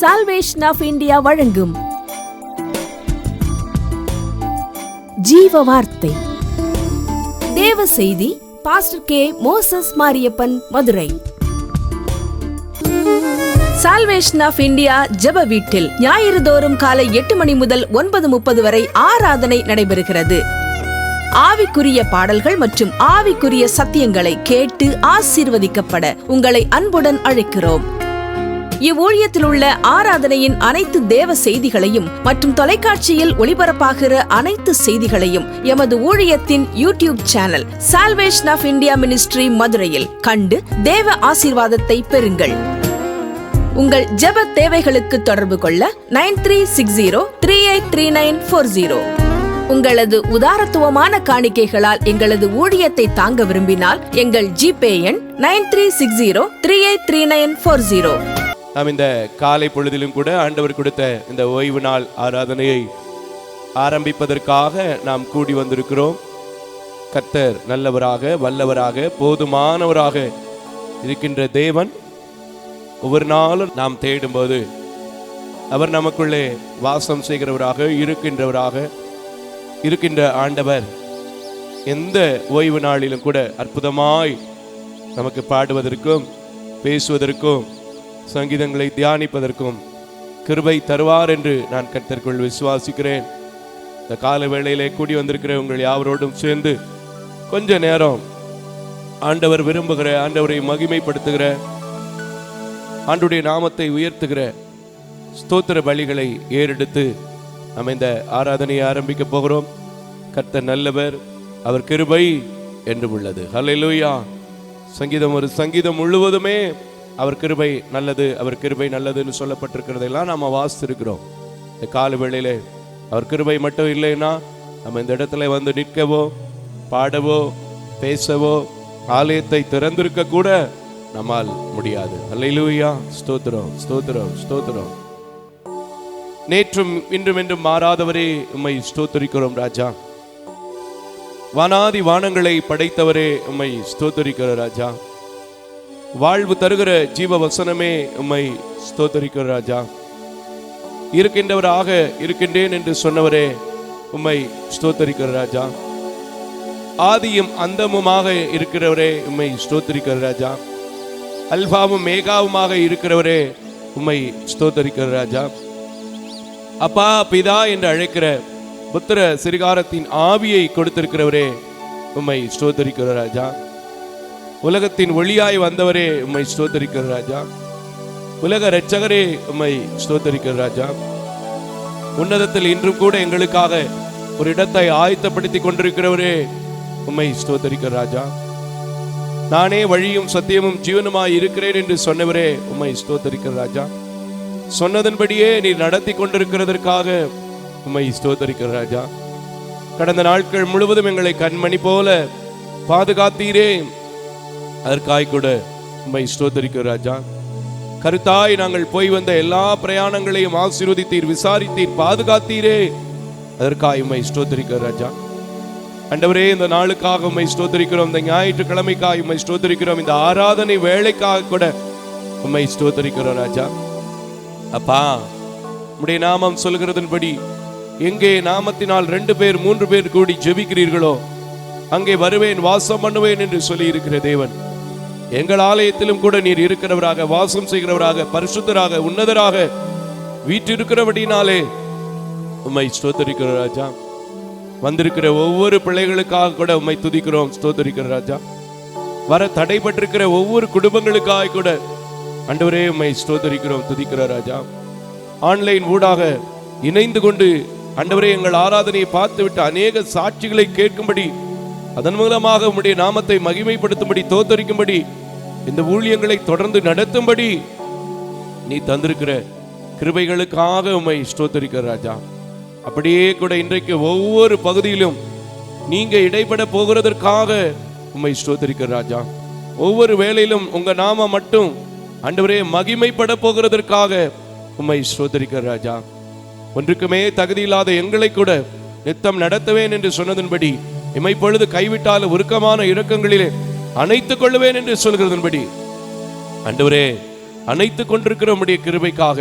Salvation of India வழங்கும் ஜீவ வார்த்தை தேவ செய்தி. Pastor K. Moses Mariyappan, Madurai. Salvation of India ஜெப வீட்டில் ஞாயிறு தோறும் காலை 8 மணி முதல் 9:30 வரை ஆராதனை நடைபெறுகிறது. ஆவிக்குரிய பாடல்கள் மற்றும் ஆவிக்குரிய சத்தியங்களை கேட்டு ஆசீர்வதிக்கப்பட உங்களை அன்புடன் அழைக்கிறோம். இவ்வூழியத்தில் உள்ள ஆராதனையின் அனைத்து தேவ செய்திகளையும் மற்றும் தொலைக்காட்சியில் ஒளிபரப்பாகிற அனைத்து செய்திகளையும் எமது ஊழியத்தின் YouTube channel salvation of India ministry மதுரையில் கண்டு தேவ ஆசீர்வாதத்தை பெறுங்கள். உங்கள் ஜெப தேவைகளுக்கு தொடர்பு கொள்ள 9360383940. உங்களது உதாரத்துவமான காணிக்கைகளால் எங்களது ஊழியத்தை தாங்க விரும்பினால் எங்கள் ஜிபே எண் 9360383940. நாம் இந்த காலை பொழுதிலும் கூட ஆண்டவர் கொடுத்த இந்த ஓய்வு நாள் ஆராதனையை ஆரம்பிப்பதற்காக நாம் கூடி வந்திருக்கிறோம். கர்த்தர் நல்லவராக, வல்லவராக, போதுமானவராக இருக்கின்ற தேவன் ஒவ்வொரு நாளும் நாம் தேடும்போது அவர் நமக்குள்ளே வாசம் செய்கிறவராக இருக்கின்ற ஆண்டவர் எந்த ஓய்வு நாளிலும் கூட அற்புதமாய் நமக்கு பாடுவதற்கும் பேசுவதற்கும் சங்கீதங்களை தியானிப்பதற்கும் கிருபை தருவார் என்று நான் கர்த்தருக்குள் விசுவாசிக்கிறேன். இந்த கால வேளையிலே கூடி வந்திருக்கிற உங்கள் யாவரோடும் சேர்ந்து கொஞ்ச நேரம் ஆண்டவர் விரும்புகிற, ஆண்டவரை மகிமைப்படுத்துகிற, ஆண்டுடைய நாமத்தை உயர்த்துகிற ஸ்தோத்திர பலிகளை ஏறெடுத்து நம்ம இந்த ஆராதனையை ஆரம்பிக்க போகிறோம். கர்த்தர் நல்லவர், அவர் கிருபை என்று உள்ளது. ஹல்லேலூயா. ஒரு சங்கீதம் முழுவதுமே அவர் கிருபை நல்லது, அவர் கிருபை நல்லதுன்னு சொல்லப்பட்டிருக்கிறதெல்லாம் நாம் வாசித்திருக்கிறோம். இந்த கால வேளையிலே அவர் கிருபை மட்டும் இல்லைன்னா நம்ம இந்த இடத்துல வந்து நிற்கவோ, பாடவோ, பேசவோ, ஆலயத்தை திறந்திருக்க கூட நம்மால் முடியாது. ஹல்லேலூயா. ஸ்தோத்திரம், ஸ்தோத்திரம், ஸ்தோத்திரம். நேற்றும் இன்றும் என்றும் மாறாதவரே உம்மை ஸ்தோத்தரிக்கிறோம் ராஜா. வானாதி வானங்களை படைத்தவரே உம்மை ஸ்தோத்தரிக்கிற ராஜா. வாழ்வு தருகிற ஜீவ வசனமே உம்மை ஸ்தோத்தரிக்கிற ராஜா. இருக்கின்றவராக இருக்கின்றேன் என்று சொன்னவரே உம்மை ஸ்தோத்தரிக்கிற ராஜா. ஆதியும் அந்தமுமாக இருக்கிறவரே உம்மை ஸ்தோத்தரிக்கிற ராஜா. அல்பாவும் மேகாவுமாக இருக்கிறவரே உம்மை ஸ்தோத்தரிக்கிற ராஜா. அப்பா பிதா என்று அழைக்கிற புத்திர சிருகாரத்தின் ஆவியை கொடுத்திருக்கிறவரே உம்மை ஸ்தோத்தரிக்கிற ராஜா. உலகத்தின் ஒளியாய் வந்தவரே உம்மை ஸ்தோத்தரிக்கிற ராஜா. உலக இரட்சகரே உம்மை ஸ்தோத்தரிக்கிற ராஜா. உன்னதத்தில் இன்றும் கூட எங்களுக்காக ஒரு இடத்தை ஆயத்தப்படுத்தி கொண்டிருக்கிறவரே உம்மை ஸ்தோத்தரிக்கிற ராஜா. நானே வழியும் சத்தியமும் ஜீவனுமாய் இருக்கிறேன் என்று சொன்னவரே உம்மை ஸ்தோத்தரிக்கிற ராஜா. சொன்னதன்படியே நீர் நடத்தி கொண்டிருக்கிறதற்காக உம்மை ஸ்தோத்தரிக்கிற ராஜா. கடந்த நாட்கள் முழுவதும் எங்களை கண்மணி போல பாதுகாத்தீரே, அதற்காய் கூட உம்மை ஸ்தோத்தரிக்கிற ராஜா. கருத்தாய் நாங்கள் போய் வந்த எல்லா பிரயாணங்களையும் ஆசீர்வதித்தீர், விசாரித்தீர், பாதுகாத்தீரே, அதற்காய் உம்மை ஸ்தோத்தரிக்கிற ராஜா. ஆண்டவரே, இந்த நாளுக்காக உம்மை ஸ்தோத்தரிக்கிறோம். இந்த ஞாயிற்றுக்கிழமைக்காக உம்மை ஸ்தோத்தரிக்கிறோம். இந்த ஆராதனை வேளைக்காக கூட உம்மை ஸ்தோத்தரிக்கிறோம் ராஜா. அப்பா, உம்முடைய நாமம் சொல்கிறதன்படி எங்கே நாமத்தினால் 2 பேர் 3 பேர் கூடி ஜெபிக்கிறீர்களோ அங்கே வருவேன், வாசம் பண்ணுவேன் என்று சொல்லி இருக்கிற தேவன், எங்கள் ஆலயத்திலும் கூட நீர் இருக்கிறவராக, வாசம் செய்கிறவராக, பரிசுத்தராக, உன்னதராக வீற்றிருக்கிறபடினாலே உம்மை ஸ்தோத்தரிக்கிற ராஜா. வந்திருக்கிற ஒவ்வொரு பிள்ளைகளுக்காக கூட உம்மை துதிக்கிறோம், ஸ்தோத்தரிக்கிற ராஜா. வர தடைபட்டிருக்கிற ஒவ்வொரு குடும்பங்களுக்காக கூட ஆண்டவரே உம்மை ஸ்தோத்தரிக்கிறோம், துதிக்கிற ராஜா. ஆன்லைன் ஊடாக இணைந்து கொண்டு ஆண்டவரே எங்கள் ஆராதனையை பார்த்துவிட்டு அநேக சாட்சிகளை கேட்கும்படி, அதன் மூலமாக உம்முடைய நாமத்தை மகிமைப்படுத்தும்படி, தோத்தரிக்கும்படி, இந்த ஊழியங்களை தொடர்ந்து நடத்தும்படி நீ தந்திருக்கிற கிருபைகளுக்காக உம்மை ஸ்தோத்தரிக்கிற ராஜா. அப்படியே கூட இன்றைக்கு ஒவ்வொரு பகுதியிலும் நீங்க இடைப்பட போகிறதற்காக உம்மை ஸ்தோத்தரிக்கிற ராஜா. ஒவ்வொரு வேளையிலும் உங்க நாம மட்டும் ஆண்டவரே மகிமைப்பட போகிறதற்காக உம்மை ஸ்தோத்தரிக்கிற ராஜா. ஒன்றுக்குமே தகுதியில்லாத எங்களை கூட நித்தம் நடத்துவேன் என்று சொன்னதன்படி, இமைப்பொழுது கைவிட்டால உருக்கமான இரக்கங்களிலே அணைத்துக் கொள்ளுவேன் என்று சொல்கிறதன்படி ஆண்டவரே அணைத்துக் கொண்டிருக்கிற உம்முடைய கிருபைக்காக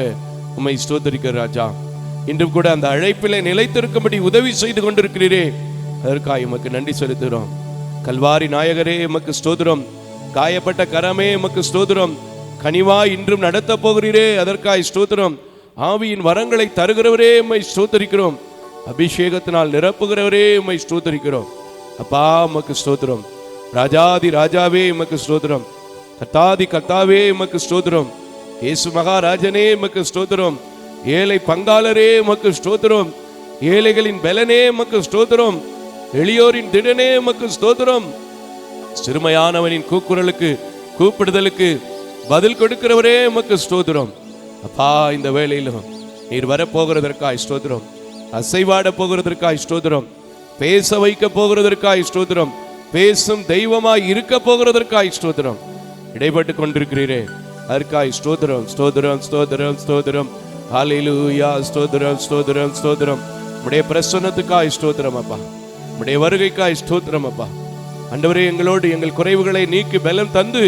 உம்மை ஸ்தோத்திரிக்கிற ராஜா. இன்றும் கூட அந்த அழைப்பிலே நிலைத்திருக்கும்படி உதவி செய்து கொண்டிருக்கிறீரே, அதற்காக உமக்கு நன்றி செலுத்துகிறோம். கல்வாரி நாயகரே உமக்கு ஸ்தோத்திரம். காயப்பட்ட கரமே உமக்கு ஸ்தோத்திரம். கனிவாய் இன்றும் நடத்த போகிறீரே, அதற்காய் ஸ்தோத்திரம். ஆவியின் வரங்களை தருகிறவரே உம்மை ஸ்தோத்திரிக்கிறோம். அபிஷேகத்தினால் நிரப்புகிறவரே உம்மை ஸ்தோத்திரிக்கிறோம். அப்பா உமக்கு ஸ்தோத்திரம். ராஜாதி ராஜாவே உமக்கு ஸ்தோத்திரம். கர்த்தாதி கர்த்தாவே உமக்கு ஸ்தோத்திரம். இயேசு மகாராஜனே உமக்கு ஸ்தோத்திரம். ஏழை பங்காளரே உமக்கு ஸ்தோத்திரம். ஏழைகளின் பலனே உமக்கு ஸ்தோத்திரம். எளியோரின் திடனே உமக்கு ஸ்தோத்திரம். சிறுமையானவனின் கூக்குரலுக்கு கூப்பிடுதலுக்கு பதில் கொடுக்கிறவரே உமக்கு ஸ்தோத்திரம். அப்பா இந்த வேளையிலும் நீர் வரப்போகிறதற்காய் ஸ்தோத்திரம். அசைவாட போகிறதற்காய் ஸ்தோத்திரம். பேச வைக்க போகிறதற்காய் ஸ்தோத்திரம். பேசும் தெய்வமாய் இருக்க போகிறதற்காய் ஸ்தோத்திரம். இடைப்பட்டு கொண்டிருக்கிறீரே, அதற்காய் ஸ்தோத்திரம் ஸ்தோத்திரம் ஸ்தோத்திரம் ஸ்தோத்திரம். ஹல்லேலூயா. ஸ்தோத்திரம் ஸ்தோத்திரம் ஸ்தோத்திரம். உம்முடைய பிரசன்னத்துக்காய் ஸ்தோத்திரம் அப்பா. உம்முடைய வருகைக்காய் ஸ்தோத்திரம் அப்பா. ஆண்டவரே, எங்களோடு எங்கள் குறைவுகளை நீக்கி பலம் தந்து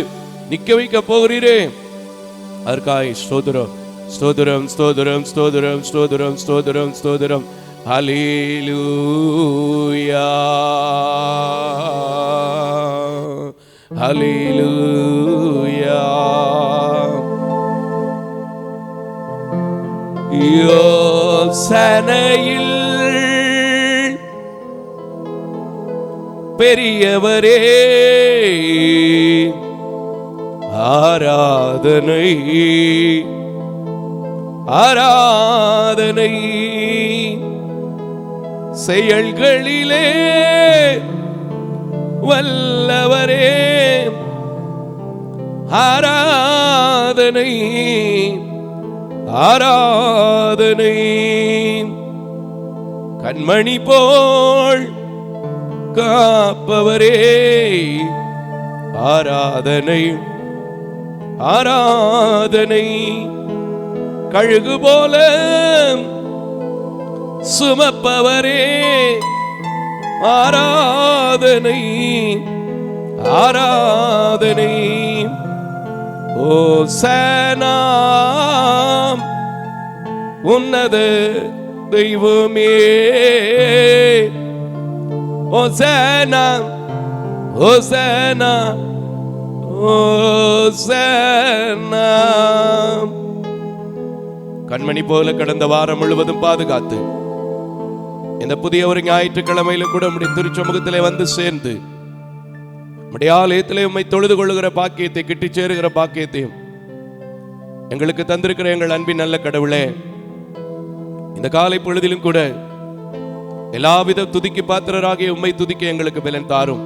நிக்க வைக்க போகிறீரே, அதற்காய் ஸ்தோத்திரம் ஸ்தோத்திரம் ஸ்தோத்திரம் ஸ்தோத்திரம் ஸ்தோத்திரம் ஸ்தோத்திரம் ஸ்தோத்திரம். ஹல்லேலூயா ஹல்லேலூயா. யோசனையில் பெரியவரே ஆராதனை ஆராதனை. செயல்களிலே வல்லவரே ஆராதனை ஆராதனை. கண்மணி போல் காப்பவரே ஆராதனை ஆராதனை. கழுகு போல சுமப்பவரே ஆராதனை ஆராதனை. ஓசனா உன்னத தெய்வமே, ஓசனா ஓசனா ஓசனா. கண்மணி போல கடந்த வாரம் முழுவதும் பாதுகாத்து இந்த புதிய ஒரு ஞாயிற்றுக்கிழமையிலும் கூட உம்முடைய திருச்சமூகத்திலே வந்து சேர்ந்து உம்முடைய ஆலயத்திலே உம்மை தொழுது கொள்ளுகிற பாக்கியத்தை, கிட்டி சேருகிற பாக்கியத்தையும் எங்களுக்கு தந்திருக்கிற எங்கள் அன்பின் நல்ல கடவுளே, இந்த காலை பொழுதிலும் கூட எல்லாவித துதிக்கு பாத்திரராகிய உம்மை துதிக்க எங்களுக்கு பலன் தாரும்.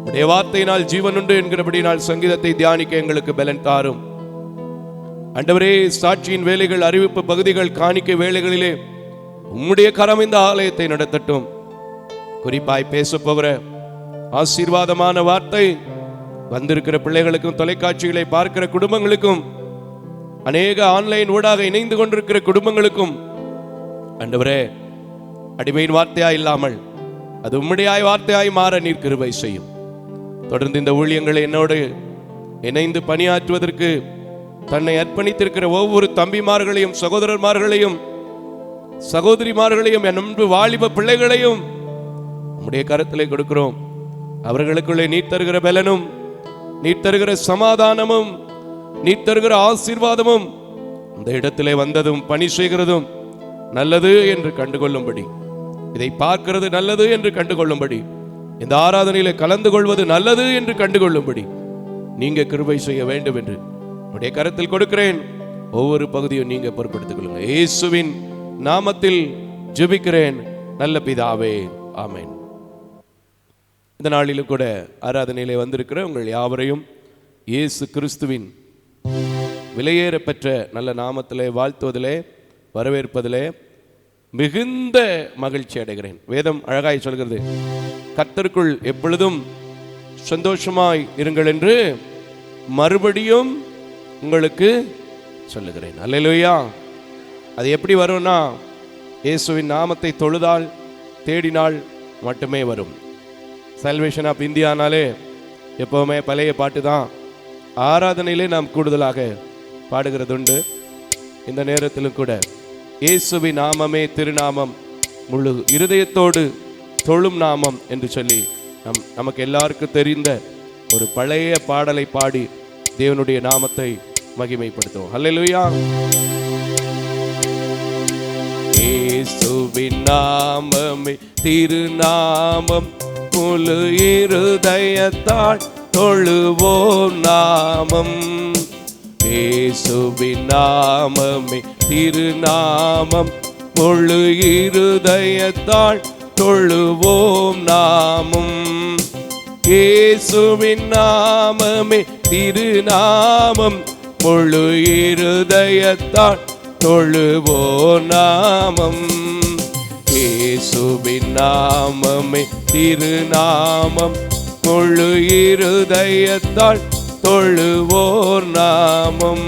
உடைய வார்த்தையினால் ஜீவன் உண்டு என்கிறபடினால் சங்கீதத்தை தியானிக்க எங்களுக்கு பலன் தாரும். ஆண்டவரே, சாட்சியின் வேலைகள், அறிவிப்பு பகுதிகள், காணிக்கை வேலைகளிலே உம்முடைய கரம் இந்த ஆலயத்தை நடத்தட்டும். குறிப்பாய் பேச போகிற ஆசீர்வாதமான வார்த்தை வந்திருக்கிற பிள்ளைகளுக்கும், தொலைக்காட்சிகளை பார்க்கிற குடும்பங்களுக்கும், அநேக ஆன்லைன் ஊடாக இணைந்து கொண்டிருக்கிற குடும்பங்களுக்கும் ஆண்டவரே, அடிமையின் வார்த்தையாய் இல்லாமல் அது உம்முடைய வார்த்தையாய் மாற நீர் கிருபை செய்யும். தொடர்ந்து இந்த ஊழியங்களை என்னோடு இணைந்து பணியாற்றுவதற்கு தன்னை அர்ப்பணித்திருக்கிற ஒவ்வொரு தம்பிமார்களையும், சகோதரர்மார்களையும், சகோதரிமார்களையும், என் அன்பு வாலிப பிள்ளைகளையும் உம்முடைய கரத்திலே கொடுக்கிறோம். அவர்களுக்குள்ளே நீர் தருகிற பலனும், நீர் தருகிற சமாதானமும், நீர் தருகிற ஆசீர்வாதமும் இந்த இடத்திலே வந்ததும் பணி செய்கிறதும் நல்லது என்று கண்டுகொள்ளும்படி, இதை பார்க்கிறது நல்லது என்று கண்டுகொள்ளும்படி, இந்த ஆராதனையிலே கலந்து கொள்வது நல்லது என்று கண்டுகொள்ளும்படி நீங்க கிருபை செய்ய வேண்டும் என்று உடைய கரத்தில் கொடுக்கிறேன். ஒவ்வொரு பகுதியும் நீங்க பொறுப்படுத்திக் கொள்ளுங்க. இயேசுவின் நாமத்தில் ஜெபிக்கிறேன் நல்ல பிதாவே, ஆமென். இந்த நாளிலும் கூட ஆராதனையிலே வந்திருக்கிற உங்கள் யாவரையும் இயேசு கிறிஸ்துவின் விலையேற பெற்ற நல்ல நாமத்திலே வாழ்த்துவதிலே, வரவேற்பதிலே மிகுந்த மகிழ்ச்சி அடைகிறேன். வேதம் அழகாய் சொல்கிறது, கர்த்தருக்குள் எப்பொழுதும் சந்தோஷமாய் இருங்கள் என்று மறுபடியும் உங்களுக்கு சொல்லுகிறேன். அல்லேலூயா. அது எப்படி வரும்னா, இயேசுவின் நாமத்தை தொழுதால், தேடினால் மட்டுமே வரும். சல்வேஷன் ஆஃப் இந்தியானாலே எப்போவுமே பழைய பாட்டு தான் ஆராதனையிலே நாம் கூடுதலாக பாடுகிறதுண்டு. இந்த நேரத்திலும் கூட இயேசுவின் நாமமே திருநாமம், முழு இருதயத்தோடு தொழும் நாமம் என்று சொல்லி நமக்கு எல்லாருக்கும் தெரிந்த ஒரு பழைய பாடலை பாடி தேவனுடைய நாமத்தை மகிமைப்படுத்துவோம். ஹல்லேலூயா. இயேசுவின் நாமமே திருநாமம், முழு இருதயத்தால் தொழுவோம் நாமம். இயேசுவின் நாமமே திருநாமம், முழு இருதயத்தால் தொழுவோம் நாமம். இயேசுவின் நாமமே திருநாமம், முழு இருதயத்தால் தொழுவோம் நாமம். இயேசுவின் நாமமே திருநாமம், முழு இருதயத்தால் தொழுவோர் நாமம்.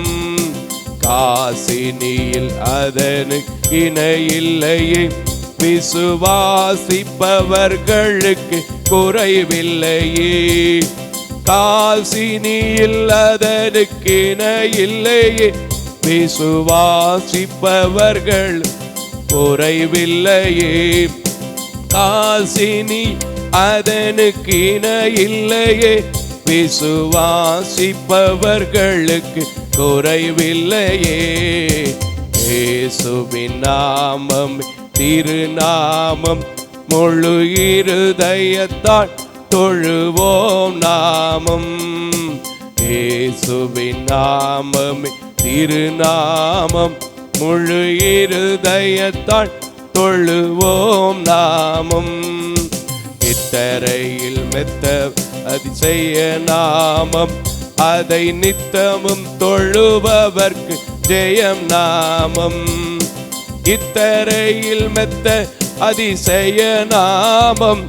காசினியில் அதனுக்கு இணையில்லையே, விசுவாசிப்பவர்களுக்கு குறைவில்லையே. காசினியில் அதனுக்கு இணையில்லையே, விசுவாசிப்பவர்கள் குறைவில்லையே. காசினி அதனுக்கு இணையில்லையே, விசுவாசிப்பவர்களுக்கு குறைவில்லையே. இயேசுவின் நாமம் திருநாமம், முழு இருதயத்தால் தொழுவோம் நாமம். இயேசுவின் நாமம் திருநாமம், முழு இருதயத்தால் தொழுவோம் நாமம். இத்தரையில் மெத்த அதிசய நாமம், அதை நித்தமும் தொழுபவர்க்கு ஜெயம் நாமம். இத்தரையில் மெத்த அதிசய நாமம்,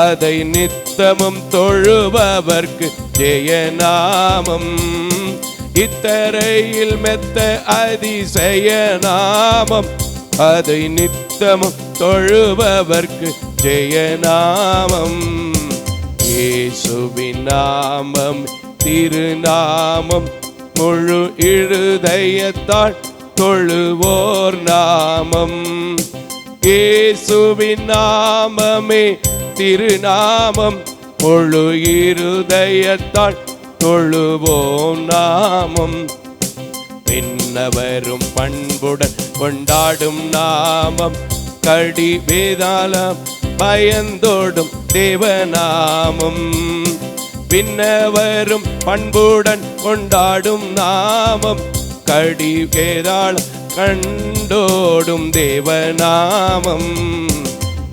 அதை நித்தமும் தொழுபவர்க்கு ஜெய நாமம். இத்தரையில் மெத்த அதிசய நாமம், அதை நித்தமும் தொழுபவர்க்கு ஜெய நாமம். இயேசுவின் நாமம் திருநாமம், முழு இருதயத்தால் தொழுவோர் நாமம். இயேசுவின் நாமமே திருநாமம், முழு இருதயத்தால் தொழுவோம் நாமம். பின்னவரும் பண்புடன் கொண்டாடும் நாமம், கடி வேதாளம் பயந்தோடும் தேவநாமம். பின்னவரும் பண்புடன் கொண்டாடும் நாமம், கடி வேதாளம் கண்டோடும் தேவநாமம்.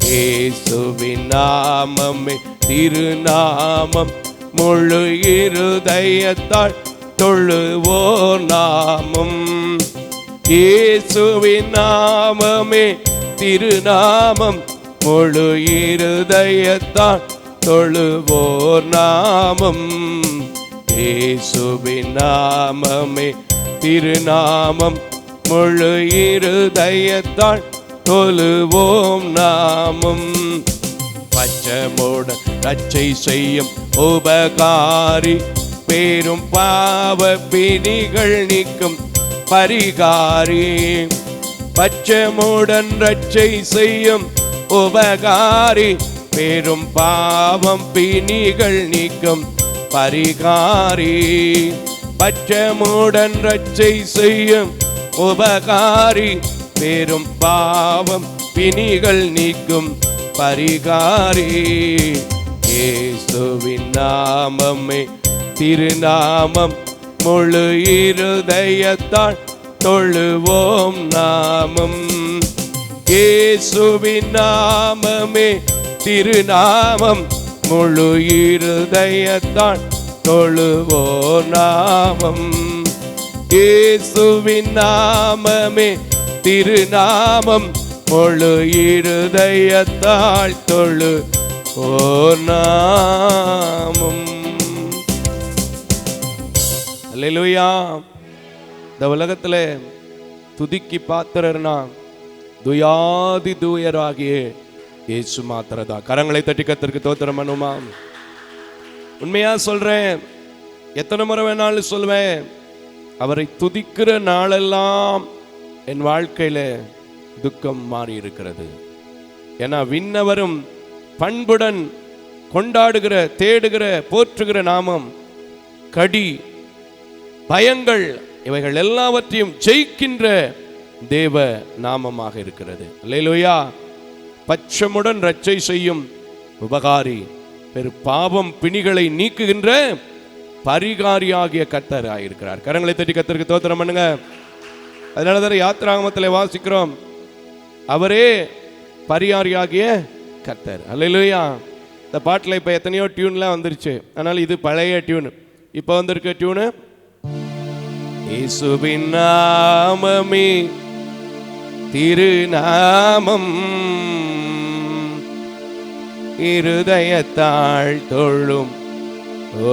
இயேசுவின் நாமமே திருநாமம், முழு இருதயத்தால் தொழுவோர் நாமம். இயேசுவின் நாமமே திருநாமம், முழு இருதயத்தால் தொழுவோர் நாமம். இயேசுவின் நாமமே திருநாமம், முழு இருதயத்தால் தொழுவோம் நாமம். பச்சமோட ரட்சை செய்யும் உபகாரி, பேரும் பாவ பிணிகள் நீக்கும் பரிகாரி. பச்சமுடன் ரட்சை செய்யும் உபகாரி, பேரும் பாவம் பிணிகள் நீக்கும் பரிகாரி. பச்சமுடன் ரட்சை செய்யும் உபகாரி, பேரும் பாவம் பிணிகள் நீக்கும் பரிகாரி. இயேசுவின் நாமமே திருநாமம், முழு இருதயத்தால் தொழுவோம் நாமம். இயேசுவின் நாமமே திருநாமம், முழு இருதயத்தால் தொழுவோம் நாமம். இயேசுவின் நாமமே திருநாமம், முழு இருதயத்தால் தொழுவோம் நாமம். அல்லேலூயா. இந்த உலகத்தில் துதிக்கு பாத்திரர்னா துயாதி தூயராகிய இயேசு மாத்திரதான். கரங்களை தட்டி கர்த்தருக்கு ஸ்தோத்திரம் பண்ணுமா. உண்மையா சொல்றேன், எத்தனை முறை வேணாலும் சொல்வேன், அவரை துதிக்கிற நாளெல்லாம் என் வாழ்க்கையில துக்கம் மாறி இருக்கிறது. ஏன்னா விண்ணவரும் பண்புடன் கொண்டாடுகிற, தேடுகிற, போற்றுகிற நாமம் கடி, பயங்கள் இவைகள் எல்லாவற்றையும் ஜெயிக்கின்ற தேவ நாமமாக இருக்கிறது. அல்லேலூயா. பட்சமுடன் ரட்சை செய்யும் உபகாரி, பெரு பாவம் பிணிகளை நீக்குகின்ற பரிகாரியாகிய கர்த்தர் ஆகியிருக்கிறார். கரங்களை தட்டி கர்த்தருக்கு ஸ்தோத்திரம் பண்ணுங்க. அதனால தான் யாத்திராகமத்தில் வாசிக்கிறோம், அவரே பரிகாரியாகிய கர்த்தர். அல்லேலூயா. இந்த பாட்டில் இப்போ எத்தனையோ டியூன்லாம் வந்துருச்சு. அதனால இது பழைய டியூன். இப்போ வந்திருக்க டியூனு இயேசுவின் நாமமே திருநாமம், இருதயத்தாள் தொழும்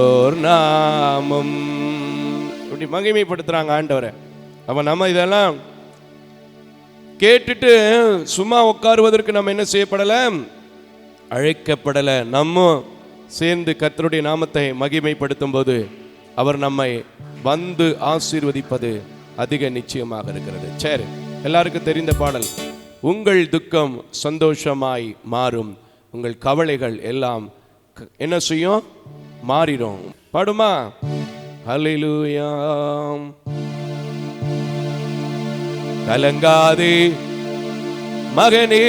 ஓர் நாமம். இப்படி மகிமைப்படுத்துறாங்க ஆண்டவரை. அப்ப நம்ம இதெல்லாம் கேட்டுட்டு சும்மா உட்காருவதற்கு நம்ம என்ன செய்யப்படலை, அழைக்கப்படலை. நம்ம சேர்ந்து கர்த்தருடைய நாமத்தை மகிமைப்படுத்தும் போது அவர் நம்மை வந்து ஆசீர்வதிப்பது அதிக நிச்சயமாக இருக்கிறது. சரி, எல்லாருக்கும் தெரிந்த பாடல், உங்கள் துக்கம் சந்தோஷமாய் மாறும், உங்கள் கவலைகள் எல்லாம் என்ன செய்யும், மாறிடும். பாடுமா? ஹல்லேலூயா. கலங்காதே மகனே,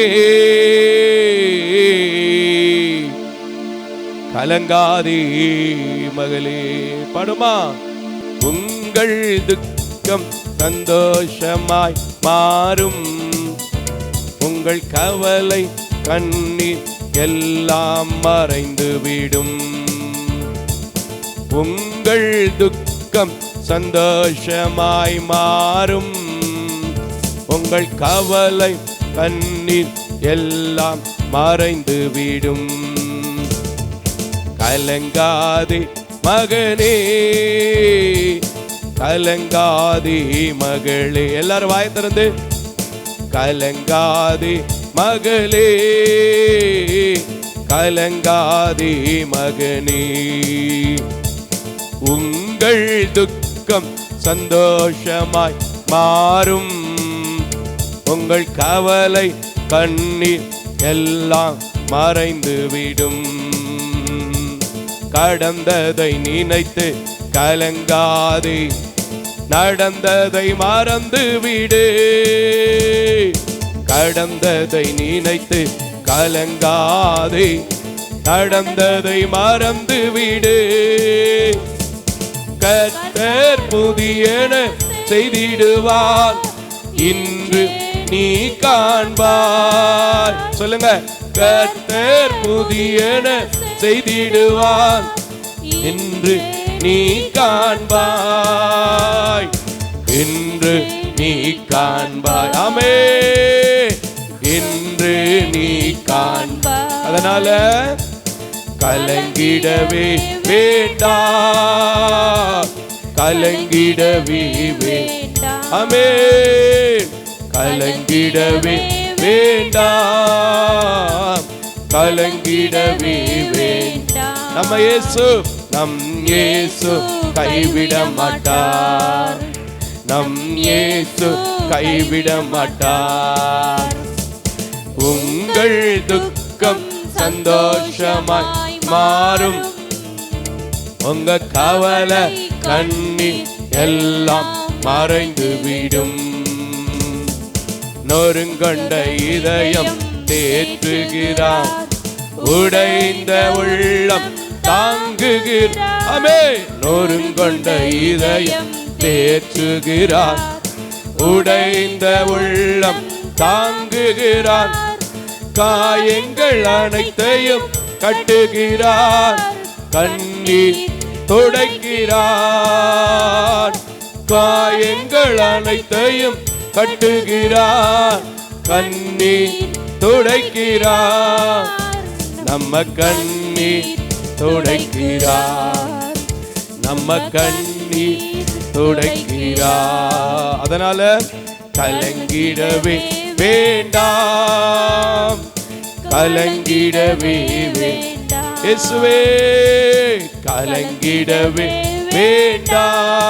கலங்காதே மகளே. பாடுமா? உங்கள் துக்கம் சந்தோஷமாய் மாறும், உங்கள் கவலை கண்ணீர் எல்லாம் மறைந்து விடும். உங்கள் துக்கம் சந்தோஷமாய் மாறும், உங்கள் கவலை கண்ணீர் எல்லாம் மறைந்து விடும். கலங்காதே மகனே, கலங்காதே மகளே. எல்லாரும் வாயை திறந்து, கலங்காதே மகளே, கலங்காதே மகனே. உங்கள் துக்கம் சந்தோஷமாய் மாறும், உங்கள் கவலை கண்ணீர் எல்லாம் மறைந்து விடும். கடந்ததை நினைத்து கலங்காதே, நடந்ததை மறந்து விடு. கடந்ததை நினைத்து கலங்காதே, நடந்ததை மறந்து விடு. கர்த்தர் புதியன செய்திடுவார், இன்று நீ காண்பாய். சொல்லுங்க, கர்த்தர் புதியன செய்திடுவார், இன்று நீ காண்பாய், இன்று நீ காண்பாய். ஆமென். இன்று நீ காண்பாய். அதனால கலங்கிடவே வேண்டாம், கலங்கிடவே வேண்டாம். ஆமென். கலங்கிடவே வேண்டாம், கலங்கிடவே வேண்டாம். நம்ம இயேசு, நம் இயேசு கைவிட மாட்டார், நம் இயேசு கைவிட மாட்டார். உங்கள் துக்கம் சந்தோஷமாய் மாறும், உங்க கவலை கண்ணீர் எல்லாம் மறைந்து விடும். நொறுங்கொண்ட இதயம் தேற்றுகிறார், உடைந்த உள்ளம் தாங்குகிறார். ஆமென். நொறுங்கொண்ட இதயம் தேற்றுகிறார், உடைந்த உள்ளம் தாங்குகிறார். காயங்கள் அனைத்தையும் கட்டுகிறார், கண்ணீர் துடைக்கிறார். காயங்கள் அனைத்தையும் கட்டுகிறார், கண்ணீர் துடைக்கிறார். நம்ம கண்ணீர் துடைக்கிறார், நம்ம கண்ணீர் துடைக்கிறார். அதனால கலங்கிடவே வேண்டாம், கலங்கிடவே வேண்டாம். இயேசுவே, கலங்கிடவே வேண்டாம்,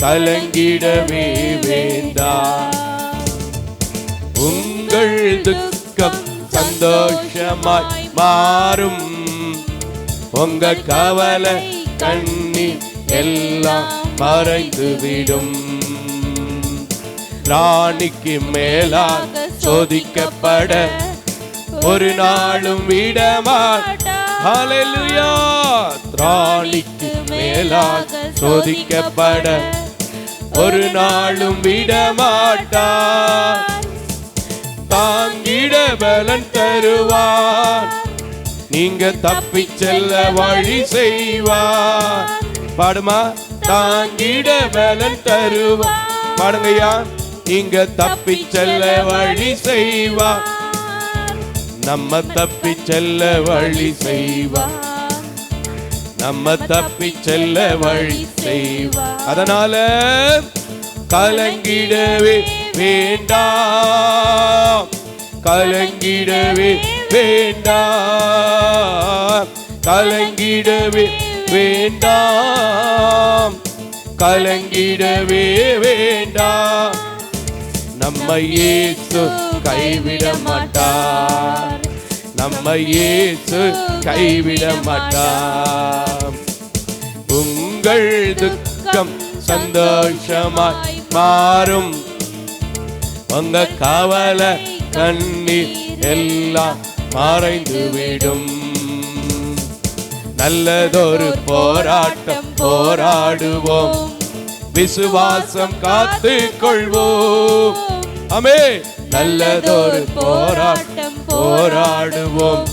கலங்கிடவே வேண்டாம். உங்கள் துக்கம் சந்தோஷமாய் மாறும். உங்க கவலை கண்ணீர் எல்லாம் மறைந்து விடும். ராணிக்கு மேலாக சோதிக்கப்பட ஒரு நாளும் விடமாட்டார். ஹல்லேலூயா. ராணிக்கு மேலாக சோதிக்கப்பட ஒரு நாளும் விடமாட்டார். தாங்கிட பலன் தருவார். நீங்க தப்பி செல்ல வழி செய்வார். பாடுமா. தாங்கிட பலன் தருவார். பாடுங்கய்யா. நீங்க தப்பி செல்ல வழி செய்வார். நம்ம தப்பி செல்ல வழி செய்வார். நம்ம தப்பி செல்ல வழி செய்வார். அதனால கலங்கிடவே வேண்டாம். கலங்கிடவே வேண்டாம். கலங்கிடவே வேண்டாம். கலங்கிடவே வேண்டாம். நம்ம இயேசு கைவிட மாட்டார். நம்ம இயேசு கைவிட மாட்டார். உங்கள் துக்கம் சந்தோஷமாய் மாறும். உங்க கவலை கண்ணீர் எல்லாம் மறைந்து விடும். நல்லதொரு போராட்டம் போராடுவோம். விசுவாசம் காத்து கொள்வோம். ஆமே. நல்லதொரு போராட்டம் போராடுவோம்.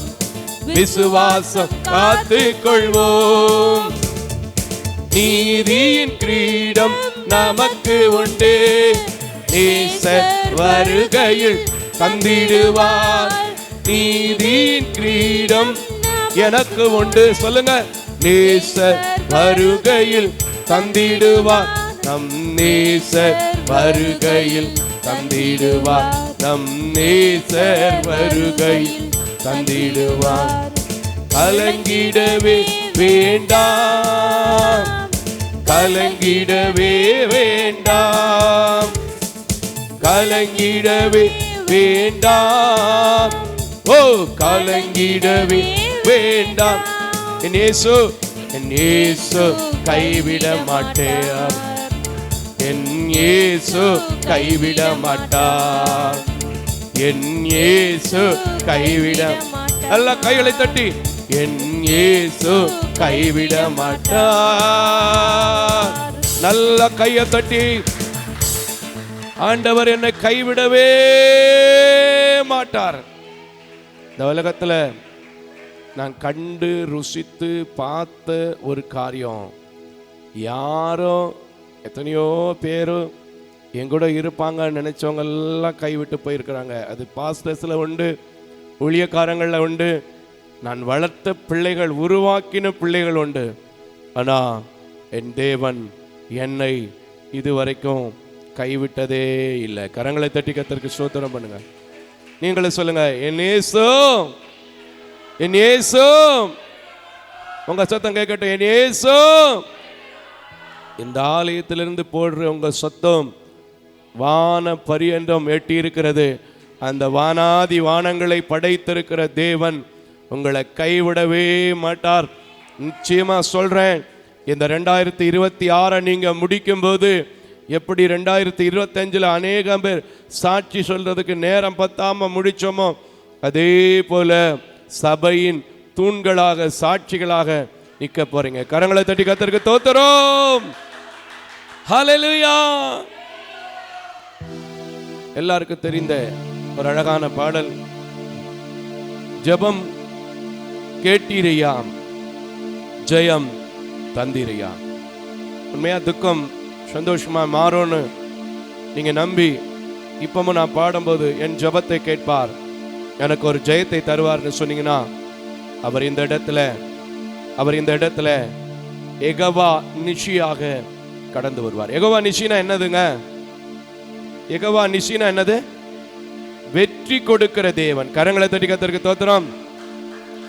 விசுவாசம் காத்து கொள்வோம். நீதியின் கிரீடம் நமக்கு உண்டு. நேசர் வருகையில் தந்திடுவார். நீதியின் கிரீடம் எனக்கு உண்டு. சொல்லுங்க. நேசர் வருகையில் தந்திடுவார். நம் நேசர் வருகையில் தந்திடுவார். நம் நேசர் வருகையில் தந்திடுவார். கலங்கிடவே வேண்டாம். கலங்கிடவே வேண்டாம். கலங்கிடவே வேண்டாம். ஓ கலங்கிடவே வேண்டாம். என் இயேசு கைவிட மாட்டார். என் இயேசு கைவிட மாட்டார். என் இயேசு கைவிட. நல்ல கைகளை தட்டி. என் இயேசு கைவிட மாட்டார். நல்ல கையை தட்டி. ஆண்டவர் என்னை கைவிடவே மாட்டார். இந்த உலகத்துல நான் கண்டு ருசித்து பார்த்த ஒரு காரியம், யாரோ எத்தனையோ பேரும் என் கூட இருப்பாங்கன்னு நினைச்சவங்க எல்லாம் கைவிட்டு போயிருக்கிறாங்க. அது பாஸ்டர்ஸ்ல உண்டு, ஊழியக்காரங்கள்ல உண்டு, நான் வளர்த்த பிள்ளைகள், உருவாக்கின பிள்ளைகள் உண்டு. ஆனா என் தேவன் என்னை இதுவரைக்கும் கைவிட்டதே இல்லை. கரங்களை தட்டி கர்த்தருக்கு ஸ்தோத்திரம் பண்ணுங்க. நீங்களே சொல்லுங்க. என் இயேசு, என் இயேசு. உங்க சத்தம் கேட்கட்டும். என் இயேசு. இந்த ஆலயத்திலிருந்து போடுற உங்க சத்தம் வான பரியந்தம் எட்டி இருக்கிறது. அந்த வானாதி வானங்களை படைத்திருக்கிற தேவன் உங்களை கைவிடவே மாட்டார். நிச்சயமா சொல்றேன். இந்த 2026 நீங்க முடிக்கும் போது எப்படி 2025 அநேகம் பேர் சாட்சி சொல்றதுக்கு நேரம் பத்தாம முடிச்சோமோ, அதே போல சபையின் தூண்களாக சாட்சிகளாக நிக்க போறீங்க. கரங்களை தட்டி கர்த்தருக்கு ஸ்தோத்திரம். ஹல்லேலூயா. எல்லாருக்கும் தெரிந்த ஒரு அழகான பாடல், ஜெபம் கேட்டீரையா ஜெயம் தந்தீரையா. உண்மையா துக்கம் சந்தோஷமா மாறும்னு நீங்க நம்பி இப்பவும் நான் பாடும்போது என் ஜெபத்தை கேட்பார், எனக்கு ஒரு ஜெயத்தை தருவார்னு சொன்னீங்கன்னா, அவர் இந்த இடத்துல யெகோவா நிஷியாக கடந்து வருவார். யெகோவா நிஷினா என்னதுங்க? யெகோவா நிஷினா என்னது? வெற்றி கொடுக்கிற தேவன். கரங்களை தட்டி கர்த்தருக்கு ஸ்தோத்திரம்.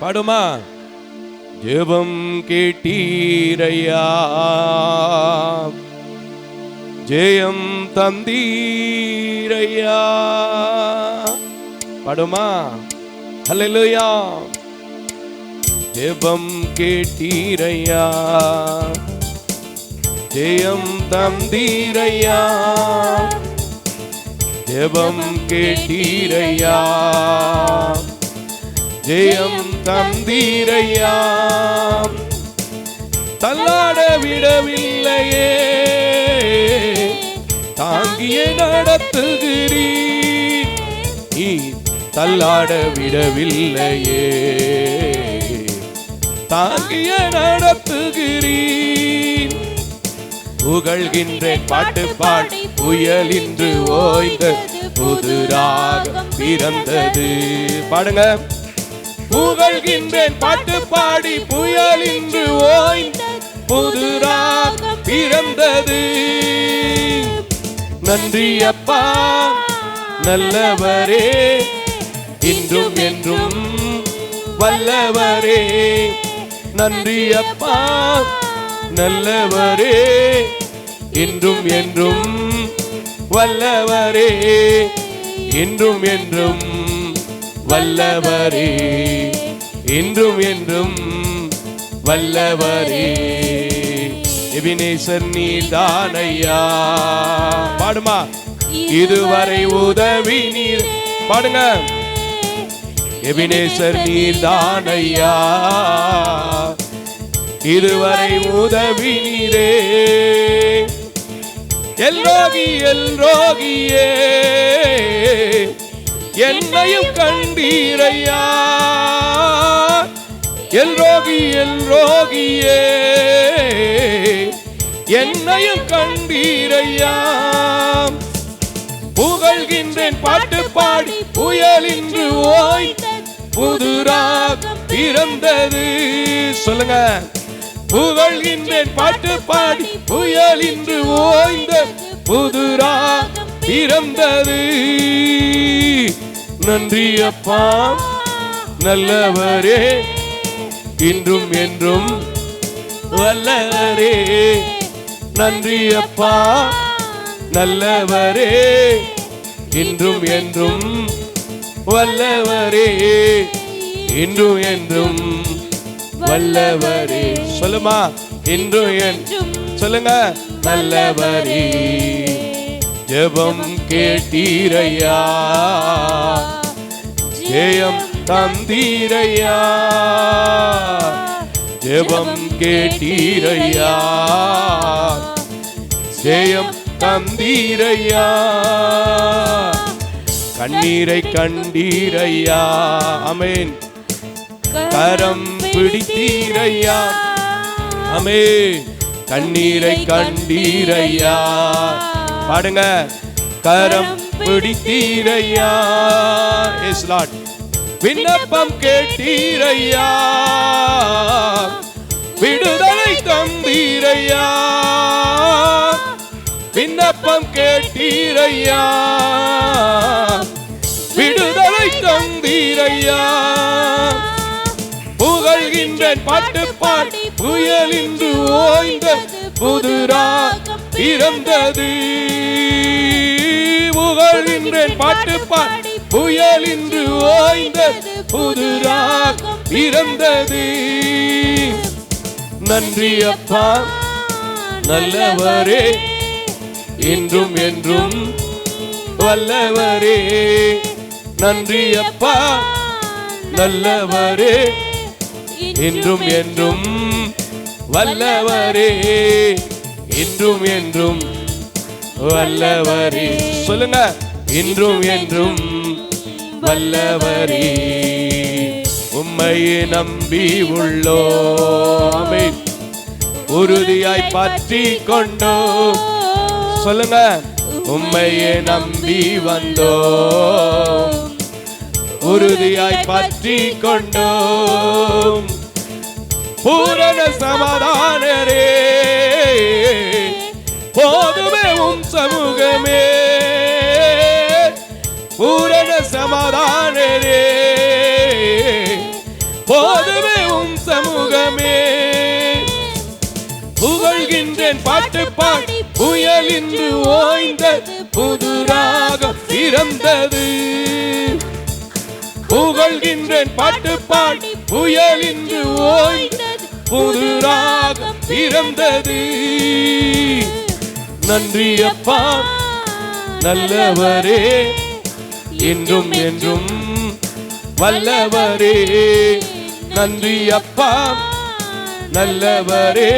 பாடுமா? ஜெபம் கேட்டீரையா ஜெயம் தந்தீரையா. பாடுமா? ஹல்லேலூயா. ஜெபம் கேட்டீரையா, ஜெயம் தந்தீரையா, ஜெபம் கேட்டீரையா, ஜெயம் தந்தீரையா. தள்ளாட விடவில்லையே, தாங்கிய நடத்துகிறீர். நீ தள்ளாட விடவில்லையே, தாங்கிய நடத்துகிறீர். புகழ்கின்றேன் பாட்டு பாடி, புயல் இன்று ஓய்ந்த புது ராகம் பிறந்தது. பாடுங்க. புகழ்கின்றேன் பாட்டு பாடி, புயல் இன்று ஓய்ந்த புது ராகம் பிறந்தது. நன்றி அப்பா நல்லவரே, இன்றும் என்றும் வல்லவரே. நன்றி அப்பா நல்லவரே, இன்றும் என்றும் வல்லவரே. இன்றும் என்றும் வல்லவரே, இன்றும் என்றும் வல்லவரே. எபினேசர் நீர்தானையா. பாடுமா? இதுவரை உதவி நீர். பாடுங்க. எபினேசர் நீர்தானையா, இதுவரை உதவி நீரே. எல்ரோகி எல்ரோகியே, என்னையும் கண்டீரையா. எல்ரோகி எல்ரோகியே, என்னையும் கண்டீரையா. புகழ்கின்றேன் பாட்டு பாடி, புயல் இன்று ஓய்ந்த புது ராகம் பிறந்தது. சொல்லுங்க. புகழ்கின்றேன் பாட்டு பாடி, புயல் இன்று ஓய்ந்த புது ராகம் பிறந்தது. நன்றி அப்பா நல்லவரே, இன்றும் என்றும் வல்லவரே. நன்றி அப்பா நல்லவரே, இன்றும் என்றும் வல்லவரே. இன்றும் என்றும் வல்லவரே. சொல்லுமா? இன்றும் என்றும். சொல்லுங்க. நல்லவரே. ஜெபம் கேட்டீரையா, ஜெயம் தந்தீரையா, ஜெபம் கேட்டீரையா, ஜெயம் தந்தீரையா. கண்ணீரை கண்டீரையா. ஆமென். கரம் பிடித்தீரையா. ஆமென். கண்ணீரை கண்டீரையா. பாடுங்க. கரம் பிடித்தீரையா. Yes lord. விண்ணப்பம் கேட்டீரையா, விடுதலை தந்தீரையா. விண்ணப்பம் கேட்டீரையா, விடுதலை தந்தீரையா. புகழ்கின்றேன் பாட்டு பாடி, புயல் இன்று ஓய்ந்த புது ராகம் பிறந்தது. புகழ்கின்றேன் பாட்டு பாடி, புயல் இன்று ஓய்ந்த புது ராகம் பிறந்தது. நன்றி அப்பா நல்லவரே, இன்றும் என்றும் வல்லவரே. நன்றி அப்பா நல்லவரே, இன்றும் என்றும் வல்லவரே. இன்றும் என்றும் வல்லவரே. சொல்லுங்க. இன்றும் என்றும் வல்லவரே. உம்மையை நம்பி உள்ளோ. ஆமென். உறுதியாய் பற்றி கொண்டோ. சொல்லுங்க. உம்மையை நம்பி வந்தோ, உறுதியாய் பற்றி கொண்டோம். பூரண சமாதானரே, போதுமே உம் சமூகமே. பூரண சமாதானரே, போதுமே உம் சமூகமே. புகழ்கின்ற புகழ்கின்றேன் பாட்டு பாடி புயல் இன்று ஓய்ந்தது புது ராகம் பிறந்தது புகழ்கின்றேன் பாட்டு பாடி புயல் இன்று ஓய்ந்தது புது ராகம் பிறந்தது நன்றி அப்பா நல்லவரே என்றும் என்றும் வல்லவரே நன்றி அப்பா நல்லவரே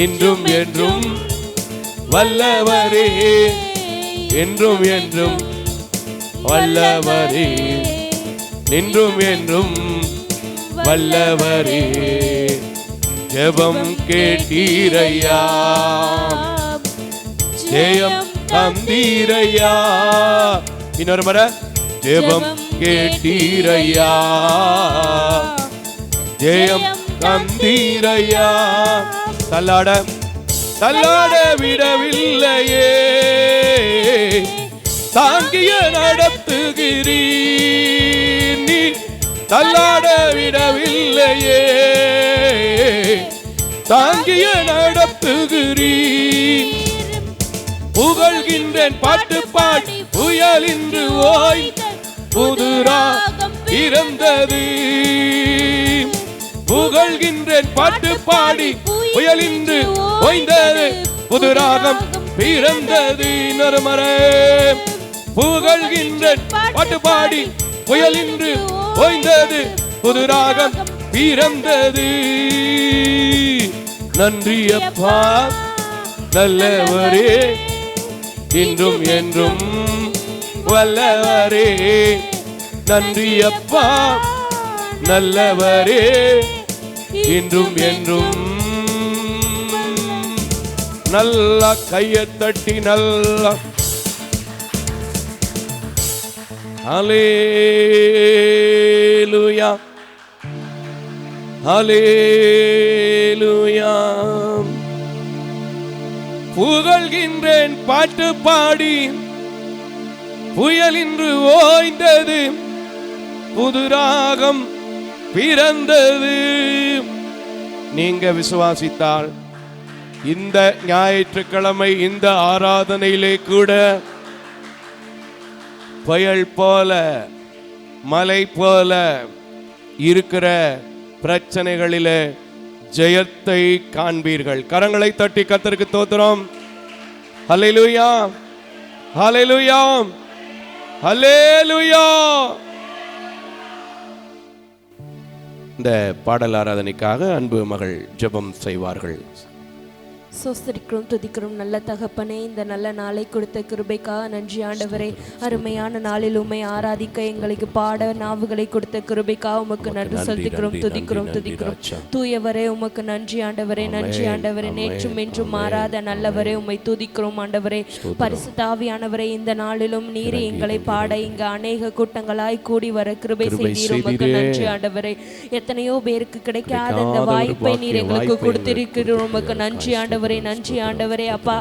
என்றும் என்றும் வல்லவரே என்றும் என்றும் வல்லவரே என்றும் என்றும் வல்லவரே ஜெபம் கேட்டீரையா ஜெயம் தந்தீரையா இன்னொரு முறை ஜெபம் கேட்டீரையா ஜெயம் தந்தீரையா தள்ளாட தள்ளாட விடவில்லையே தாங்கிய நடத்துகிறீர் நீ தள்ளாட விடவில்லையே தாங்கிய நடத்துகிறீர் புகழ்கின்றேன் பாட்டு பாடி புயல் இன்று ஓய் புது ராகம் பிறந்தது புகழ்கின்றேன் பாட்டு பாடி புயல் இன்று ஓய்ந்தது புது ராகம் பிறந்தது இன்னொரு முறை புகழ்கின்றேன் பாட்டு பாடி புயல் இன்று ஓய்ந்தது புது ராகம் பிறந்தது நன்றி அப்பா நல்லவரே இன்றும் என்றும் வல்லவரே நன்றி அப்பா நல்லவரே இன்றும் என்றும் நல்ல கையை தட்டி நல்ல ஹல்லேலூயா ஹல்லேலூயா புகழ்கின்றேன் பாட்டு பாடி புயல் இன்று ஓய்ந்தது புது ராகம் பிறந்தது நீங்க விசுவாசித்தால் இந்த ஞாயிற்றுக்கிழமை இந்த ஆராதனையிலே கூட புயல் போல மலை போல இருக்கிற பிரச்சனைகளிலே ஜெயத்தை காண்பீர்கள் கரங்களை தட்டி கர்த்தருக்கு ஸ்தோத்திரம் ஹல்லேலூயா ஹல்லேலூயா ஹல்லேலூயா இந்த பாடல் ஆராதனைக்காக அன்பு மகள் ஜெபம் செய்வார்கள் சோஸ்தரிக்கிறோம் துதிக்கிறோம் நல்ல தகப்பனே இந்த நல்ல நாளை கொடுத்த கிருபைக்காக நன்றி ஆண்டவரே அருமையான நாளில் உம்மை ஆராதிக்க எங்களுக்கு பாட நாவுகளை கொடுத்த கிருபைக்காக உமக்கு நன்றி செலுத்துகிறோம் துதிக்கிறோம் தூயவரே உமக்கு நன்றி ஆண்டவரே நன்றி ஆண்டவரே நேற்றும் என்றும் மாறாத நல்லவரே உம்மை துதிக்கிறோம் ஆண்டவரே பரிசுத்த ஆவியானவரே இந்த நாளிலும் நீர் எங்களை பாட இங்கு அநேக கூட்டங்களாய் கூடி வர கிருபை செய்தீர் உமக்கு நன்றி ஆண்டவரே எத்தனையோ பேருக்கு கிடைக்காத இந்த வாய்ப்பை நீர் எங்களுக்கு கொடுத்திருக்கிறீர் உமக்கு நன்றி ஆண்டவரே நன்றி ஆண்டவரே அப்பா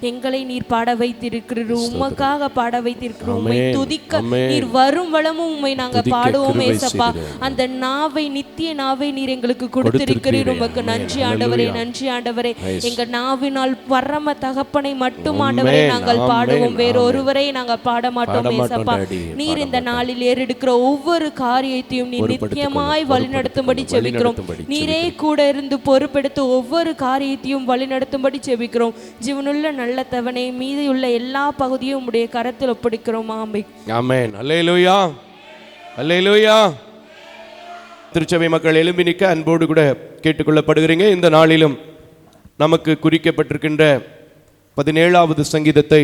எங்களை நீர் பாட வைத்திருக்கிறீர் உமக்காக பாட வைத்திருக்கிறோம் உம்மை துதிக்க நீர் வரும் வளமும் உம்மை நாங்க பாடுவோம் ஏசப்பா அந்த நாவை நித்திய நாவை நீர் எங்களுக்கு கொடுத்திருக்கிறீர் உமக்கு நன்றி ஆண்டவரே நன்றி ஆண்டவரே எங்க நாவினால் பரம தகப்பனை மட்டும் ஆண்டவரே நாங்கள் பாடுவோம் வேறொருவரை நாங்கள் பாட மாட்டோம் ஏசப்பா நீர் இந்த நாளில் ஏறெடுக்கிற ஒவ்வொரு காரியத்தையும் நீர் நித்தியமாய் வழிநடத்தும்படி செபிக்கிறோம் நீரே கூட இருந்து பொறுப்பெடுத்து ஒவ்வொரு காரியத்தையும் வழிநடத்தும்படி செபிக்கிறோம் ஜீவனுள்ள நல்ல தவனை மீதியுள்ள எல்லா பகுதியும் உம்முடைய கரத்தில் ஒப்படைக்கிறோம் ஆமென் அல்லேலூயா அல்லேலூயா திருச்சபை மக்கள் எழும்பி நிற்க அன்போடு கூட கேட்டுக்கொள்ளப்படுகிறீங்க இந்த நாளிலும் நமக்கு குறிக்கப்பட்டிருக்கின்ற 17வது சங்கீதத்தை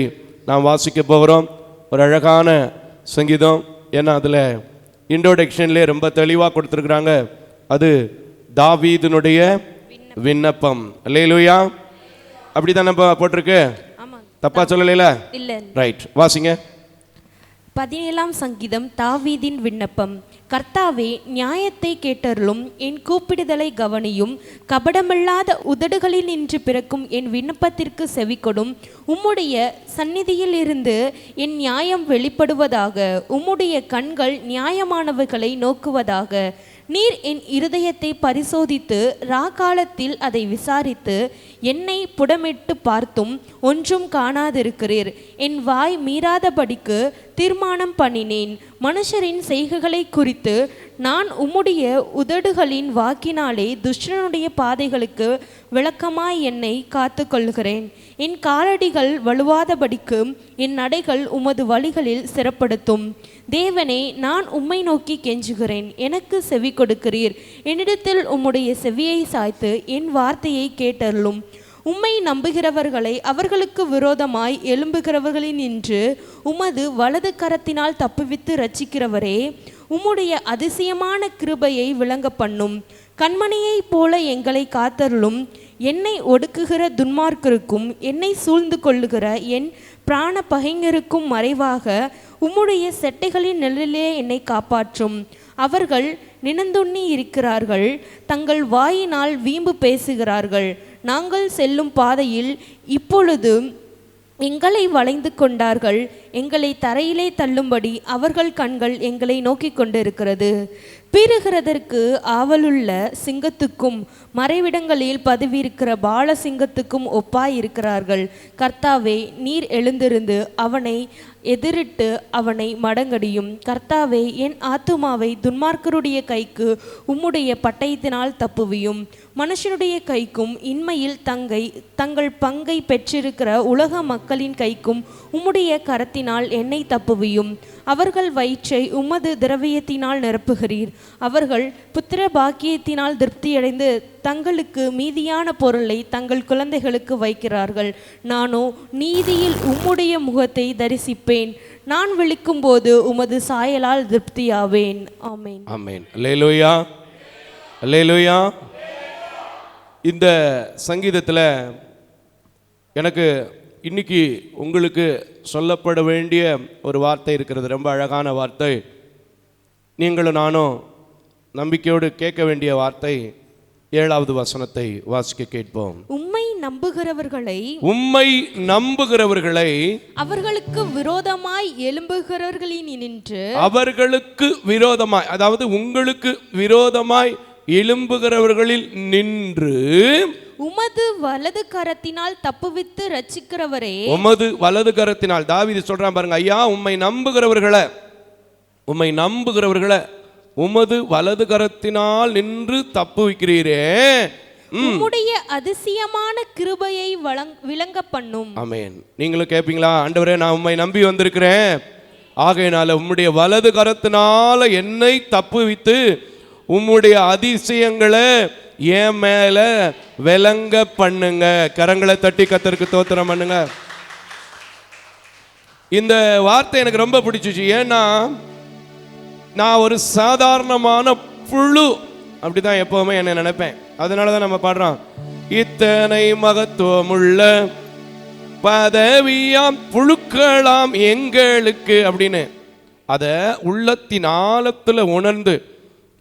நாம் வாசிக்க போகிறோம் ஒரு அழகான சங்கீதம் ஏன்னா அதில் இன்ட்ரோடக்ஷன்லேயே ரொம்ப தெளிவாக கொடுத்துருக்குறாங்க அது தாவீதினுடைய விண்ணப்பம் அல்லேலூயா அப்படிதான் நம்ம போட்டிருக்கு தப்பா சொல்லல ரைட் வாசிங்க 17ஆம் சங்கீதம் தாவீதின் விண்ணப்பம் கர்த்தாவே நியாயத்தை கேட்டருளும் என் கூப்பிடுதலை கவனியும் கபடமில்லாத உதடுகளில் நின்று பிறக்கும் என் விண்ணப்பத்திற்கு செவிகொடும் உம்முடைய சந்நிதியில் இருந்து என் நியாயம் வெளிப்படுவதாக உம்முடைய கண்கள் நியாயமானவர்களை நோக்குவதாக நீர் என் இருதயத்தை பரிசோதித்து ராக்காலத்தில் அதை விசாரித்து என்னை புடமிட்டு பார்த்தும் ஒன்றும் காணாதிருக்கிறீர். என் வாய் மீறாதபடிக்கு தீர்மானம் பண்ணினேன். மனுஷரின் செய்கைகளை குறித்து நான் உம்முடைய உதடுகளின் வாக்கினாலே துஷ்டனுடைய பாதைகளுக்கு விளக்கமாய் என்னை காத்து கொள்கிறேன். என் காலடிகள் வலுவாதபடிக்கு என் நடைகள் உமது வழிகளில் சிறப்படுத்தும். தேவனே, நான் உம்மை நோக்கி கெஞ்சுகிறேன், எனக்கு செவி கொடுக்கிறீர். என்னிடத்தில் உம்முடைய செவியை சாய்த்து என் வார்த்தையை கேட்டருளும். உம்மை நம்புகிறவர்களை அவர்களுக்கு விரோதமாய் எழும்புகிறவர்களினின்று உமது வலது கரத்தினால் தப்புவித்து இரட்சிக்கிறவரே, உம்முடைய அதிசயமான கிருபையை விளங்க பண்ணும். கண்மணியைப் போல எங்களை காத்தருளும். என்னை ஒடுக்குகிற துன்மார்க்கருக்கும் என்னை சூழ்ந்து கொள்ளுகிற என் பிராண பகைஞருக்கும் மறைவாக உம்முடைய செட்டைகளின் நிழலிலே என்னை காப்பாற்றும். அவர்கள் நினந்துண்ணி இருக்கிறார்கள், தங்கள் வாயினால் வீம்பு பேசுகிறார்கள். நாங்கள் செல்லும் பாதையில் இப்பொழுது எங்களை வளைந்து கொண்டார்கள். எங்களை தரையிலே தள்ளும்படி அவர்கள் கண்கள் எங்களை நோக்கி கொண்டிருக்கிறது. பீறுகிறதற்கு ஆவலுள்ள சிங்கத்துக்கும் மறைவிடங்களில் பதவியிருக்கிற பால சிங்கத்துக்கும் ஒப்பாயிருக்கிறார்கள். கர்த்தாவே, நீர் எழுந்திருந்து அவனை எதிரிட்டு அவனை மடங்கடியும். கர்த்தாவே, என் ஆத்துமாவை துன்மார்க்கருடைய கைக்கு உம்முடைய பட்டயத்தினால் தப்புவியும். மனுஷனுடைய கைக்கும் இன்மையில் தங்கள் பங்கை பெற்றிருக்கிற உலக மக்களின் கைக்கும் உம்முடைய கரத்தினால் என்னை தப்புவியும். அவர்கள் வயிற்றை உமது திரவியத்தினால் நிரப்புகிறீர். அவர்கள் புத்திர பாக்கியத்தினால் திருப்தியடைந்து தங்களுக்கு மீதியான பொருளை தங்கள் குழந்தைகளுக்கு வைக்கிறார்கள். நானோ நீதியில் உம்முடைய முகத்தை தரிசிப்பேன். நான் விழிக்கும் போது உமது சாயலால் திருப்தியாவேன். ஆமென். ஆமென். அல்லேலூயா, அல்லேலூயா. இந்த சங்கீதத்தில் எனக்கு இன்னைக்கு உங்களுக்கு சொல்லப்பட வேண்டிய ஒரு வார்த்தை இருக்கிறது. ரொம்ப அழகான வார்த்தை. நீங்களும் நானும் நம்பிக்கையோடு கேட்க வேண்டிய வார்த்தை. 7வது வசனத்தை வாசிக்க கேட்போம். உம்மை நம்புகிறவர்களை அவர்களுக்கு விரோதமாய் எழும்புகிறவர்களினின்று அவர்களுக்கு விரோதமாய், அதாவது உங்களுக்கு விரோதமாய் எழும்புகிறவர்களில் நின்று உமது வலது கரத்தினால் தப்புவித்து இரட்சிக்கிறவரே. உமது வலது கரத்தினால், தாவீது சொல்றான் பாருங்க, ஐயா உம்மை நம்புகிறவர்களை உமது வலது கரத்தினால் நின்று தப்புவிக்கிறீரே, உம்முடைய அதிசயமான கிருபையை விளங்க பண்ணும். ஆமென். நீங்களும் கேட்பீங்களா, ஆண்டவரே நான் உம்மை நம்பி வந்திருக்கிறேன், ஆகையினால உம்முடைய வலது கரத்தினால என்னை தப்புவித்து உம்முடைய அதிசயங்களை என் மேல விளங்க பண்ணுங்க. கரங்களை தட்டி கர்த்தருக்கு ஸ்தோத்திரம் பண்ணுங்க. இந்த வார்த்தை எனக்கு ரொம்ப பிடிச்சிச்சு. ஏன்னா நான் ஒரு சாதாரணமான புழு, அப்படிதான் எப்பவுமே என்ன நினைப்பேன். அதனாலதான் நம்ம பாடுறோம், இத்தனை மகத்துவமுள்ள பதவியாம் புழுக்களாம் எங்களுக்கு அப்படின்னு. அத உள்ளத்தின் ஆழத்துல உணர்ந்து,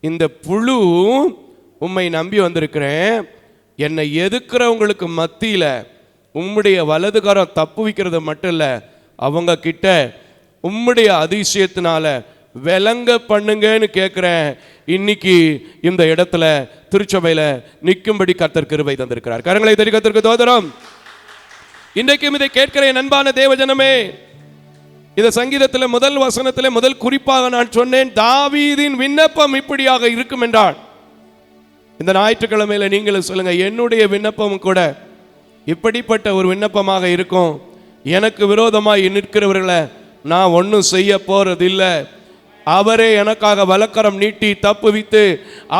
இந்த புழு உம்மை நம்பி வந்திருக்கிறேன், என்னை எதுக்குறவங்களுக்கு மத்தியில உம்முடைய வலதுகரம் தப்புவிக்கிறது மட்டும் இல்ல, அவங்க கிட்ட உம்முடைய அதிசயத்தினால விளங்க பண்ணுங்கன்னு கேட்கிறேன். இன்னைக்கு இந்த இடத்துல திருச்சபையில நிற்கும்படி கர்த்தர் கிருபை தந்திருக்கிறார். கரங்களை தட்டி கர்த்தருக்கு ஸ்தோத்திரம். இன்றைக்கும் இதை கேட்கிற என் அன்பான தேவஜனமே, இந்த சங்கீதத்தில் முதல் வசனத்தில் முதல் குறிப்பாக நான் சொன்னேன், தாவீதின் விண்ணப்பம் இப்படியாக இருக்கும் என்றால், இந்த ஞாயிற்றுக்கிழமையில நீங்களும் சொல்லுங்க, என்னுடைய விண்ணப்பம் கூட இப்படிப்பட்ட ஒரு விண்ணப்பமாக இருக்கும். எனக்கு விரோதமாய் நிற்கிறவர்களை நான் ஒன்றும் செய்ய போறதில்லை, அவரே எனக்காக வலக்கரம் நீட்டி தப்புவித்து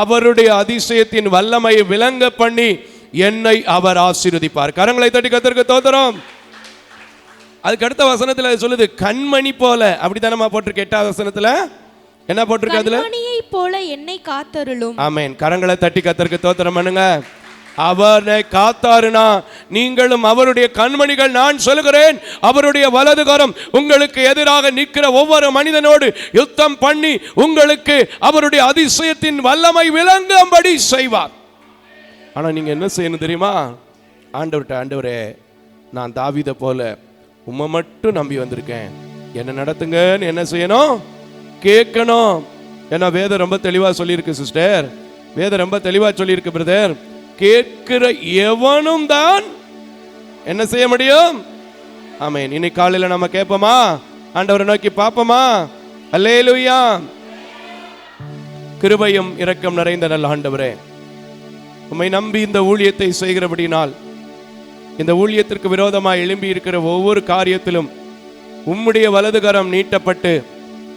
அவருடைய அதிசயத்தின் வல்லமையை விளங்க பண்ணி என்னை அவர் ஆசீர்வதிப்பார். கரங்களை தட்டி கர்த்தருக்கு ஸ்தோத்திரம். அதுக்கு அடுத்த வசனத்துல சொல்லுது, கண்மணி போல, அப்படித்தானமா போட்டிருக்கு. 8வது வசனத்துல என்ன போட்டிருக்கு? அதுல கண்மணியை போல என்னை காத்தருளும். ஆமென். கரங்களை தட்டி கர்த்தருக்கு ஸ்தோத்திரம் பண்ணுங்க. அவரை காத்தாருனா நீங்களும் அவருடைய கண்மணிகள். நான் சொல்லுகிறேன், அவருடைய வலது கரம் உங்களுக்கு எதிராக நிற்கிற ஒவ்வொரு மனிதனோடு யுத்தம் பண்ணி உங்களுக்கு அவருடைய அதிசயத்தின் வல்லமை விளங்கும்படி செய்வார். ஆனா நீங்க என்ன செய்யணும் தெரியுமா? ஆண்டவரே, நான் தாவீதை போல உம்மை மட்டும் நம்பி வந்திருக்கேன், என்ன நடத்துங்கன்னு என்ன செய்யணும்? கேட்கணும். ஏன்னா வேதம் ரொம்ப தெளிவா சொல்லியிருக்கு சிஸ்டர், வேதம் ரொம்ப தெளிவா சொல்லியிருக்கு பிரதர். கேட்கிற எவனும் தான் என்ன செய்ய முடியும்? ஆமென். இன்னைக்கு காலையில நம்ம கேட்போமா? ஆண்டவரை நோக்கி பார்ப்போமா? அல்லேலூயா. கிருபையும் இரக்கம் நிறைந்த நல்ல ஆண்டவரே, உம்மை நம்பி இந்த ஊழியத்தை செய்கிறபடினால், இந்த ஊழியத்திற்கு விரோதமாக எழும்பி இருக்கிற ஒவ்வொரு காரியத்திலும் உம்முடைய வலதுகரம் நீட்டப்பட்டு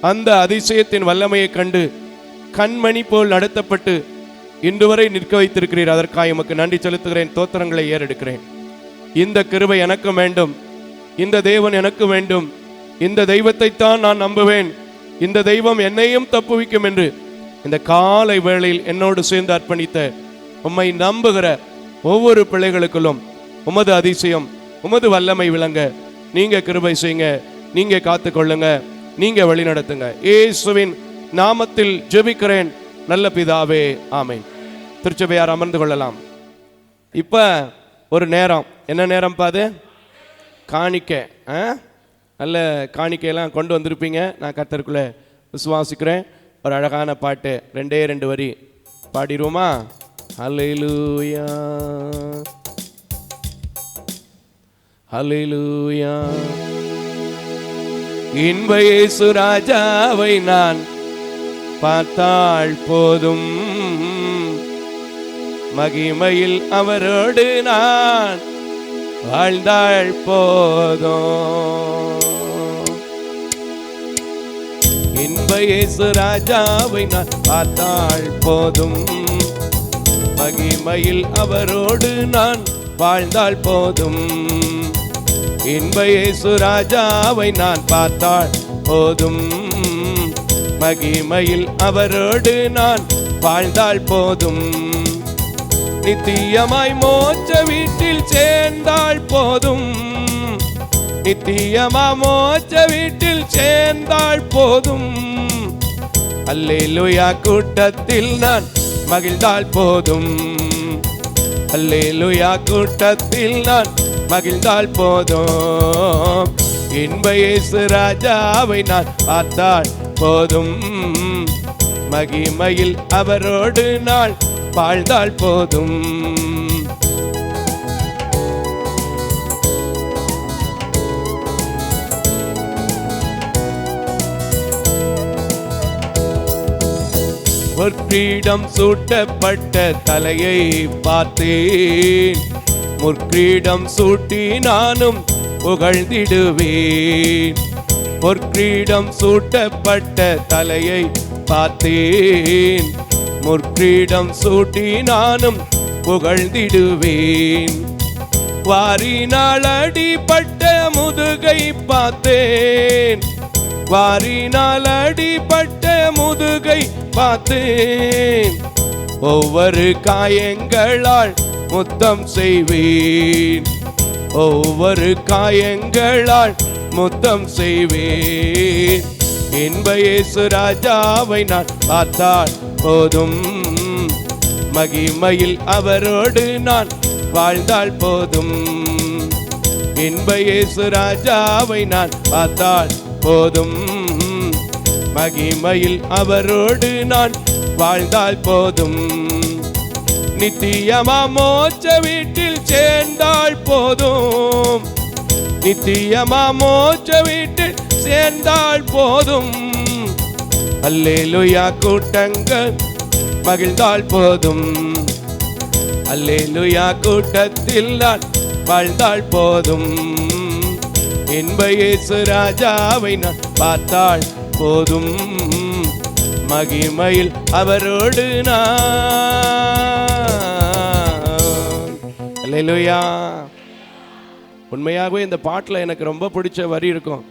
அந்த அதிசயத்தின் வல்லமையை கண்டு கண்மணி போல் நடத்தப்பட்டு இன்று வரை நிற்க வைத்திருக்கிறீர். அதற்காக உமக்கு நன்றி செலுத்துகிறேன், தோத்திரங்களை ஏறெடுக்கிறேன். இந்த கிருபை எனக்கு வேண்டும், இந்த தேவன் எனக்கு வேண்டும், இந்த தெய்வத்தைத்தான் நான் நம்புவேன், இந்த தெய்வம் என்னையும் தப்புவிக்கும் என்று இந்த காலை வேளையில் என்னோடு சேர்ந்து அர்ப்பணித்த உம்மை நம்புகிற ஒவ்வொரு பிள்ளைகளுக்குள்ளும் உமது அதிசயம், உமது வல்லமை விளங்க நீங்க கிருபை செய்யுங்க, நீங்க காத்துக்கொள்ளுங்க, நீங்க வழி நடத்துங்க. இயேசுவின் நாமத்தில் ஜெபிக்கிறேன் நல்ல பிதாவே, ஆமென். திருச்சபையார் அமர்ந்து கொள்ளலாம். இப்ப ஒரு நேரம், என்ன நேரம் பாது? காணிக்கை. நல்ல காணிக்கையெல்லாம் கொண்டு வந்திருப்பீங்க, நான் கர்த்தருக்குள்ள விசுவாசிக்கிறேன். ஒரு அழகான பாட்டு, 2 வரி பாடிடுவோமா? ஹல்லேலூயா ஹல்லேலூயா. இன்ப இயேசு ராஜாவை நான் பார்த்தாள் போதும், மகிமையில் அவரோடு நான் வாழ்ந்தாள் போதும். இன்ப இயேசு ராஜாவை நான் பார்த்தாள் போதும், மகிமையில் அவரோடு நான் வாழ்ந்தாள் போதும். இன்ப இயேசு ராஜாவை நான் பார்த்தாள் போதும், மகிமையில் அவரோடு நான் வாழ்ந்தாள் போதும். நித்தியமாய் மோட்ச வீட்டில் சேர்ந்தாள் போதும், நித்தியமா மோட்ச வீட்டில் சேர்ந்தாள் போதும். அல்லேலூயா கூட்டத்தில் நான் மகிழ்ந்தாள் போதும், அல்லேலூயா கூட்டத்தில் நான் மகிழ்ந்தாள் போதும். இன்ப இயேசு ராஜாவை நான் பார்த்தாள் போதும், மகிமையில் அவரோடு நான் வாழ்ந்தாள் போதும். பொற்கிரீடம் சூட்டப்பட்ட தலையை பார்த்தேன், முற்கிரீடம் சூட்டி நானும் புகழ்ந்திடுவேன். பொற்கிரீடம் சூட்டப்பட்ட தலையை பார்த்தேன், முற்கிரீடம் சூட்டி நானும் புகழ்ந்திடுவேன். வாரினால் அடிபட்ட முதுகை பார்த்தேன், வாரினால் அடிபட்ட முதுகை பார்த்தேன். ஒவ்வொரு காயங்களால் முத்தம் செய்வேன், ஒவ்வொரு காயங்களால் முத்தம் செய்வேன். இன்ப இயேசு ராஜாவை நான் பார்த்தால் போதும், மகிமையில் அவரோடு நான் வாழ்ந்தால் போதும். இன்ப இயேசு ராஜாவை நான் பார்த்தால் போதும், மகிமையில் அவரோடு நான் வாழ்ந்தால் போதும். நித்தியமா மோட்ச வீட்டில் சேர்ந்தால் போதும், நித்தியமா மோட்ச வீட்டில் சேர்ந்தால் போதும். அல்லேலூயா கூட்டங்கள் மகிழ்ந்தால் போதும், அல்லேலூயா கூட்டத்தில் நான் வாழ்ந்தால் போதும். இன்ப இயேசு ராஜாவை நான் பார்த்தால் போதும், மகிமையில் அவரோடு நான். அல்லேலூயா. உண்மையாகவே இந்த பாட்டில் எனக்கு ரொம்ப பிடிச்ச வரி இருக்கும்.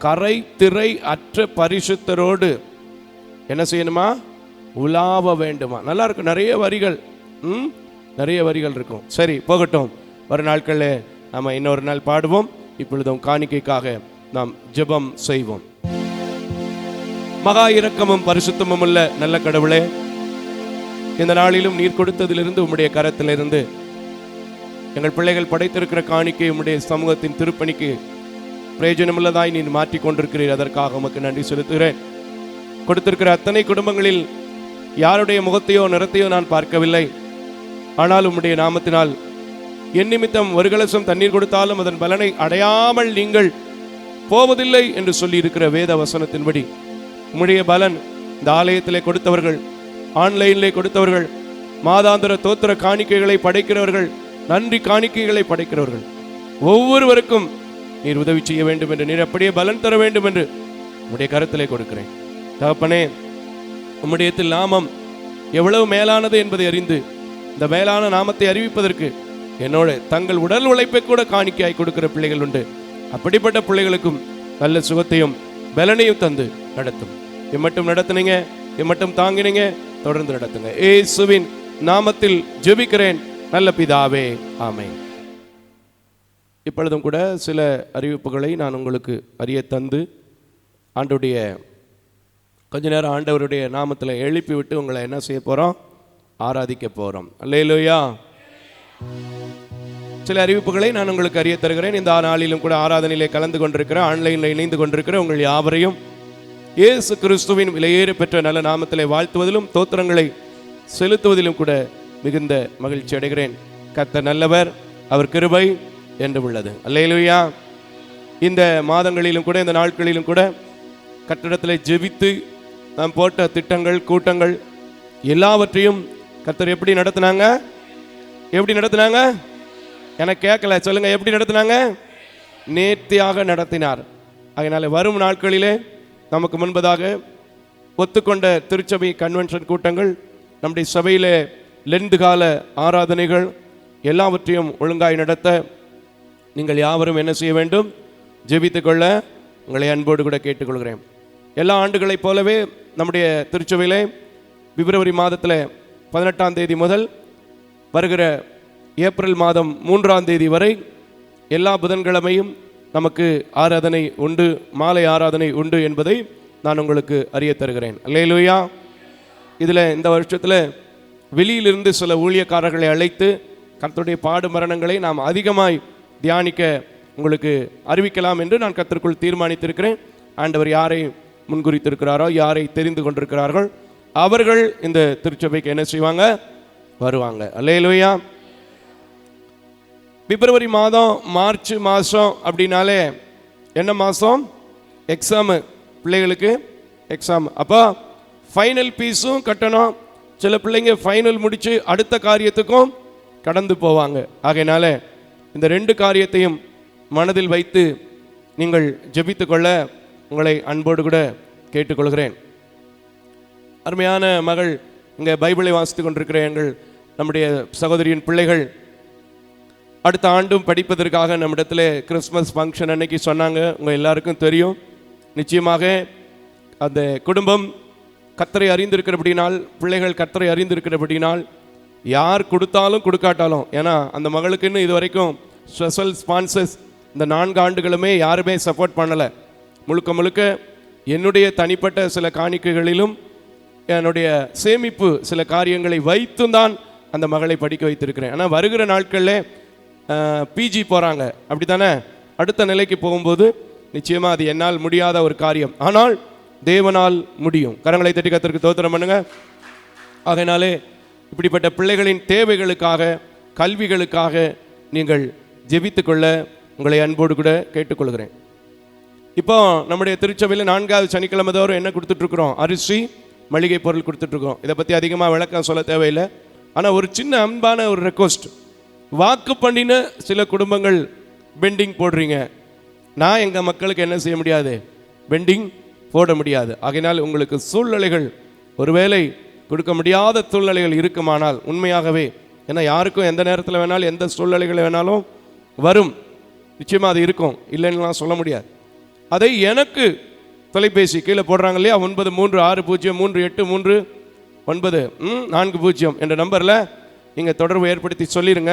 கரை திரை அற்ற பரிசுத்தரோடு என்ன செய்யணுமா? உலாவ வேண்டுமா. நல்லா இருக்கும், நிறைய வரிகள், நிறைய வரிகள் இருக்கும். சரி போகட்டும், ஒரு நாட்களில் நாம் இன்னொரு நாள் பாடுவோம். இப்பொழுதும் காணிக்கைக்காக நாம் ஜெபம் செய்வோம். மகா இரக்கமும் பரிசுத்தமும் உள்ள நல்ல கடவுளே, இந்த நாளிலும் நீர் கொடுத்ததிலிருந்து உம்முடைய கரத்திலிருந்து எங்கள் பிள்ளைகள் படைத்திருக்கிற காணிக்கை உம்முடைய சமூகத்தின் திருப்பணிக்கு பிரயோஜனமுள்ளதாய் நீர் மாற்றிக் கொண்டிருக்கிறீர். அதற்காக உமக்கு நன்றி செலுத்துகிறேன். கொடுத்திருக்கிற அத்தனை குடும்பங்களில் யாருடைய முகத்தையோ நிறத்தையோ நான் பார்க்கவில்லை. ஆனால் உம்முடைய நாமத்தினால் என் நிமித்தம் ஒரு கலசம் தண்ணீர் கொடுத்தாலும் அதன் பலனை அடையாமல் நீங்கள் போவதில்லை என்று சொல்லி இருக்கிற வேத வசனத்தின்படி உம்முடைய பலன் இந்த ஆலயத்திலே கொடுத்தவர்கள், ஆன்லைனிலே கொடுத்தவர்கள், மாதாந்திர தோத்திர காணிக்கைகளை படைக்கிறவர்கள், நன்றி காணிக்கைகளை படைக்கிறவர்கள் ஒவ்வொருவருக்கும் நீர் உதவி செய்ய வேண்டும் என்று, நீர் அப்படியே பலன் தர வேண்டும் என்று உம்முடைய கரத்திலே கொடுக்கிறேன். தகப்பனே, உம்முடைய நாமம் எவ்வளவு மேலானது என்பதை அறிந்து இந்த மேலான நாமத்தை அறிவிப்பதற்கு என்னோட தங்கள் உடல் உழைப்பை கூட காணிக்கையாய் கொடுக்கிற பிள்ளைகள் உண்டு. அப்படிப்பட்ட பிள்ளைகளுக்கும் நல்ல சுகத்தையும் பலனையும் தந்து நடத்தும். எம்மட்டும் நடத்துனீங்க, எம்மட்டும் தாங்கினீங்க, தொடர்ந்து நடத்துங்க. இயேசுவின் நாமத்தில் ஜெபிக்கிறேன் நல்ல பிதாவே, ஆமென். இப்பொழுதும் கூட சில அறிவிப்புகளை நான் உங்களுக்கு அறிய தந்து ஆண்டவருடைய கொஞ்ச நேரம் ஆண்டவருடைய நாமத்தில் எழுப்பி விட்டு உங்களை என்ன செய்ய போகிறோம்? ஆராதிக்க போகிறோம். அல்லேலூயா. சில அறிவிப்புகளை நான் உங்களுக்கு அறிய தருகிறேன். இந்த நாளிலும் கூட ஆராதனையிலே கலந்து கொண்டிருக்கிற, ஆன்லைனில் இணைந்து கொண்டிருக்கிற உங்கள் யாவரையும் இயேசு கிறிஸ்துவின் விலையேற பெற்ற நல்ல நாமத்திலே வாழ்த்துவதிலும் தோத்திரங்களை செலுத்துவதிலும் கூட மிகுந்த மகிழ்ச்சி அடைகிறேன். கர்த்தர் நல்லவர், அவர் கிருபை என்று உள்ளது. அல்லேலூயா. இந்த மாதங்களிலும் கூட, இந்த நாட்களிலும் கூட கர்த்தரிடத்தில் ஜெபித்து நாம் போட்ட திட்டங்கள், கூட்டங்கள் எல்லாவற்றையும் கர்த்தர் எப்படி நடத்தினாங்க? எப்படி நடத்தினாங்க? எனக்கு கேட்கல, சொல்லுங்க. எப்படி நடத்தினாங்க? நேர்த்தியாக நடத்தினார். அதனால வரும் நாட்களிலே நமக்கு முன்பதாக ஒத்துக்கொண்ட திருச்சபை கன்வென்ஷன் கூட்டங்கள், நம்முடைய சபையிலே லெந்து கால ஆராதனைகள் எல்லாவற்றையும் ஒழுங்காய் நடத்த நீங்கள் யாவரும் என்ன செய்ய வேண்டும்? ஜெபித்துக் கொள்ள உங்களை அன்போடு கூட கேட்டுக்கொள்கிறேன். எல்லா ஆண்டுகளைப் போலவே நம்முடைய திருச்சபையிலே பிப்ரவரி மாதத்தில் 18ஆம் தேதி முதல் வருகிற ஏப்ரல் மாதம் 3ஆம் தேதி வரை எல்லா புதன்கிழமையும் நமக்கு ஆராதனை உண்டு, மாலை ஆராதனை உண்டு என்பதை நான் உங்களுக்கு அறிய தருகிறேன். அல்லேலூயா. இதில் இந்த வருஷத்தில் வெளியிலிருந்து சில ஊழியக்காரர்களை அழைத்து கர்த்தருடைய பாடு மரணங்களை நாம் அதிகமாய் தியானிக்க உங்களுக்கு அறிவிக்கலாம் என்று நான் கர்த்தருக்குள் தீர்மானித்திருக்கிறேன். ஆண்டவர் யாரை முன்குறித்திருக்கிறாரோ, யாரை தெரிந்து கொண்டிருக்கிறார்கள், அவர்கள் இந்த திருச்சபைக்கு என்ன செய்வாங்க? வருவாங்க. அல்லேலூயா. பிப்ரவரி மாதம், மார்ச் மாதம் அப்படின்னாலே என்ன மாதம்? எக்ஸாமு, பிள்ளைகளுக்கு எக்ஸாம். அப்போ ஃபைனல் ஃபீஸும் கட்டணும். சில பிள்ளைங்க ஃபைனல் முடித்து அடுத்த காரியத்துக்கும் கடந்து போவாங்க. ஆகையினால இந்த ரெண்டு காரியத்தையும் மனதில் வைத்து நீங்கள் ஜெபித்து கொள்ள உங்களை அன்போடு கூட கேட்டுக்கொள்கிறேன். அருமையான மகள் இங்கே பைபிளை வாசித்து கொண்டிருக்கிற நம்முடைய சகோதரியின் பிள்ளைகள் அடுத்த ஆண்டும் படிப்பதற்காக நம்மிடத்தில் கிறிஸ்மஸ் ஃபங்க்ஷன் அன்னைக்கு சொன்னாங்க. உங்கள் எல்லாருக்கும் தெரியும். நிச்சயமாக அந்த குடும்பம் கர்த்தரை அறிந்திருக்கிறபடினால், பிள்ளைகள் கர்த்தரை அறிந்திருக்கிறபடினால் யார் கொடுத்தாலும் கொடுக்காட்டாலும், ஏன்னா அந்த மகளுக்குன்னு இது வரைக்கும் ஸ்பெஷல் ஸ்பான்சர்ஸ் இந்த 4 ஆண்டுகளுமே யாருமே சப்போர்ட் பண்ணலை. முழுக்க முழுக்க என்னுடைய தனிப்பட்ட சில காணிக்கைகளிலும் என்னுடைய சேமிப்பு சில காரியங்களை வைத்தும் தான் அந்த மகளை படிக்க வைத்திருக்கிறேன். ஆனால் வருகிற நாட்களில் பிஜி போகிறாங்க, அப்படி தானே? அடுத்த நிலைக்கு போகும்போது நிச்சயமாக அது என்னால் முடியாத ஒரு காரியம், ஆனால் தேவனால் முடியும். கரங்களை தட்டி கர்த்தருக்கு ஸ்தோத்திரம் பண்ணுங்க. அதனாலே இப்படிப்பட்ட பிள்ளைகளின் தேவைகளுக்காக, கல்விகளுக்காக நீங்கள் ஜெபித்து கொள்ள உங்களை அன்போடு கூட கேட்டுக்கொள்கிறேன். இப்போ நம்முடைய திருச்சபையில் 4வது சனிக்கிழமை தோறும் என்ன கொடுத்துட்ருக்குறோம்? அரிசி, மளிகை பொருள் கொடுத்துட்ருக்கோம். இதை பற்றி அதிகமாக விளக்கம் சொல்ல தேவையில்லை. ஆனால் ஒரு சின்ன அன்பான ஒரு ரெக்வஸ்ட். வாக்கு பண்ணின சில குடும்பங்கள் பெண்டிங் போடுறீங்க. நான் எங்கள் மக்களுக்கு என்ன செய்ய முடியாது? பெண்டிங் போட முடியாது. ஆகையினால் உங்களுக்கு சூழ்நிலைகள் ஒருவேளை கொடுக்க முடியாத சூழ்நிலைகள் இருக்குமானால், உண்மையாகவே, ஏன்னா யாருக்கும் எந்த நேரத்தில் வேணாலும் எந்த சூழ்நிலைகள் வேணாலும் வரும், நிச்சயமாக அது இருக்கும், இல்லைன்னா சொல்ல முடியாது. அதை எனக்கு தொலைபேசி கீழே போடுறாங்க இல்லையா, 9360383940 என்ற நம்பரில் நீங்கள் தொடர்பு ஏற்படுத்தி சொல்லிடுங்க.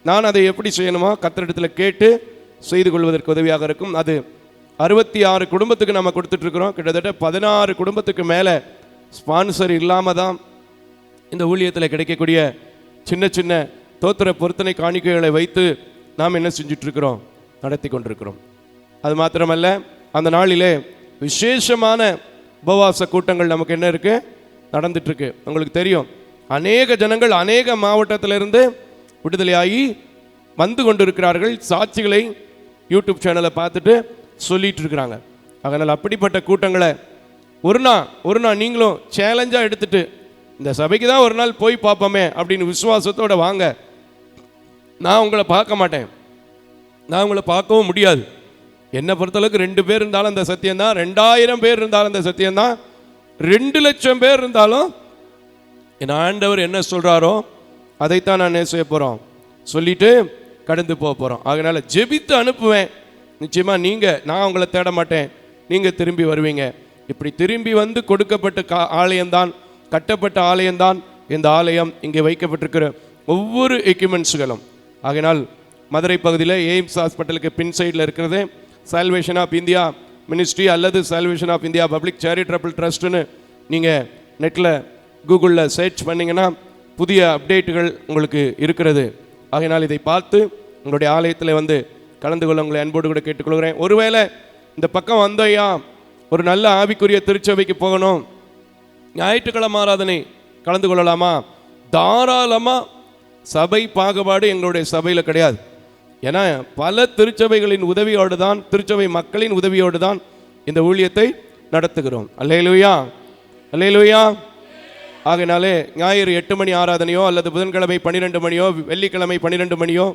நான் அதை எப்படி செய்யணுமோ கர்த்தரிடத்தில் கேட்டு செய்து கொள்வதற்கு உதவியாக இருக்கும். அது 66 குடும்பத்துக்கு நம்ம கொடுத்துட்ருக்குறோம். கிட்டத்தட்ட 16 குடும்பத்துக்கு மேலே ஸ்பான்சர் இல்லாமல் தான் இந்த ஊழியத்தில் கிடைக்கக்கூடிய சின்ன சின்ன தோத்திர பொருத்தனை காணிக்கைகளை வைத்து நாம் என்ன செஞ்சிட்ருக்கிறோம்? நடத்தி கொண்டிருக்கிறோம். அது மாத்திரமல்ல, அந்த நாளிலே விசேஷமான உபவாச கூட்டங்கள் நமக்கு என்ன இருக்கு, நடந்துட்டு இருக்கு. உங்களுக்கு தெரியும், அநேக ஜனங்கள் அநேக மாவட்டத்திலிருந்து விடுதலையாகி வந்து கொண்டிருக்கிறார்கள். சாட்சிகளை யூடியூப் சேனலை பார்த்துட்டு சொல்லிட்டு இருக்கிறாங்க. அதனால் அப்படிப்பட்ட கூட்டங்களை ஒரு நாள் நீங்களும் சேலஞ்சாக எடுத்துட்டு, இந்த சபைக்கு தான் ஒரு நாள் போய் பார்ப்போமே அப்படின்னு விசுவாசத்தோட வாங்க. நான் உங்களை பார்க்க மாட்டேன், நான் உங்களை பார்க்கவும் முடியாது. என்னை பொறுத்தளவுக்கு 2 பேர் இருந்தாலும் அந்த சத்தியம்தான், 2000 பேர் இருந்தாலும் அந்த சத்தியம்தான், 2 லட்சம் பேர் இருந்தாலும் என் ஆண்டவர் என்ன சொல்கிறாரோ அதைத்தான் நான் செய்ய போகிறோம், சொல்லிட்டு கடந்து போக போகிறோம். அதனால் ஜெபித்து அனுப்புவேன். நிச்சயமாக நான் உங்களை தேட மாட்டேன், நீங்கள் திரும்பி வருவீங்க. இப்படி திரும்பி வந்து கொடுக்கப்பட்ட ஆலயம்தான், கட்டப்பட்ட ஆலயம்தான் இந்த ஆலயம். இங்கே வைக்கப்பட்டிருக்கிற ஒவ்வொரு எக்யூப்மெண்ட்ஸுகளும். ஆகையினால் மதுரை பகுதியில் எய்ம்ஸ் ஹாஸ்பிட்டலுக்கு பின் சைடில் இருக்கிறது சால்வேஷன் ஆஃப் இந்தியா மினிஸ்ட்ரி அல்லது salvation of India public charitable ட்ரஸ்ட்டுன்னு நீங்கள் நெட்டில் கூகுளில் சர்ச் பண்ணிங்கன்னா புதிய அப்டேட்டுகள் உங்களுக்கு இருக்கிறது. ஆகையினால் இதை பார்த்து உங்களுடைய ஆலயத்தில் வந்து கலந்து கொள்ள உங்களை அன்போடு கூட கேட்டுக்கொள்கிறேன். ஒருவேளை இந்த பக்கம் வந்தையா ஒரு நல்ல ஆவிக்குரிய திருச்சபைக்கு போகணும், ஞாயிற்றுக்கிழமை ஆராதனை கலந்து கொள்ளலாமா? தாராளமாக. சபை பாகுபாடு எங்களுடைய சபையில் கிடையாது. ஏன்னா பல திருச்சபைகளின் உதவியோடு தான், திருச்சபை மக்களின் உதவியோடு தான் இந்த ஊழியத்தை நடத்துகிறோம். அல்லேலூயா, அல்லேலூயா. ஆகையினாலே ஞாயிறு 8 மணி ஆராதனையோ அல்லது புதன்கிழமை 12 மணியோ வெள்ளிக்கிழமை 12 மணியோ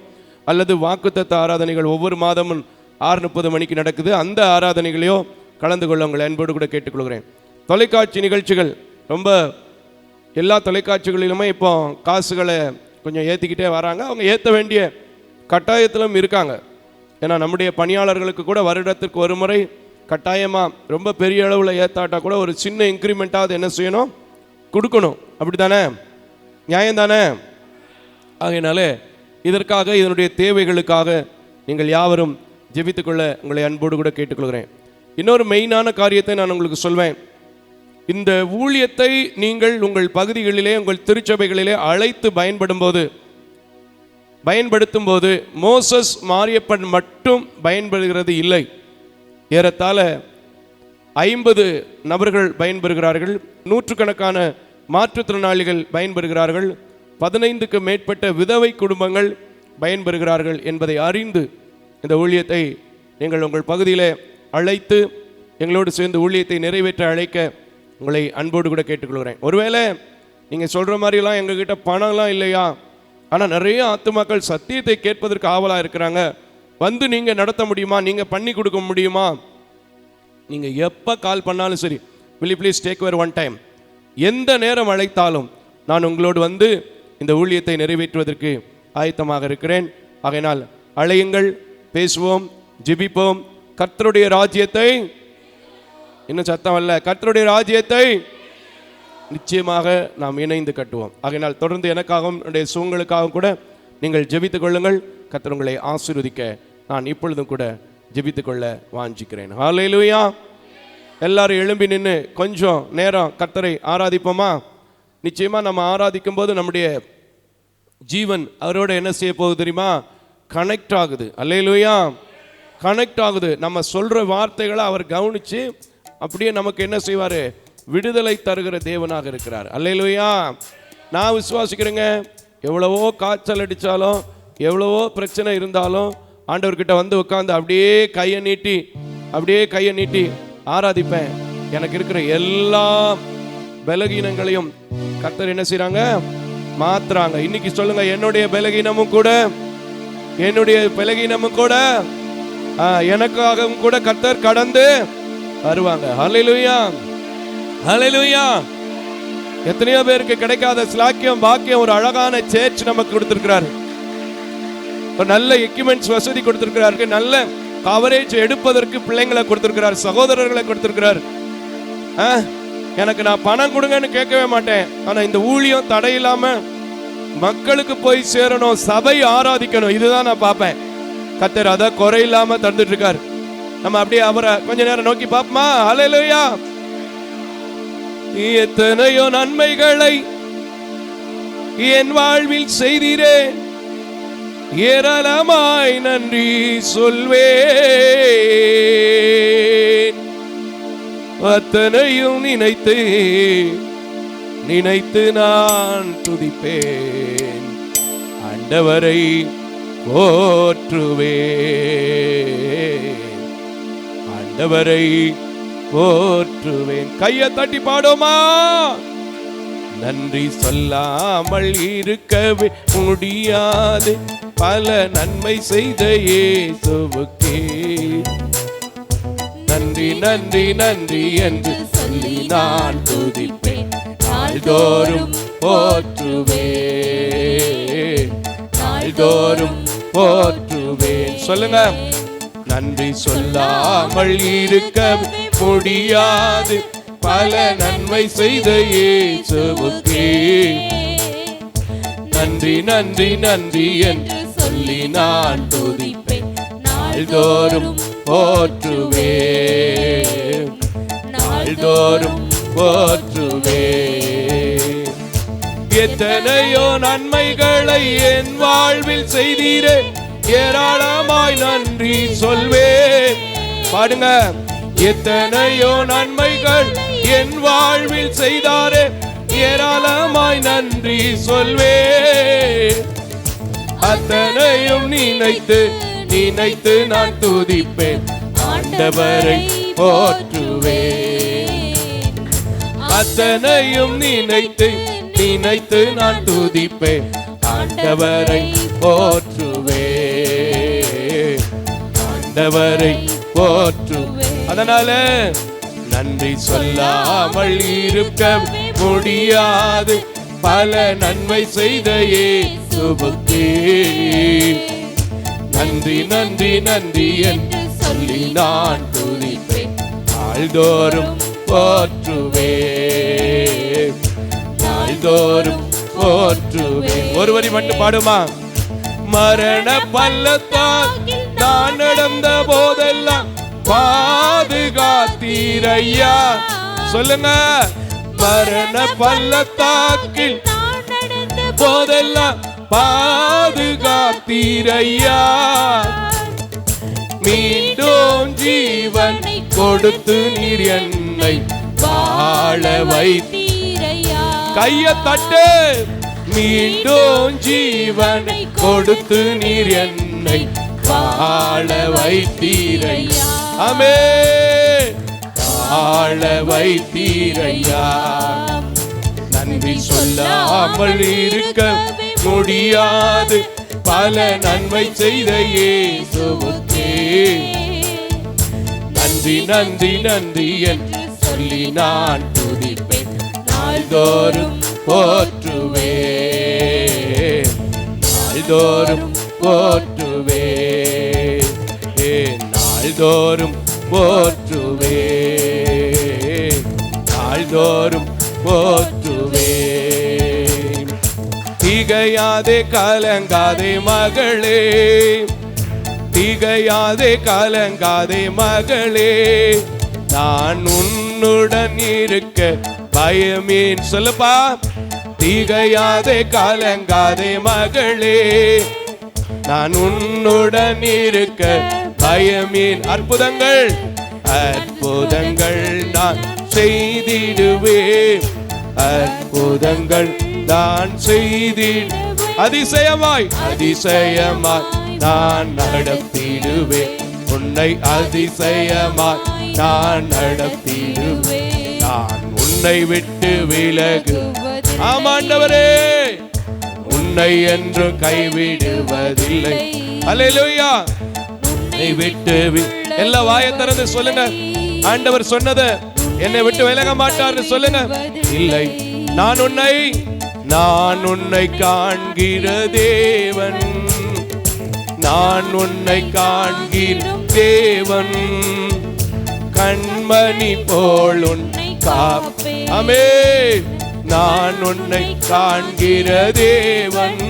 அல்லது வாக்குத்தத்த ஆராதனைகள் ஒவ்வொரு மாதமும் 6:30 மணிக்கு நடக்குது. அந்த ஆராதனைகளையோ கலந்து கொள்ள உங்களை அன்போடு கூட கேட்டுக்கொள்கிறேன். தொலைக்காட்சி நிகழ்ச்சிகள் ரொம்ப எல்லா தொலைக்காட்சிகளிலுமே இப்போ காசுகளை கொஞ்சம் ஏற்றிக்கிட்டே வராங்க. அவங்க ஏற்ற வேண்டிய கட்டாயத்திலும் இருக்காங்க. ஏன்னா நம்முடைய பணியாளர்களுக்கு கூட வருடத்திற்கு ஒரு முறை கட்டாயமாக ரொம்ப பெரிய அளவில் ஏற்றாட்டா கூட ஒரு சின்ன இன்க்ரிமெண்ட்டாவது என்ன செய்யணும், கொடுக்கணும். அப்படி தானே, நியாயம் தானே? ஆகையினாலே இதற்காக, இதனுடைய தேவைகளுக்காக நீங்கள் யாவரும் ஜெபித்துக்கொள்ள உங்களை அன்போடு கூட கேட்டுக்கொள்கிறேன். இன்னொரு மெயினான காரியத்தை நான் உங்களுக்கு சொல்வேன். இந்த ஊழியத்தை நீங்கள் உங்கள் பகுதிகளிலே, உங்கள் திருச்சபைகளிலே அழைத்து பயன்படுத்தும் போது மோசஸ் மாரியப்பன் மட்டும் பயன்படுகிறது இல்லை. ஏறத்தாழ 50 நபர்கள் பயன்பெறுகிறார்கள், நூற்றுக்கணக்கான மாற்றுத்திறனாளிகள் பயன்பெறுகிறார்கள், 15க்கு மேற்பட்ட விதவை குடும்பங்கள் பயன்பெறுகிறார்கள் என்பதை அறிந்து இந்த ஊழியத்தை நீங்கள் உங்கள் பகுதியில் அழைத்து எங்களோடு சேர்ந்து ஊழியத்தை நிறைவேற்ற அழைக்க உங்களை அன்போடு கூட கேட்டுக்கொள்கிறேன். ஒருவேளை நீங்கள் சொல்கிற மாதிரிலாம் எங்ககிட்ட பணம்லாம் இல்லையா, ஆனால் நிறைய ஆத்துமாக்கள் சத்தியத்தை கேட்பதற்கு ஆவலாக இருக்கிறாங்க, வந்து நீங்கள் நடத்த முடியுமா, நீங்கள் பண்ணி கொடுக்க முடியுமா? நீங்கள் எப்போ கால் பண்ணாலும் சரி, will you please take over one time, எந்த நேரம் அழைத்தாலும் நான் உங்களோடு வந்து இந்த ஊழியத்தை நிறைவேற்றுவதற்கு ஆயத்தமாக இருக்கிறேன். ஆகையினால் அழையுங்கள், பேசுவோம், ஜெபிப்போம். கர்த்தருடைய ராஜ்யத்தை, இன்னும் சத்தம் அல்ல, கர்த்தருடைய ராஜ்யத்தை நிச்சயமாக நாம் இணைந்து கட்டுவோம். ஆகையினால் தொடர்ந்து எனக்காகவும் என்னுடைய சூழ்நிலைக்காகவும் கூட நீங்கள் ஜெபித்துக் கொள்ளுங்கள். கர்த்தர் உங்களை ஆசீர்வதிக்க நான் இப்பொழுதும் கூட ஜெபித்துக் கொள்ள வாஞ்சிக்கிறேன். ஹல்லேலூயா. எல்லாரும் எழும்பி நின்று கொஞ்சம் நேரம் கர்த்தரை ஆராதிப்போமா? நிச்சயமாக நம்ம ஆராதிக்கும் போது நம்முடைய ஜீவன் அவரோட என்ன செய்ய போகுது தெரியுமா? கனெக்ட் ஆகுது. அல்லேலூயா, கனெக்ட் ஆகுது. நம்ம சொல்கிற வார்த்தைகளை அவர் கவனித்து அப்படியே நமக்கு என்ன செய்வார்? விடுதலை தருகிற தேவனாக இருக்கிறார். அல்லேலூயா. நான் விசுவாசிக்கிறேங்க, எவ்வளவோ காய்ச்சல் அடித்தாலும், எவ்வளவோ பிரச்சனை இருந்தாலும் ஆண்டவர்கிட்ட வந்து உட்காந்து அப்படியே கையை நீட்டி ஆராதிப்பேன். எனக்கு இருக்கிற எல்லா பலகீனங்களையும் கர்த்தர் என்ன செய்றாங்க? மாத்துறாங்க. இன்னைக்கு சொல்லுங்க, என்னுடைய பலகீனமும் கூட எனக்காகவும் கூட கர்த்தர் கடந்து வருவாங்க. ஹல்லேலூயா, ஹல்லேலூயா. எத்தனையோ பேருக்கு கிடைக்காத ஸ்லாக்கியம், பாக்கியம், ஒரு அழகான சர்ச் நமக்கு கொடுத்திருக்கிறார். ஒரு நல்ல எக்யூப்மெண்ட்ஸ் வசதி கொடுத்திருக்கிறார். நல்ல கவரேஜ் எடுப்பதற்கு பிள்ளைங்களை கொடுத்திருக்கிறார், சகோதரர்களை கொடுத்திருக்கிறார். எனக்கு நான் பணம் கொடுங்கன்னு கேட்கவே மாட்டேன். ஆனா இந்த ஊழியம் தடையில்லாம மக்களுக்கு போய் சேரணும், சபை ஆராதிக்கணும், இதுதான் நான் பார்ப்பேன். கர்த்தர் அத குறையில்லாம தந்துட்டு இருக்கார். நம்ம அப்படியே அவரை கொஞ்ச நேரம் நோக்கி பார்ப்போமா? ஹல்லேலூயா. எத்தனையோ நன்மைகளை என் வாழ்வில் செய்தீரே, ஏராளமாய் நன்றி சொல்வேன். அத்தனையும் நினைத்து நினைத்து நான் துதிப்பேன், ஆண்டவரை போற்றுவேன், ஆண்டவரை போற்றுவேன். கையை தட்டி பாடுமா? நன்றி சொல்லாமல் இருக்கவே முடியாது, பல நன்மை செய்த இயேசுவுக்கே நன்றி நன்றி நன்றி என்று சொல்லி நான் துதிப்பேன், நாள்தோறும் போற்றுவேன், நாள்தோறும் போற்றுவேன். சொல்லுங்க. நன்றி சொல்லாமல் இருக்க முடியாது, பல நன்மை செய்த இயேசுவுக்கே நன்றி நன்றி நன்றி என்று சொல்லி நான் துதிப்பேன், நாள்தோறும் போற்றுவேன், நாள்தோறும் போற்றுவேன். எத்தனையோ நன்மைகளை என் வாழ்வில் செய்தீரே, ஏராளமாய் நன்றி சொல்வேன். பாடுங்க. எத்தனையோ நன்மைகள் என் வாழ்வில் செய்தாரே, ஏராளமாய் நன்றி சொல்வேன். அத்தனையும் நினைத்து நினைத்து நான் துதிப்பேன், ஆண்டவரை போற்றுவேன். அத்தனையும் நினைத்து நினைத்து நான் துதிப்பேன், ஆண்டவரை போற்றுவேன், ஆண்டவரை போற்றுவேன். அதனால நன்றி சொல்லாமல் இருக்க முடியாது, பல நன்மை செய்த இயேசுவுக்கே நன்றி நன்றி நன்றி என்று சொல்லி நான் துதிப்பேன், நாள்தோறும் போற்றுவேன், நாள்தோறும் போற்றுவேன். ஒரு வரி மட்டும் பாடுமா? மரண பள்ளத்தாக்கில் நான் நடந்த போதெல்லாம் பாதுகாத்தீரையா. சொல்லுங்க. மரண பள்ளத்தாக்கில் போதெல்லாம் பாதுகாத்தீரையா, மீண்டும் ஜீவன் கொடுத்து நீர் என்னை வாழ வைத்தீரையா. கையை தட்டு. மீண்டும் ஜீவனை கொடுத்து நீர் என்னை வாழ வைத்தீரையா. ஆமென். வாழ வைத்தீரையா. நன்றி சொல்லாமல் இருக்க முடியாது, பல நன்மை செய்த இயேசுவுக்கே நன்றி நன்றி நன்றி என்று சொல்லி நான் துதிப்பேன், நாள்தோறும் போற்றுவேன், நாள்தோறும் போற்றுவேன், நாள்தோறும் போற்றுவேன், நாள்தோறும் போற்றுவேன். திகையாதே கலங்காதே மகளே, திகையாதே கலங்காதே மகளே, நான் உன்னுடன் இருக்க பயமேன். சொல்லுப்பா. திகையாதே கலங்காதே மகளே, நான் உன்னுடன் இருக்க பயமேன். அற்புதங்கள் அற்புதங்கள் நான் செய்திடுவேன், அற்புதங்கள் நான் செய்திடு, அதிசயமாய் அதிசயமாய் நான் நடத்திடுவேன், உன்னை அதிசயமாய் நான் நடத்திடுவேன், நான் உன்னை விட்டு விலகு. ஆமாண்டவரே, உன்னை என்று கைவிடுவதில்லை. அல்லேலூயா. உன்னை விட்டு எல்லா வாயை திறந்து சொல்லுங்க. ஆண்டவர் சொன்னது, என்னை விட்டு விலக மாட்டார்னு சொல்லுங்க. இல்லை, நான் உன்னை காண்கிற தேவன், நான் உன்னை காண்கிற தேவன், கண்மணி போல் உன்னை காப்பேன். ஆமென். நான் உன்னை காண்கிற தேவன்,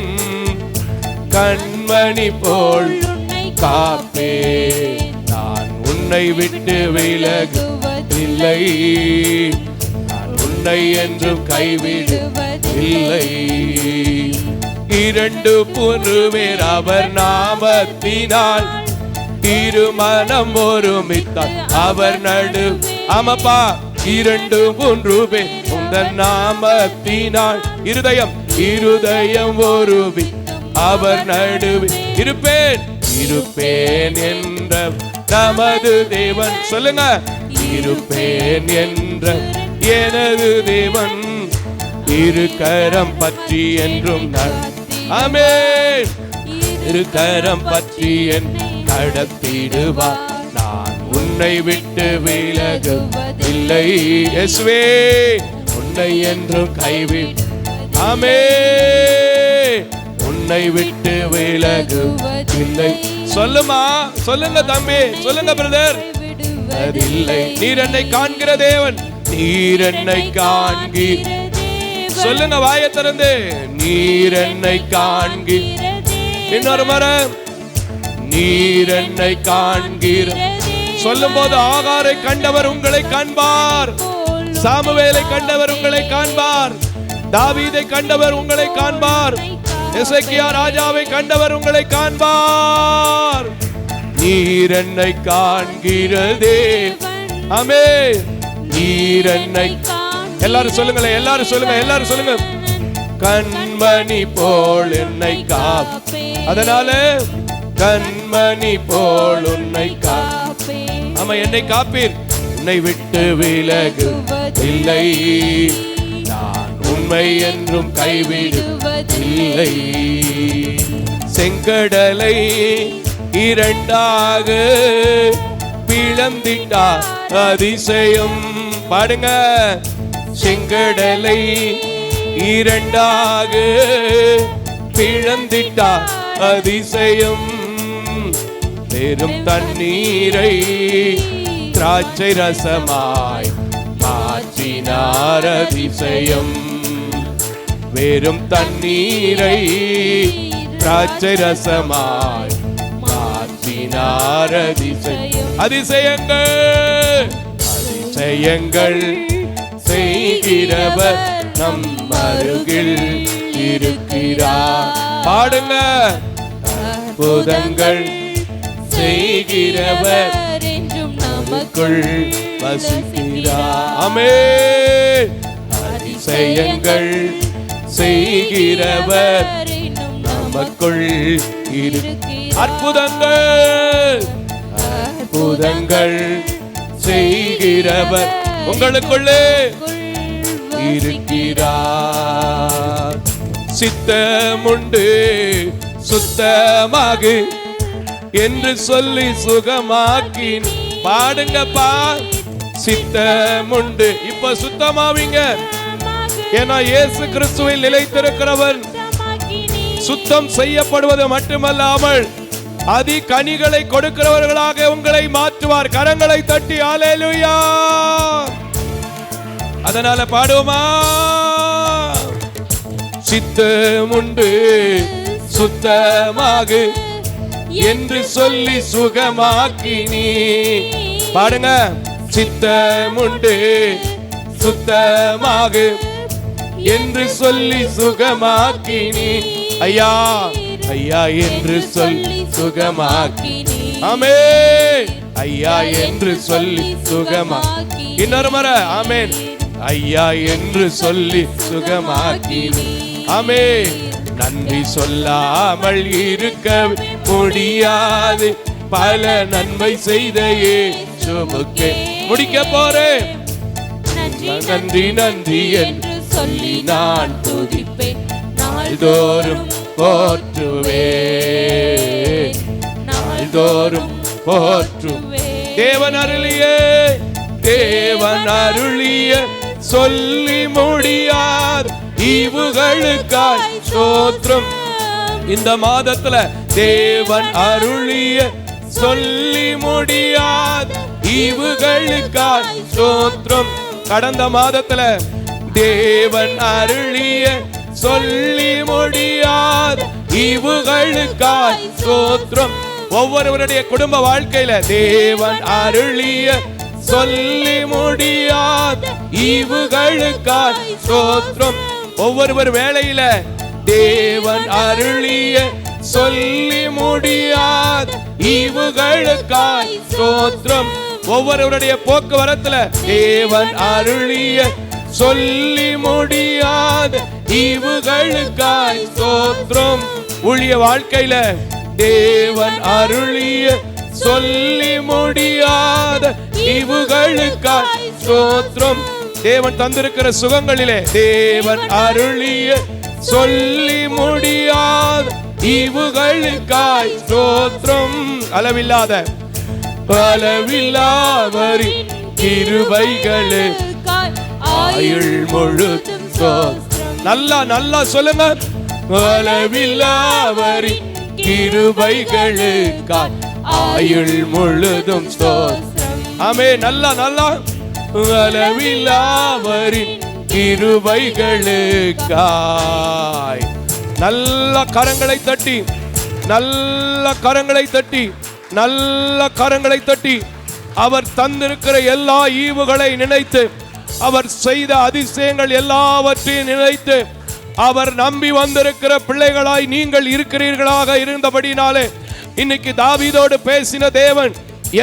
கண்மணி போல் காப்பேன், நான் உன்னை விட்டு விலகுவதில்லை, நான் உன்னை என்றும் கைவிடுவதில்லை. இரண்டு புருவேர் அவர் நாமத்தினால் இருமனம் ஒருமித்தார், அவர் நடுவே ஆமாப்பா, 2-3 பேர் உந்தன் நாமத்தினால் இருதயம் ஒரு அவர் நடுவில் இருப்பேன் என்ற நமது தேவன். சொல்லுங்க, இருப்பேன் என்ற எனது தேவன் இருக்கரம் பற்றி என்றும் ஆமென். இருக்கரம் பற்றி என் கடத்திடுவார், நான் உன்னை விட்டு விலகுவதில்லை. இயேசுவே, உன்னை என்றும் கைவிட்டு ஆமென், உன்னை விட்டு விலகுவதில்லை. சொல்லுங்க தம்பி, சொல்லுங்க பிரதர். இல்லை, நீர் என்னை காண்கிற தேவன், நீர் என்னை காண்கிற. சொல்லுங்க வாயை திறந்து, நீர் என்னை காண்கிற. இன்னொரு முறை, நீர் என்னை காண்கிற. சொல்லும் போது ஆகாரை கண்டவர் உங்களை காண்பார், சாமுவேலை கண்டவர் உங்களை காண்பார், தாவீதை கண்டவர் உங்களை காண்பார், எசேக்கியா ராஜாவை கண்டவர் உங்களை காண்பார். நீர் என்னை காண்கிறதே. ஆமென். நீர் என்னை. எல்லாரும் சொல்லுங்களேன், எல்லாரும் சொல்லுங்க. கண்மணி போல் என்னை காப்பே. அதனால கண்மணி போல் உன்னை காப்பே. ஆமா, என்னை காப்பீர், உன்னை விட்டு விலகுவதில்லை. நான் உண்மை என்றும் கைவிடுவதில்லை. செங்கடலை 2ஆக பிளந்திட்டார் அதிசயம். பாடுங்க. செங்கடலை 2ஆக பிளந்திட்டார் அதிசயம். பெரும் தண்ணீரை திராட்சை ரசமாய் மாற்றினார் அதிசயம். வெறும் தண்ணீரை திராட்சை ரசமாய் மாற்றினார் அதிசயம். அதிசயங்கள் செய்கிறவர் நம் அருகில் இருக்கிறார். பாடுங்க. அற்புதங்கள் செய்கிறவர் என்றும் நமக்குள் வசிக்கிறார். ஆமென். அதிசயங்கள் செய்கிறவர் நமக்குள் அற்புதங்கள் செய்கிறவர் உங்களுக்குள்ளே இருக்கிறார். சித்தமுண்டு சுத்தமாகு என்று சொல்லி சுகமாக்கி. பாடுங்கப்பா. சித்தமுண்டு. இப்ப சுத்தமாவீங்க. ஏன்னா இயேசு கிறிஸ்துவில் நிலைத்திருக்கிறவன் சுத்தம் செய்யப்படுவது மட்டுமல்லாமல் அதி கனிகளை கொடுக்கிறவர்களாக உங்களை மாற்றுவார். கரங்களை தட்டி அல்லேலூயா. அதனால பாடுவோமா. சித்தமுண்டு சுத்தமாகு என்று சொல்லி சுகமாக்கினி. பாடுங்க. சித்தமுண்டு சுத்தமாகு என்று சொல்லி சுகமாக்கினி. ஐயா ஐயா என்று சொல்லி சுகமாக்கினி. ஆமென். ஐயா என்று சொல்லி சுகமாக்கி. இன்னொரு முறை. ஆமென். ஐயா என்று சொல்லி சுகமாக்கினி. ஆமென். நன்றி சொல்லாமல் இருக்க முடியாது, பல நன்மை செய்த இயேசுவுக்கு முடிக்க போறேன். நன்றி நன்றி என்று சொல்லி நான் துதிப்பேன், நாள்தோறும் போற்றுவேன், நாள்தோறும் போற்றுவேன். தேவன் அருளிய சொல்லி முடியார் ஈவுகளுக்காய் ஸ்தோத்திரம். இந்த மாதத்துல தேவன் அருளிய சொல்லி முடியாத ஈவுகளுக்காய் ஸ்தோத்திரம். கடந்த மாதத்துல தேவன் அருளிய சொல்லி முடியாத ஈவுகளுக்காய் ஸ்தோத்திரம். ஒவ்வொருவருடைய குடும்ப வாழ்க்கையில தேவன் அருளிய சொல்லி முடியாத ஈவுகளுக்காய் ஸ்தோத்திரம். ஒவ்வொருவர் வேளையில தேவன் அருளிய சொல்லி முடியாத ஈவுகளுக்காய் ஸ்தோத்திரம். ஒவ்வொருவருடைய போக்குவரத்துல தேவன் அருளிய சொல்லி முடியாத ஈவுகளுக்காய் ஸ்தோத்திரம். ஊழிய வாழ்க்கையில தேவன் அருளிய சொல்லி முடியாத ஈவுகளுக்காய் ஸ்தோத்திரம். தேவன் தந்திருக்கிற சுகங்களிலே தேவன் அருளிய சொல்லி முடியாத ஈவுகளுக்காய் ஸ்தோத்திரம். அளவில்லாத அளவில்லாதவரின் கிருபைகளுக்காய் ஆயுள் முழுதும் ஸ்தோத்திரம். நல்லா சொல்லுங்க. அளவில்லாதவரின் கிருபைகளுக்காய் ஆயுள் முழுதும் ஸ்தோத்திரம். ஆமென். நல்லா அளவில்லாதவரின் கிருபைகளுக்காய். நல்ல கரங்களை தட்டி அவர் தந்திருக்கிற எல்லா ஈவுகளை நினைத்து, அவர் செய்த அதிசயங்கள் எல்லாவற்றையும் நினைத்து, அவர் நம்பி வந்திருக்கிற பிள்ளைகளாய் நீங்கள் இருக்கிறீர்களாக இருந்தபடினாலே இன்னைக்கு தாவீதோடு பேசின தேவன்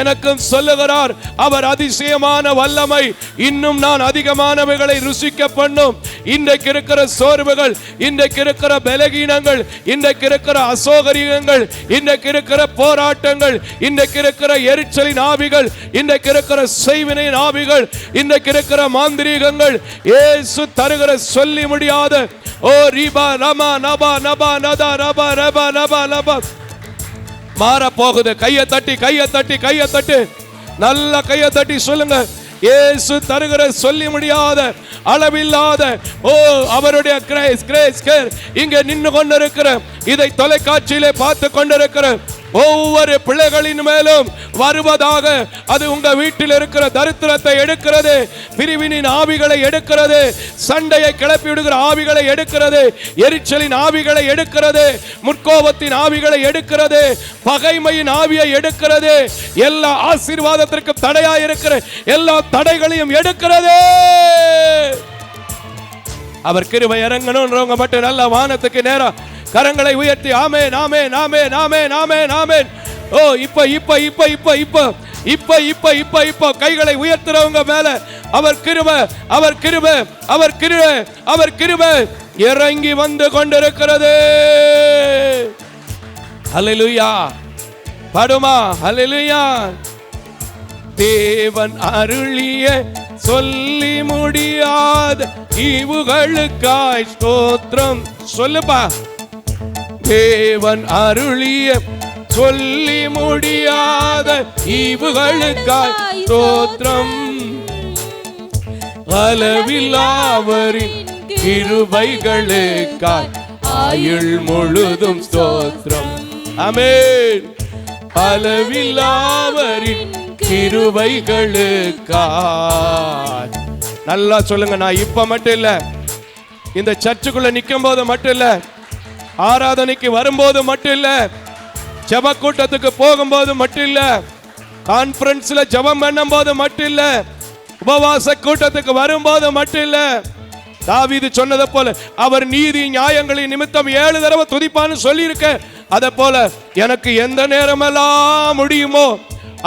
எனக்கும் சொல்லுகிறார். அவர் அதிசயமான வல்லமை இன்னும் நான் அதிகமானவைகளை ருசிக்க பண்ணும். இன்றைக்கு இருக்கிற சோர்வுகள், இன்றைக்கு இருக்கிற பலகீனங்கள், இன்றைக்கு இருக்கிற அசௌகரியங்கள், இன்றைக்கு இருக்கிற போராட்டங்கள், இன்றைக்கு இருக்கிற எரிச்சலின் ஆவிகள், இன்றைக்கு இருக்கிற செய்வினையின் ஆவிகள், இன்றைக்கு இருக்கிற மாந்திரீகங்கள் இயேசு தருகிற சொல்லி முடியாத ஓ ரிபா ரமா நபா நபா நதா ரபா ரபா நபா நபா மாற போகுது. கையை தட்டி நல்ல கையை தட்டி சொல்லுங்க. இயேசு தருகிற சொல்லி முடியாத அளவில்லாத ஓ அவருடைய கிரேஸ் இங்க நின்று கொண்டிருக்கிற, இதை தொலைக்காட்சியிலே பார்த்து கொண்டிருக்கிற ஒவ்வொரு பிள்ளைகளின் மேலும் வருவதாக. அது உங்க வீட்டில் இருக்கிற தரித்திரத்தை எடுக்கிறது, பிரிவினின் ஆவிகளை எடுக்கிறது, சண்டையை கிளப்பி விடுகிற ஆவிகளை எடுக்கிறது, எரிச்சலின் ஆவிகளை எடுக்கிறது, முற்கோபத்தின் ஆவிகளை எடுக்கிறது, பகைமையின் ஆவியை எடுக்கிறது, எல்லா ஆசீர்வாதத்திற்கு தடையாய் இருக்கிற எல்லா தடைகளையும் எடுக்கிறது. அவர் கிருபை இறங்கணும்ன்றவங்க மட்டும் நல்ல வானத்துக்கு நேரா கரங்களை உயர்த்தி ஆமென் ஆமென் ஆமென் ஆமென் ஆமென் ஆமென். ஓ இப்ப கைகளை உயர்த்துறவங்க மேல அவர் கிருபை இறங்கி வந்து கொண்டிருக்கிறது. ஹல்லேலூயா. பாடுமா ஹல்லேலூயா. தேவன் அருளிய சொல்லி முடியாத ஈவுகளுக்காய் ஸ்தோத்திரம். சொல்லுப்பா. தேவன் அருளிய சொல்லி முடியாத ஈவுகளுக்காய் ஸ்தோத்திரம். அளவில்லாதவரின் கிருபைகளுக்காய் ஆயுள் முழுதும் ஸ்தோத்திரம். ஆமென். அளவில்லாதவரின் கிருபைகளுக்காய். நல்லா சொல்லுங்க. நான் இப்ப மட்டும் இல்ல, இந்த சர்ச்சுக்குள்ள நிக்கும் போது மட்டும் இல்ல, ஆராதனைக்கு வரும்போது மட்டும் இல்ல, ஜெப கூட்டத்துக்கு போகும்போது மட்டும் இல்ல, கான்ஃபரன்ஸ்ல ஜெபம் பண்ணும் போது மட்டும் இல்ல, உபவாச கூட்டத்துக்கு வரும்போது மட்டும் இல்ல. தாவீது சொன்னதை போல அவர் நீதி நியாயங்களின் நிமித்தம் 7 தடவை துதிப்பான்னு சொல்லியிருக்க. அதை போல எனக்கு எந்த நேரமெல்லாம் முடியுமோ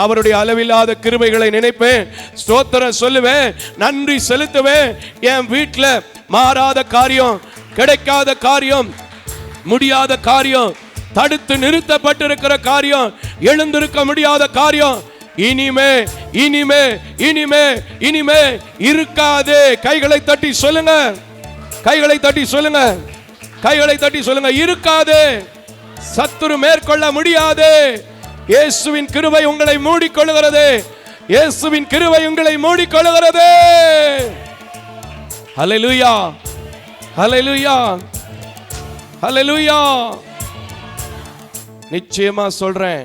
அவருடைய அளவில்லாத கிருபைகளை நினைப்பேன், ஸ்தோத்திரம் சொல்லுவேன், நன்றி செலுத்துவேன். என் வீட்டில் மாறாத காரியம், கிடைக்காத காரியம், முடியாத காரியம், தடுத்து நிறுத்தப்பட்டிருக்கிற காரியம், எழுந்திருக்க முடியாத காரியம் இனிமே இனிமே இனிமே இனிமே இருக்காது. கைகளை தட்டி சொல்லுங்க. இருக்காது. சத்துரு மேற்கொள்ள முடியாது. இயேசுவின் கிருபை உங்களை மூடிக்கொள்கிறது. இயேசுவின் கிருபை உங்களை மூடிக்கொள்கிறது. ஹல்லேலூயா. ஹல்லேலூயா. ஹல்லேலூயா. நிச்சயமா சொல்றேன்,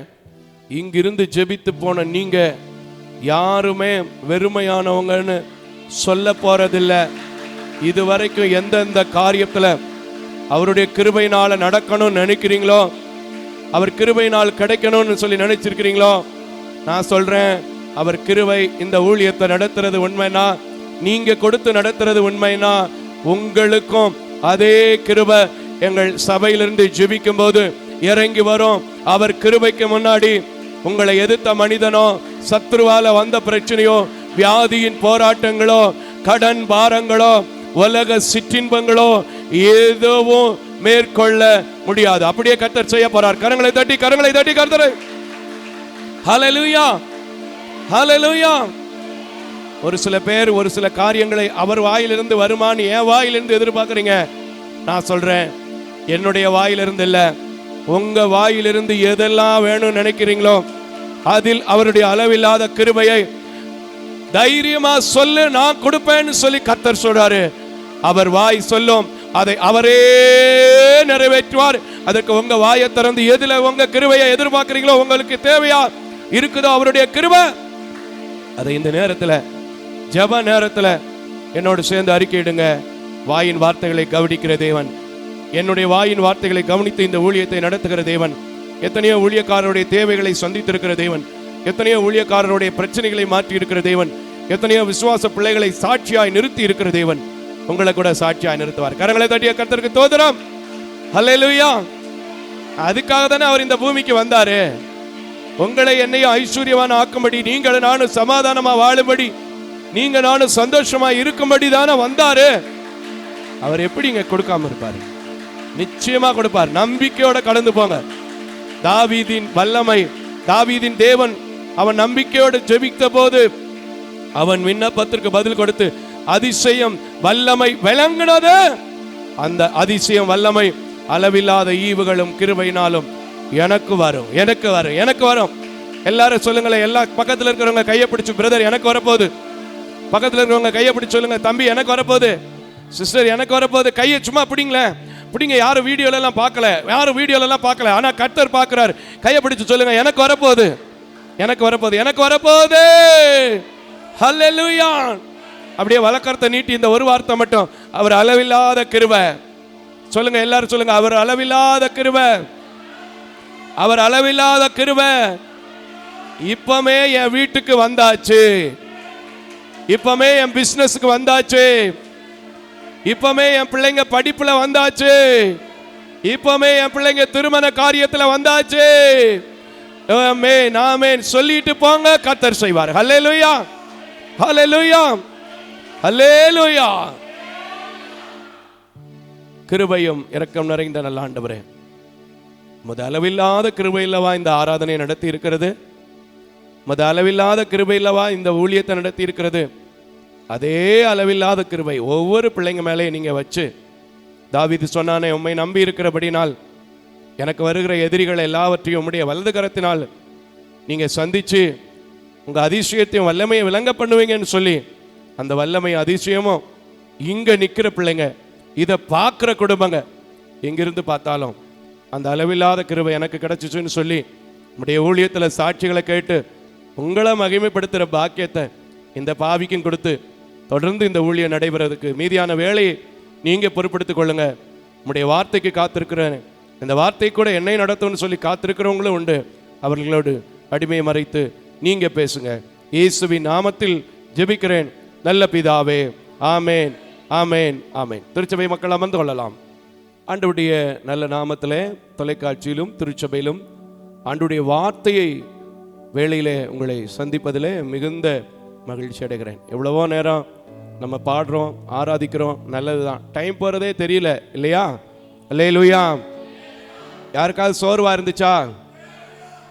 இங்கிருந்து ஜெபித்து போன நீங்க யாருமே வெறுமையானவங்கன்னு சொல்ல போறதில்ல. இதுவரைக்கும் எந்தெந்த காரியத்துல அவருடைய கிருபையினால நடக்கணும்னு நினைக்கிறீங்களோ, அவர் கிருபையினால் கிடைக்கணும்னு சொல்லி நினைச்சிருக்கிறீங்களோ, நான் சொல்றேன், அவர் கிருபை இந்த ஊழியத்தை நடத்துறது உண்மைனா, நீங்க கொடுத்து நடத்துறது உண்மைனா, உங்களுக்கும் அதே கிருபை எங்கள் சபையிலிருந்து ஜெபிக்கும் போது இறங்கி வரும். அவர் கிருபைக்கு முன்னாடி உங்களை எதிர்த்த மனிதனோ, சத்ருவால வந்த பிரச்சனையோ, வியாதியின் போராட்டங்களோ, கடன் பாரங்களோ, உலக சிற்றின்பங்களோ எதுவும் மேற்கொள்ள முடியாது. அப்படியே கர்த்தர் செய்ய போறார். கரங்களை தட்டி கர்த்தர். ஹல்லேலூயா, ஹல்லேலூயா. ஒரு சில பேர் ஒரு சில காரியங்களை அவர் வாயிலிருந்து வருமானு என் வாயிலிருந்து எதிர்பார்க்குறீங்க. நான் சொல்றேன், என்னுடைய வாயிலிருந்து இல்ல, உங்க வாயிலிருந்து எதெல்லாம் வேணும்னு நினைக்கிறீங்களோ அதில் அவருடைய அளவில்லாத கிருபையை தைரியமா சொல்லு, நான் கொடுப்பேன்னு சொல்லி கர்த்தர் சொல்றாரு. அவர் வாய் சொல்லும், அதை அவரே நிறைவேற்றுவார். அதற்கு உங்க வாயை திறந்து எதுல உங்க கிருபையை எதிர்பார்க்கிறீங்களோ, உங்களுக்கு தேவையா இருக்குதோ அவருடைய கிருபை, அதை இந்த நேரத்துல, ஜெப நேரத்துல என்னோடு சேர்ந்து அறிக்கையிடுங்க. வாயின் வார்த்தைகளை கவனிக்கிற தேவன், என்னுடைய வாயின் வார்த்தைகளை கவனித்து இந்த ஊழியத்தை நடத்துகிற தேவன், எத்தனையோ ஊழியக்காரருடைய தேவைகளை சந்தித்திருக்கிற தேவன், எத்தனையோ ஊழியக்காரருடைய பிரச்சனைகளை மாற்றி இருக்கிற தேவன், எத்தனையோ விசுவாச பிள்ளைகளை சாட்சியாய் நிறுத்தி இருக்கிற தேவன் உங்களை கூட சாட்சியாய் நிறுத்துவார். கரங்களை தட்டிய கர்த்தருக்கு ஸ்தோத்திரம். ஹல்லேலூயா. அதுக்காக தானே அவர் இந்த பூமிக்கு வந்தாரு. உங்களை என்னையும் ஐஸ்வர்யவான் ஆக்கும்படி, நீங்கள் நானும் சமாதானமா வாழும்படி, நீங்க நானும் சந்தோஷமா இருக்கும்படி தானே வந்தாரு. அவர் எப்படிங்க கொடுக்காம இருப்பாரு? நிச்சயமா கொடுப்பார். நம்பிக்கையோட கடந்து போங்க. தாவீதின் வல்லமை, தாவீதின் தேவன் அவன் நம்பிக்கையோடு ஜெபித்த போது அவன் விண்ணப்பத்திற்கு பதில் கொடுத்து அதிசயம் வல்லமை விளங்கினது. அந்த அதிசயம் வல்லமை அளவில்லாத ஈவுகளும் கிருபையினாலும் எனக்கு வரும், எனக்கு வரும், எனக்கு வரும். எல்லாரும் சொல்லுங்களேன். எல்லா பக்கத்துல இருக்கிறவங்க கையை பிடிச்சு, பிரதர் எனக்கு வரப்போகுது. பக்கத்துல இருக்கிறவங்க கையை பிடிச்சு சொல்லுங்க, தம்பி எனக்கு வரப்போகுது, சிஸ்டர் எனக்கு வரப்போகுது. கையை சும்மா பிடிங்களேன், பிடிங்க. யாரும் வீடியோல எல்லாம் பார்க்கல, யாரும் வீடியோல எல்லாம் பார்க்கல, ஆனா கர்த்தர் பார்க்கிறார். கையை பிடிச்சு சொல்லுங்க, எனக்கு வரப்போகுது, எனக்கு வரப்போகுது, எனக்கு வரப்போகுது. ஹல்லேலூயா. அப்படியே வலக்கரத்தை நீட்டி இந்த ஒரு வார்த்தை மட்டும், அவர் அளவில்லாத கிருபை சொல்லுங்க. எல்லாரும் சொல்லுங்க, அவர் அளவில்லாத கிருபை, அவர் அளவில்லாத கிருபை இப்பமே என் வீட்டுக்கு வந்தாச்சு, இப்பமே என் பிசினஸ்க்கு வந்தாச்சு, இப்பமே என் பிள்ளைங்க படிப்புல வந்தாச்சு, இப்பமே என் பிள்ளைங்க திருமண காரியத்துல வந்தாச்சு. ஆமென், ஆமென் சொல்லிட்டு போங்க, கர்த்தர் செய்வார். ஹல்லேலூயா, ஹல்லேலூயா, ஹல்லேலூயா. கிருபையும் இரக்கம் நிறைந்த நல்ல ஆண்டவரே, முத அளவில்லாத கிருபையில்லவா இந்த ஆராதனை நடத்தி இருக்கிறது, முத அளவில்லாத கிருபையில்லவா இந்த ஊழியத்தை நடத்தி இருக்கிறது. அதே அளவில்லாத கிருபை ஒவ்வொரு பிள்ளைங்க மேலே நீங்க வச்சு, தாவீது சொன்னானே, உம்மை நம்பி இருக்கிறபடினால் எனக்கு வருகிற எதிரிகள் எல்லாவற்றையும் உம்முடைய வலது கரத்தினால் நீங்க சந்திச்சு உங்க அதிசயத்தையும் வல்லமையை விளங்க பண்ணுவீங்கன்னு சொல்லி, அந்த வல்லமை அதிசயமும் இங்க நிக்கிற பிள்ளைங்க, இதை பார்க்குற குடும்பங்க எங்கிருந்து பார்த்தாலும் அந்த அளவில்லாத கிருபை எனக்கு கிடைச்சிச்சுன்னு சொல்லி உடைய ஊழியத்தில் சாட்சிகளை கேட்டு உங்களை மகிமைப்படுத்துகிற பாக்கியத்தை இந்த பாவிக்கும் கொடுத்து தொடர்ந்து இந்த ஊழியம் நடைபெறதுக்கு மீதியான வேலையை நீங்கள் பொறுப்படுத்திக் கொள்ளுங்க. உடைய வார்த்தைக்கு காத்திருக்கிறேன், இந்த வார்த்தை கூட என்னை நடத்தும்னு சொல்லி காத்திருக்கிறவங்களும் உண்டு. அவர்களோடு அடிமையை மறைத்து நீங்கள் பேசுங்க. இயேசுவின் நாமத்தில் ஜெபிக்கிறேன் நல்ல பிதாவே, ஆமேன், ஆமேன், ஆமேன். திருச்சபை மக்கள் அமர்ந்து கொள்ளலாம். ஆண்டவருடைய நல்ல நாமத்திலே தொலைக்காட்சியிலும் திருச்சபையிலும் ஆண்டவருடைய வார்த்தையை வேளையிலே உங்களை சந்திப்பதிலே மிகுந்த மகிழ்ச்சி அடைகிறேன். எவ்வளவோ நேரம் நம்ம பாடுறோம், ஆராதிக்கிறோம், நல்லது தான், டைம் போகிறதே தெரியல இல்லையா? அல்லேலூயா. யாருக்காவது சோர்வாக இருந்துச்சா?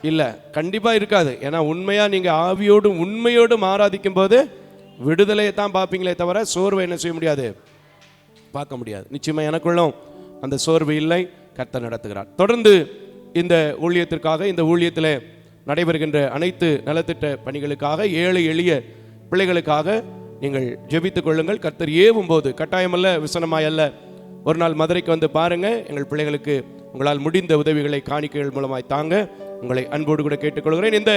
இல்லை, கண்டிப்பாக இருக்காது. ஏன்னா உண்மையாக நீங்கள் ஆவியோடும் உண்மையோடும் ஆராதிக்கும் போது விடுதலையை தான் பார்ப்பீங்களே தவிர சோர்வை என்ன செய்ய முடியாது, பார்க்க முடியாது. நிச்சயமாக எனக்குள்ளும் அந்த சோர்வு இல்லை. கர்த்தர் நடத்துகிறார். தொடர்ந்து இந்த ஊழியத்திற்காக, இந்த ஊழியத்தில் நடைபெறுகின்ற அனைத்து நலத்திட்ட பணிகளுக்காக, ஏழை எளிய பிள்ளைகளுக்காக நீங்கள் ஜெபித்துக் கொள்ளுங்கள். கர்த்தர் ஏவும் போது கட்டாயமல்ல, விசனமாய் அல்ல, ஒரு நாள் மதுரைக்கு வந்து பாருங்க. எங்கள் பிள்ளைகளுக்கு உங்களால் முடிந்த உதவிகளை காணிக்கைகள் மூலமாய் தாங்க உங்களை அன்போடு கூட கேட்டுக்கொள்கிறேன். இந்த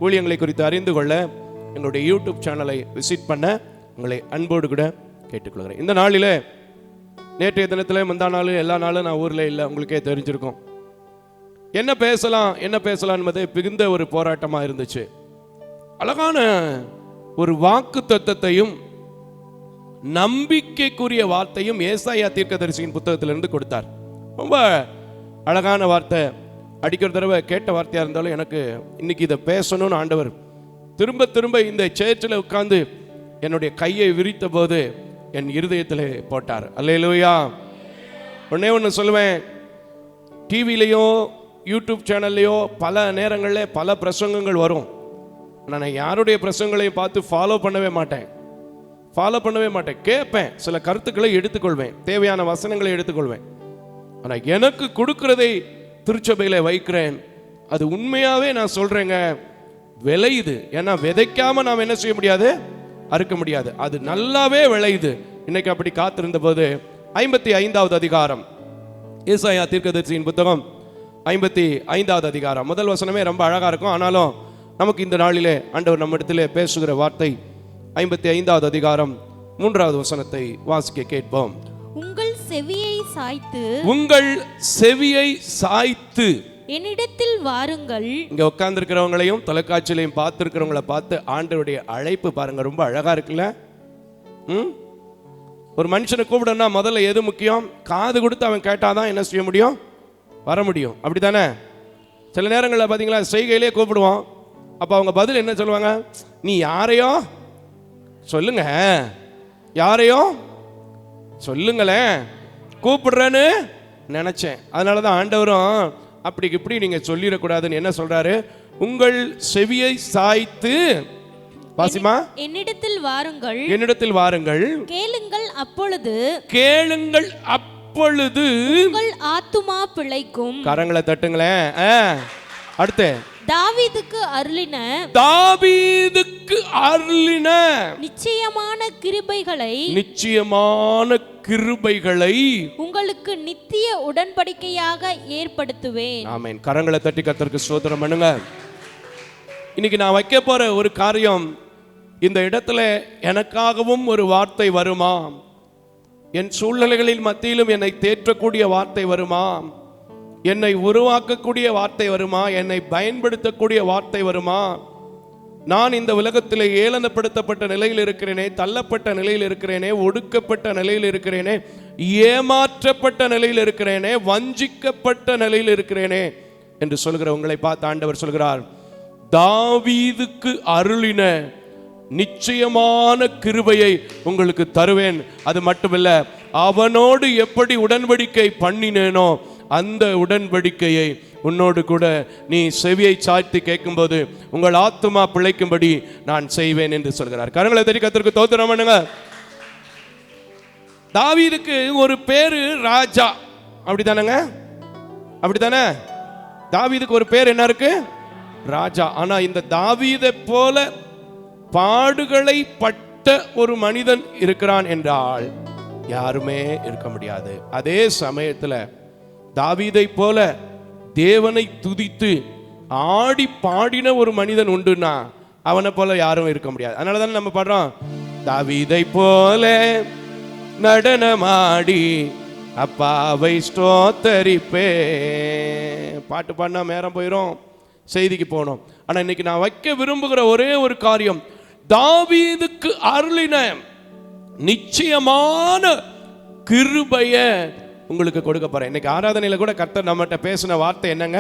ஊழியங்களை குறித்து அறிந்து கொள்ள எங்களுடைய யூடியூப் சேனலை விசிட் பண்ண உங்களை அன்போடு கூட கேட்டுக்கொள்கிறேன். இந்த நாளில், நேற்றைய தினத்தில், முந்தா நாள், எல்லா நாளும் நான் ஊரில் இல்லை, உங்களுக்கே தெரிஞ்சிருக்கும். என்ன பேசலாம் என்பது மிகுந்த ஒரு போராட்டமாக இருந்துச்சு. அழகான ஒரு வாக்கு தத்தத்தையும் நம்பிக்கைக்குரிய வார்த்தையும் ஏசாயா தீர்க்கதரிசியின் புத்தகத்திலிருந்து கொடுத்தார். ரொம்ப அழகான வார்த்தை. அடிக்கிற தடவை கேட்ட வார்த்தையாக இருந்தாலும் எனக்கு இன்னைக்கு இதை பேசணும்னு ஆண்டவர் திரும்ப திரும்ப இந்த சேர்ச்சில் உட்கார்ந்து என்னுடைய கையை விரித்த போது என் இருதயத்தில் போட்டார். அல்லேலூயா. ஒன்னே ஒன்று சொல்லுவேன், டிவிலையோ யூடியூப் சேனல்லையோ பல நேரங்களில் பல பிரசங்கங்கள் வரும். நான் யாருடைய பிரசங்கங்களையும் பார்த்து ஃபாலோ பண்ணவே மாட்டேன். கேட்பேன், சில கருத்துக்களை எடுத்துக்கொள்வேன், தேவையான வசனங்களை எடுத்துக்கொள்வேன். ஆனால் எனக்கு கொடுக்கிறதை திருச்சபையில வைக்கிறேன். அது உண்மையாவே நான் சொல்றேங்க, விளையுது. ஏன்னா விதைக்காம நாம் என்ன செய்ய முடியாது, அறுக்க முடியாது. அது நல்லாவே விளையுது. இன்னைக்கு அப்படி காத்திருந்த போது 55வது அதிகாரம், ஏசாயா தீர்க்கதரிசியின் புத்தகம் 55வது அதிகாரம் முதல் வசனமே ரொம்ப அழகா இருக்கும். ஆனாலும் நமக்கு இந்த நாளிலே ஆண்டவர் நம்மிடத்திலே பேசுகிற வார்த்தை 55வது அதிகாரம் 3வது வசனத்தை வாசிக்க கேட்போம். உங்கள் செவியை சாய்த்து என்னிடத்தில் வாருங்கள். இங்க உட்கார்ந்து இருக்கிறவங்களையும் தொலைக்காட்சியிலையும் பார்த்து இருக்கிறவங்கள பார்த்து ஆண்டவருடைய அழைப்பு பாருங்க, ரொம்ப அழகா இருக்குல்ல. ஒரு மனுஷனை கூப்பிடணும்னா முதல்ல எது முக்கியம்? காது கொடுத்து அவன் கேட்டாதான் என்ன செய்ய முடியும், வர முடியும். அப்படித்தானே? சில நேரங்களில் பார்த்தீங்களா, செய்கையிலே கூப்பிடுவோம். அப்போ அவங்க பதில் என்ன சொல்லுவாங்க? நீ யாரையோ சொல்லுங்க, யாரையோ சொல்லுங்களேன், கூப்பிடுறேன்னு நினைச்சேன். அதனால தான் ஆண்டவரும் அப்படி இப்படி நீங்க சொல்லிடக்கூடாதுன்னு என்ன சொல்றாரு? உங்கள் செவியை சாய்த்து, வாசிமா, என்னிடத்தில் வாருங்கள், கேளுங்கள், அப்பொழுது உங்கள் ஆத்துமா பிழைக்கும். கரங்களை தட்டுங்களேன். அடுத்து, தாவீதுக்கு அருளின நிச்சயமான கிருபைகளை உங்களுக்கு நித்திய உடன்படிக்கையாக ஏற்படுத்துவேன். ஆமென். கரங்களை தட்டி கர்த்தருக்கு ஸ்தோத்திரம் பண்ணுங்க. இன்னைக்கு நான் வைக்க போற ஒரு காரியம், இந்த இடத்துல எனக்காகவும் ஒரு வார்த்தை வருமா? என் சூழ்நிலைகளின் மத்தியிலும் என்னை தேற்றக்கூடிய வார்த்தை வருமா? என்னை உருவாக்கக்கூடிய வார்த்தை வருமா? என்னை பயன்படுத்தக்கூடிய வார்த்தை வருமா? நான் இந்த உலகத்தில் ஏளனப்படுத்தப்பட்ட நிலையில் இருக்கிறேனே, தள்ளப்பட்ட நிலையில் இருக்கிறேனே, ஒடுக்கப்பட்ட நிலையில் இருக்கிறேனே, ஏமாற்றப்பட்ட நிலையில் இருக்கிறேனே, வஞ்சிக்கப்பட்ட நிலையில் இருக்கிறேனே என்று சொல்கிற உங்களை பார்த்து ஆண்டவர் சொல்கிறார், தாவீதுக்கு அருளின நிச்சயமான கிருபையை உங்களுக்கு தருவேன். அது மட்டுமல்ல, அவனோடு எப்படி உடன்படிக்கை பண்ணினேனோ அந்த உடன்படிக்கையை உன்னோடு கூட நீ செவியை சாய்த்து கேட்கும்போது உங்கள் ஆத்துமா பிழைக்கும்படி நான் செய்வேன் என்று சொல்கிறார். கரங்களை தட்டி கர்த்தருக்கு ஸ்தோத்திரம் பண்ணுங்க. தாவீதுக்கு ஒரு பேரு ராஜா, அப்படித்தானங்க? அப்படித்தானே? தாவீதுக்கு ஒரு பேர் என்ன இருக்கு? ராஜா. ஆனா இந்த தாவீதை போல பாடுகளை பட்ட ஒரு மனிதன் இருக்கிறான் என்றால் யாருமே இருக்க முடியாது. அதே சமயத்துல தாவீதை போல தேவனை துதித்து ஆடி பாடின ஒரு மனிதன் உண்டுன்னா அவனை போல யாரும் இருக்க முடியாது. அதனால தானே நம்ம பாடுறோம், தாவீதை போல நடனமாடி அப்பாவை ஸ்தோத்தரிப்பே. பாட்டு பாடினா நேரம் போயிடும், செய்திக்கு போனோம். ஆனா இன்னைக்கு நான் வைக்க விரும்புகிற ஒரே ஒரு காரியம், தாவீதுக்கு அருளின நிச்சயமான கிருபைய உங்களுக்கு கொடுக்க போறேன். இன்னைக்கு ஆராதனையில கூட கர்த்தர் நம்மகிட்ட பேசின வார்த்தை என்னங்க?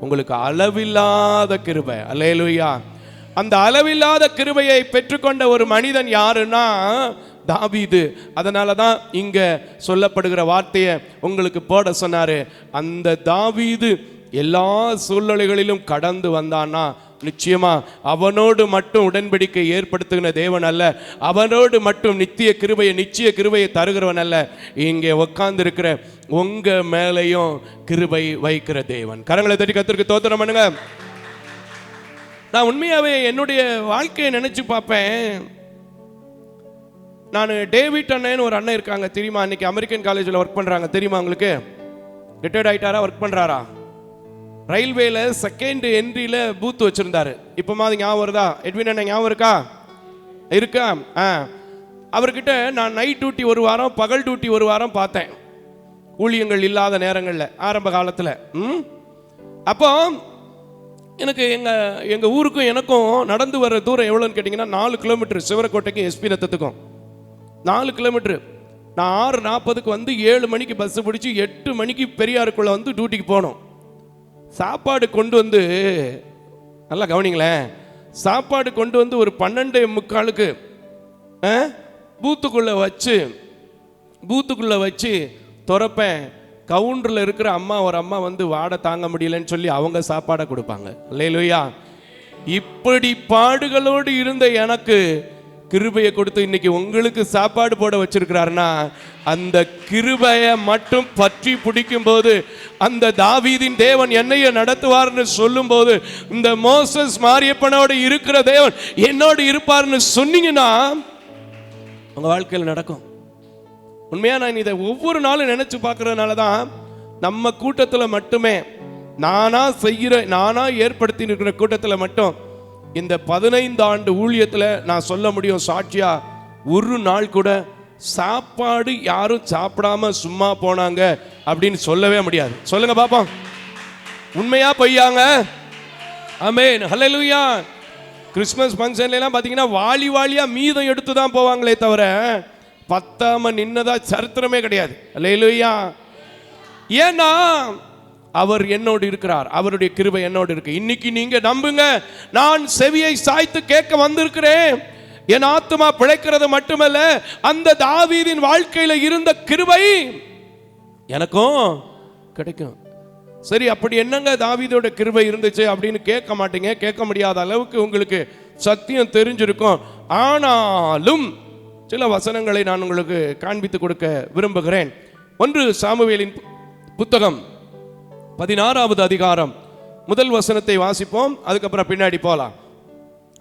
உங்களுக்கு அளவில்லாத கிருபை. அல்லேலூயா. அந்த அளவில்லாத கிருபையை பெற்றுக்கொண்ட ஒரு மனிதன் யாருன்னா தாவீது. அதனால தான் இங்க சொல்லப்படுகிற வார்த்தையை உங்களுக்கு போட சொன்னாரு. அந்த தாவீது எல்லா சூழ்நிலைகளிலும் கடந்து வந்தான்னா நிச்சயமா அவனோடு மட்டும் உடன்படிக்கை ஏற்படுத்துகிற தேவன் அல்ல, அவனோடு மட்டும் நித்திய கிருபையை தருகிறவன் அல்ல, இங்கே உட்கார்ந்து இருக்கிற உங்க மேலையும் கிருபை வைக்கிற தேவன். கரங்களை தட்டி கர்த்தருக்கு ஸ்தோத்திரம் பண்ணுங்க. நான் உண்மையாவே என்னுடைய வாழ்க்கையை நினைச்சு பார்ப்பேன். நான் டேவிட் அண்ணன் ஒரு அண்ணன் இருக்காங்க தெரியுமா? அன்னைக்கு அமெரிக்கன் காலேஜில் ஒர்க் பண்றாங்க தெரியுமா உங்களுக்கு? ரிட்டையர்ட் ஆயிட்டாரா, ஒர்க் பண்றாரா? ரயில்வேல செகண்ட் என்ட்ரியில பூத் வச்சிருந்தாரு. இப்போ மாதிரி ஞாபகம் வருதா? எட்வின் அண்ணன் ஞாபகம் இருக்கா? அவர்கிட்ட நான் நைட் டியூட்டி ஒரு வாரம், பகல் டியூட்டி ஒரு வாரம் பார்த்தேன், ஊழியங்கள் இல்லாத நேரங்களில் ஆரம்ப காலத்தில். அப்போ எனக்கு எங்கள் ஊருக்கும் எனக்கும் நடந்து வர தூரம் எவ்வளோன்னு கேட்டிங்கன்னா 4 கிலோமீட்டர். சிவரக்கோட்டைக்கும் எஸ்பி நத்தத்துக்கும் 4 கிலோமீட்டர். நான் 6:40 வந்து 7 மணிக்கு பஸ் பிடிச்சி 8 மணிக்கு பெரியாருக்குள்ளே வந்து டியூட்டிக்கு போகணும். சாப்பாடு கொண்டு வந்து, நல்லா கவனிங்களேன், சாப்பாடு கொண்டு வந்து ஒரு 12:45 பூத்துக்குள்ளே வச்சு திறப்பேன். கவுண்டரில் இருக்கிற ஒரு அம்மா வந்து வாடை தாங்க முடியலன்னு சொல்லி அவங்க சாப்பாடை கொடுப்பாங்க. அல்லேலூயா. இப்படி பாடுகளோடு இருந்த எனக்கு கிருபையை கொடுத்து இன்னைக்கு உங்களுக்கு சாப்பாடு போட வச்சிருக்கிறாருன்னா, அந்த கிருபையை மட்டும் பற்றி பிடிக்கும் போது, அந்த தாவீதின் தேவன் என்னைய நடத்துவார்னு சொல்லும் போது, இந்த மோசஸ் மாரியப்பனோடு இருக்கிற தேவன் என்னோடு இருப்பார்னு சொன்னீங்கன்னா உங்க வாழ்க்கையில் நடக்கும். உண்மையா நான் இதை ஒவ்வொரு நாளும் நினைச்சு பார்க்கறதுனால தான் நம்ம கூட்டத்தில் மட்டுமே, நானா ஏற்படுத்தி இருக்கிற கூட்டத்தில் மட்டும் இந்த 15 ஆண்டு ஊழியத்தில் நான் சொல்ல முடியும் சாட்சியா, ஒரு நாள் கூட சாப்பாடு யாரும் சாப்பிடாம சும்மா போனாங்க அப்படின்னு சொல்லவே முடியாது. சொல்லுங்க பாப்போம், உண்மையா பொய்யாங்க? ஆமென், ஹல்லேலூயா. கிறிஸ்மஸ் ஃபங்க்ஷன்ல எல்லாம் பார்த்தீங்கன்னா வாளியா மீதம் எடுத்து தான் போவாங்களே தவிர பத்தாம நின்னதா சரித்திரமே கிடையாது. அல்லேலூயா. ஏன்னா அவர் என்னோடு இருக்கிறார், அவருடைய கிருபை என்னோடு இருக்கு. இன்னைக்கு நீங்க நம்புங்க, நான் செவியை சாய்த்து கேட்க வந்திருக்கிறேன். என் ஆத்துமா பிழைக்கிறது மட்டுமல்ல, அந்த தாவீதின் வாழ்க்கையில இருந்த கிருபை எனக்கும் கிடைக்கும். சரி, அப்படி என்னங்க தாவீதோட கிருபை இருந்துச்சு அப்படின்னு கேட்க மாட்டீங்க. கேட்க முடியாத அளவுக்கு உங்களுக்கு சத்தியம் தெரிஞ்சிருக்கும். ஆனாலும் சில வசனங்களை நான் உங்களுக்கு காண்பித்து கொடுக்க விரும்புகிறேன். 1 சாமுவேலின் புத்தகம் 16வது அதிகாரம் முதல் வசனத்தை வாசிப்போம், அதுக்கப்புறம் பின்னாடி போலாம்.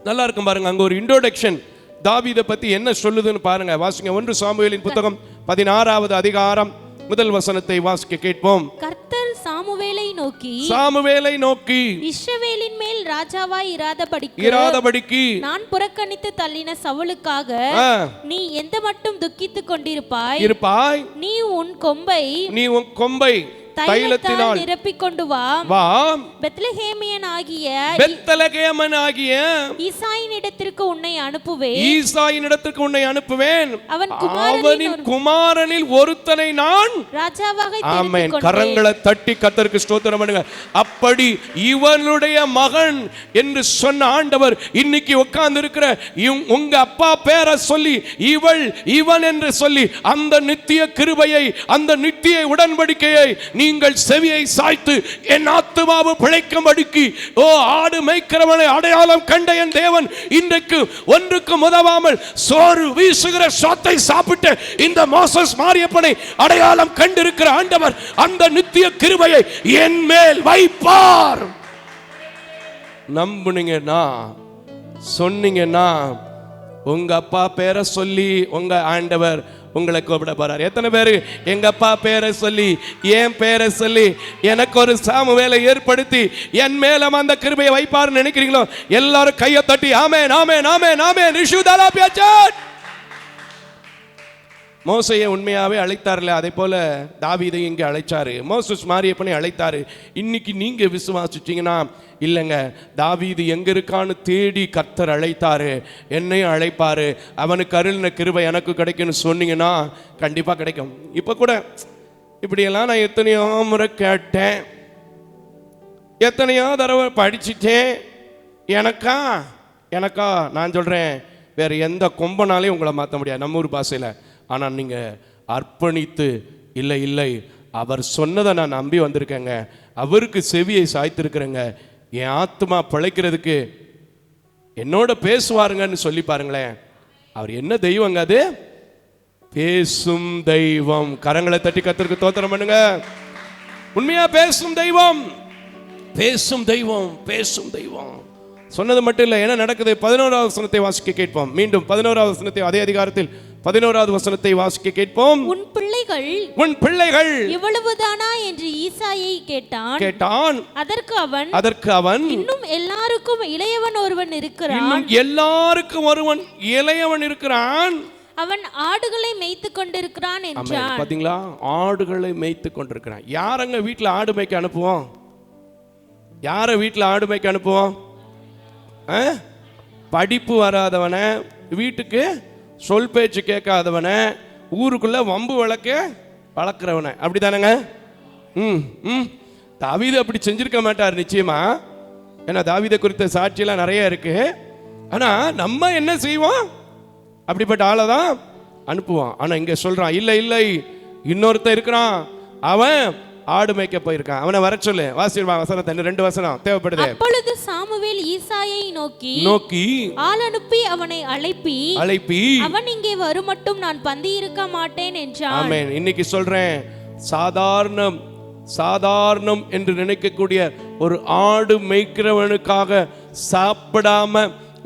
நல்லா இருக்கும் பாருங்க, அங்க ஒரு இன்ட்ரோடக்ஷன் தாவீதை பத்தி என்ன சொல்லுதுன்னு பாருங்க. வாசிங்க. 1 சாமுவேலின் புத்தகம் 16வது அதிகாரம் முதல் வசனத்தை வாசிக்க கேட்போம். கர்த்தர் சாமுவேலை நோக்கி இஸ்ரவேலின் மேல் ராஜாவாய் இராதபடிக்கு நான் புறக்கணித்து தள்ளின சவுலுக்காக நீ எந்த மட்டும் துக்கித்துக் கொண்டிருப்பாய். நீ உன் கொம்பை தைலத்தினால் நிரப்பிக் கொண்டு வா. பெத்லகேமியன் ஆகிய ஈசாயினிடத்திற்கு உன்னை அனுப்புவேன். அவனின் குமாரனில் ஒருத்தனை நான் ராஜாவாக. ஆமென். கரங்களை தட்டி கர்த்தருக்கு ஸ்தோத்திரம் பண்ணுங்க. அப்படி இவனுடைய மகன் என்று சொன்ன ஆண்டவர் இன்னைக்கு உட்கார்ந்து இருக்கிற உங்க அப்பா பேரை சொல்லி இவன் என்று சொல்லி அந்த நித்திய கிருபையை, அந்த நித்திய உடன்படிக்கையை நீங்கள் செவியை சாய்த்து என் ஆத்துமாவு பிழைக்கும்படிக்கு, ஆடு மேய்க்கிறவனை அடையாளம் கண்ட என் தேவன் இன்றைக்கு ஒன்றுக்கு உதவாமல் சோறு வீசுகிற சோத்தை சாப்பிட்டு இந்த மோசஸ் மாரியப்பனை அடையாளம் கண்டிருக்கிற ஆண்டவர் அந்த நித்திய கிருபையை என் மேல் வைப்பார். நம்புனீங்கன்னா, சொன்னீங்கன்னா, உங்க அப்பா பேரை சொல்லி உங்க ஆண்டவர் உங்களை கூப்பிட போறார். எத்தனை பேரு எங்க அப்பா பேரை சொல்லி, என் பேரை சொல்லி எனக்கு ஒரு சாமுவேலை ஏற்படுத்தி என் மேல அந்த கிருபையை வைப்பார்னு நினைக்கிறீங்களோ? எல்லாரும் கையை தட்டி ஆமென் ஆமென் ஆமென் ஆமென். ரிஷுதாலா பியாச்சட். மோசையை உண்மையாவே அழைத்தார்ல, அதே போல தாவீதை இங்கே அழைச்சாரு, மோசஸ் மாரியப்பனை அழைத்தாரு. இன்னைக்கு நீங்க விசுவாசிச்சீங்கன்னா, இல்லைங்க தாவீது எங்க இருக்கான்னு தேடி கர்த்தர் அழைத்தாரு, என்னையும் அழைப்பாரு, அவனுக்கு அருளின கிருபை எனக்கு கிடைக்கும்னு சொன்னீங்கன்னா கண்டிப்பா கிடைக்கும். இப்ப கூட இப்படியெல்லாம் நான் எத்தனையோ முறை கேட்டேன், எத்தனையோ தடவை படிச்சுட்டேன். எனக்கா நான் சொல்றேன், வேற எந்த கொம்பனாலையும் உங்களை மாற்ற முடியாது நம்ம ஊர் பாஷையில். ஆனால் நீங்கள் அர்ப்பணித்து இல்லை அவர் சொன்னதை நான் நம்பி வந்திருக்கேங்க, அவருக்கு செவியை சாய்த்திருக்கிறேங்க, என் ஆத்மா பிழைக்கிறதுக்கு என்னோட பேசுவாருங்கன்னு சொல்லி பாருங்களேன். அவர் என்ன தெய்வங்க? அது பேசும் தெய்வம். கரங்களை தட்டி கர்த்தருக்கு ஸ்தோத்திரம் பண்ணுங்க. உண்மையா பேசும் தெய்வம், பேசும் தெய்வம், பேசும் தெய்வம். சொன்னது மட்டும் இல்லை, என்ன நடக்குது? 11வது வசனத்தை வாசிக்க கேட்போம். மீண்டும் 11வது வசனத்தை, அதே அதிகாரத்தில் 11வது வசனத்தை வாசிக்க கேட்போம். உன் பிள்ளைகள் இவ்வளவுதானா என்று ஈசாயை கேட்டான். அதற்கு அவன் இன்னும் எல்லாருக்கும் இளையவன் ஒருவன் இருக்கிறான். அவன் ஆடுகளை மேய்த்துக் கொண்டிருக்கிறான் என்றான். பாத்தீங்களா? ஆடுகளை மேய்த்துக் கொண்டிருக்கிறான். யாரங்க வீட்டுல ஆடு மேய்க்க அனுப்புவோம்? யார வீட்டுல ஆடு மேய்க்க அனுப்புவோம்? படிப்பு வராதவன, வீட்டுக்கு சொல் பேச்சு கேட்காதவன, ஊருக்குள்ள வம்பு வளர்க்கிறவன, அப்படித்தானங்க? தாவீது அப்படி செஞ்சிருக்க மாட்டார் நிச்சயமா. ஏன்னா தாவீதை குறித்த சாட்சியெல்லாம் நிறைய இருக்கு. ஆனா நம்ம என்ன செய்வோம்? அப்படிப்பட்ட ஆளை தான் அனுப்புவோம். ஆனா இங்க சொல்றான், இல்லை இல்லை, இன்னொருத்தன் இருக்கிறான், அவன் ஆடு மேய்க்க போயிருக்கான், அவனை வர சொல்லு. வாசிடுவான் வசனத்தை, 2 வசனம் தேவைப்படுது. அப்பொழுது சாமுவேல் ஈசாயை நோக்கி ஆள் அனுப்பி அவனை அழைப்பி அவன் இங்கே வருமட்டும் நான் பந்தி இருக்க மாட்டேன் என்றான். ஆமென். இன்னைக்கு சொல்றேன், சாதாரணம் என்று நினைக்கக்கூடிய ஒரு ஆடு மேய்க்கிறவனுக்காக சாப்பிடாம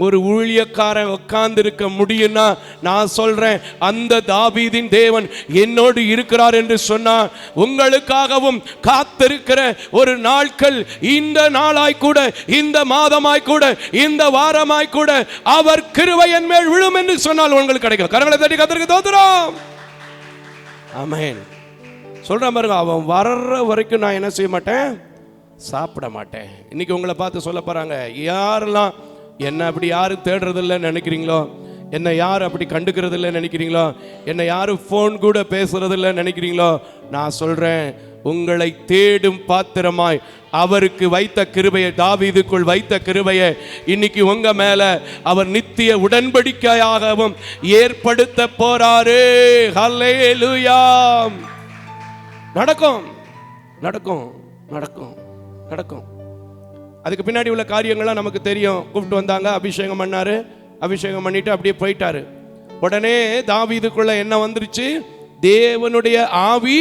ஒரு ஊழியக்காரன் உட்கார்ந்து இருக்க முடியும்னா, நான் சொல்றேன், அந்த தாவீதின் தேவன் என்னோடு இருக்கிறார் என்று சொன்னார். உங்களுக்காகவும் காத்திருக்கிற ஒரு நாட்கள் இந்த நாளாய் கூட, இந்த மாதமாய் கூட, இந்த வாரமாய் கூட அவர் கிருபை என் மேல் விழும் என்று சொன்னால் உங்களுக்கு கிடைக்கும். கரங்களை தட்டி கர்த்தருக்கு ஸ்தோத்திரம். ஆமென். சொல்றேன் பாருங்க, அவன் வர்ற வரைக்கும் நான் என்ன செய்ய மாட்டேன்? சாப்பிட மாட்டேன். இன்னைக்கு உங்களை பார்த்து சொல்ல போறாங்க, யாரெல்லாம் என்ன அப்படி யாரும் தேடுறதில்லைன்னு நினைக்கிறீங்களோ, என்னை யாரும் அப்படி கண்டுக்கிறது இல்லைன்னு நினைக்கிறீங்களோ, என்னை யாரும் ஃபோன் கூட பேசுறதில்லைன்னு நினைக்கிறீங்களோ, நான் சொல்றேன், உங்களை தேடும் பாத்திரமாய் அவருக்கு வைத்த கிருபையை, தாவீதுக்குள் வைத்த கிருபையை இன்னைக்கு உங்க மேல அவர் நித்திய உடன்படிக்கையாகவும் ஏற்படுத்த போறாரு. ஹல்லேலூயா. நடக்கும் நடக்கும் நடக்கும் நடக்கும். அதுக்கு பின்னாடி உள்ள காரியங்கள்லாம் நமக்கு தெரியும். கூப்பிட்டு வந்தாங்க, அபிஷேகம் பண்ணாரு, அபிஷேகம் பண்ணிட்டு அப்படியே போயிட்டாரு. உடனே தாவீதுக்குள்ள என்ன வந்துருச்சு? தேவனுடைய ஆவி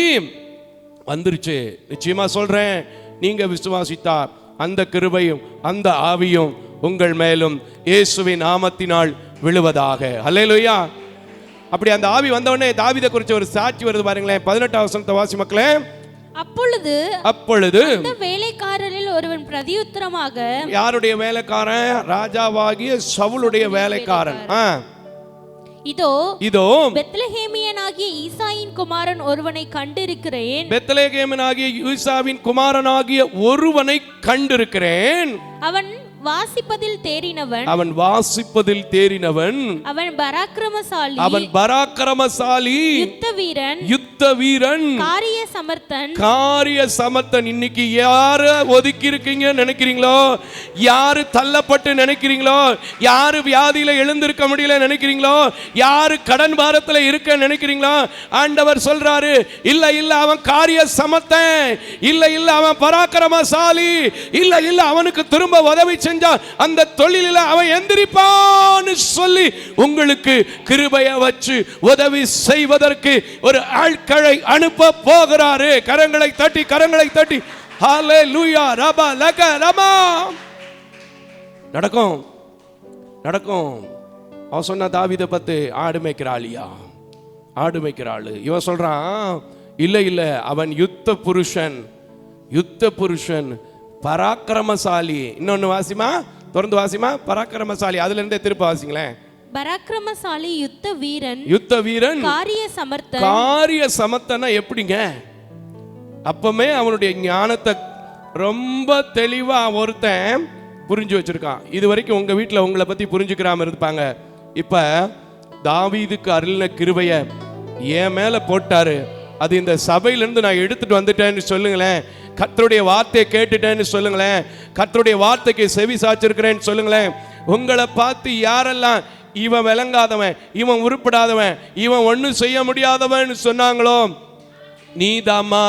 வந்துருச்சு. நிச்சயமா சொல்றேன், நீங்க விசுவாசித்தார் அந்த கிருபையும் அந்த ஆவியும் உங்கள் மேலும் இயேசுவின் நாமத்தினால் விழுவதாக. ஹல்லேலூயா. அப்படி அந்த ஆவி வந்தவொடனே தாவீதை குறிச்ச ஒரு சாட்சி வருது பாருங்களேன். 18 வசனத்தை வாசி மக்களே. அப்பொழுது அந்த வேலைக்காரரில் ஒருவன் பிரதியுத்தரமாக, யாருடைய வேலைக்காரன்? ராஜாவாகிய சவுலுடைய வேலைக்காரன். இதோ பெத்லெகேமியனாகிய ஈசாயின் குமாரன் ஒருவனை கண்டிருக்கிறேன். பெத்லெகேமியனாகிய ஈசாவின் குமாரனாகிய ஒருவனை கண்டிருக்கிறேன். அவன் வாசிப்பதில் தேறினவன், அவன் பராக்கிரமசாலி, யுத்த வீரன், காரிய சமர்த்தன். இன்னைக்கு யாரு ஒதுக்கி இருக்கீங்க நினைக்கிறீங்களோ, யாரு தள்ளப்பட்டு நினைக்கிறீங்களோ, யாரு வியாதியில எழுந்திருக்க முடியல நினைக்கிறீங்களோ, யாரு கடன் பாரத்தில் இருக்க நினைக்கிறீங்களோ, ஆண்டவர் சொல்றாரு, இல்ல இல்ல அவன் காரிய சமர்த்தன், இல்ல இல்ல அவன் பராக்கிரமசாலி, இல்ல இல்ல அவனுக்கு திரும்ப உதவி செஞ்சா அந்த தொழிலில் அவன் எந்திரிப்பான்னு சொல்லி உங்களுக்கு கிருபையை வச்சு உதவி செய்வதற்கு ஒரு ஆட்களை அனுப்ப போகிறாரு. கரங்களை தட்டி ஹல்லேலூயா. ரபா லக ரமா. நடக்கும் நடக்கும். அவன் சொன்ன தாவீதை பத்து, ஆடு மேய்க்கிறாளியா, ஆடு மேய்க்கிறாள். இவன் சொல்றான், இல்ல இல்ல அவன் யுத்த புருஷன் பராக்கிரமசாலி. இன்னொன்னு வாசிமா, தொடர்ந்து வாசிமா. பராக்கிரமசாலி, அதுல இருந்தே திருப்ப வாசிங்களேன். பராக்கிரமசாலி, யுத்த வீரன், காரிய சமர்த்தனா எப்படிங்க? அப்பமே அவனுடைய ஞானத்தை ரொம்ப தெளிவா ஒருத்தன் புரிஞ்சு வச்சிருக்கான். இது வரைக்கும் உங்க வீட்டுல உங்களை பத்தி புரிஞ்சுக்கிறாம இருப்பாங்க. இப்ப தாவீதுக்கு அருளின கிருபைய என் மேல போட்டாரு, அது இந்த சபையிலிருந்து நான் எடுத்துட்டு வந்துட்டேன்னு சொல்லுங்களேன். கர்த்தருடைய வார்த்தையை கேட்டுட்டேன்னு சொல்லுங்களேன். கர்த்தருடைய வார்த்தைக்கு செவி சாய்ச்சிருக்கிறேன்னு சொல்லுங்களேன். உங்களை பார்த்து யாரெல்லாம் இவன் விளங்காதவன், இவன் உருப்படாதவன், இவன் ஒன்றும் செய்ய முடியாதவன் சொன்னாங்களோ, நீதாம்மா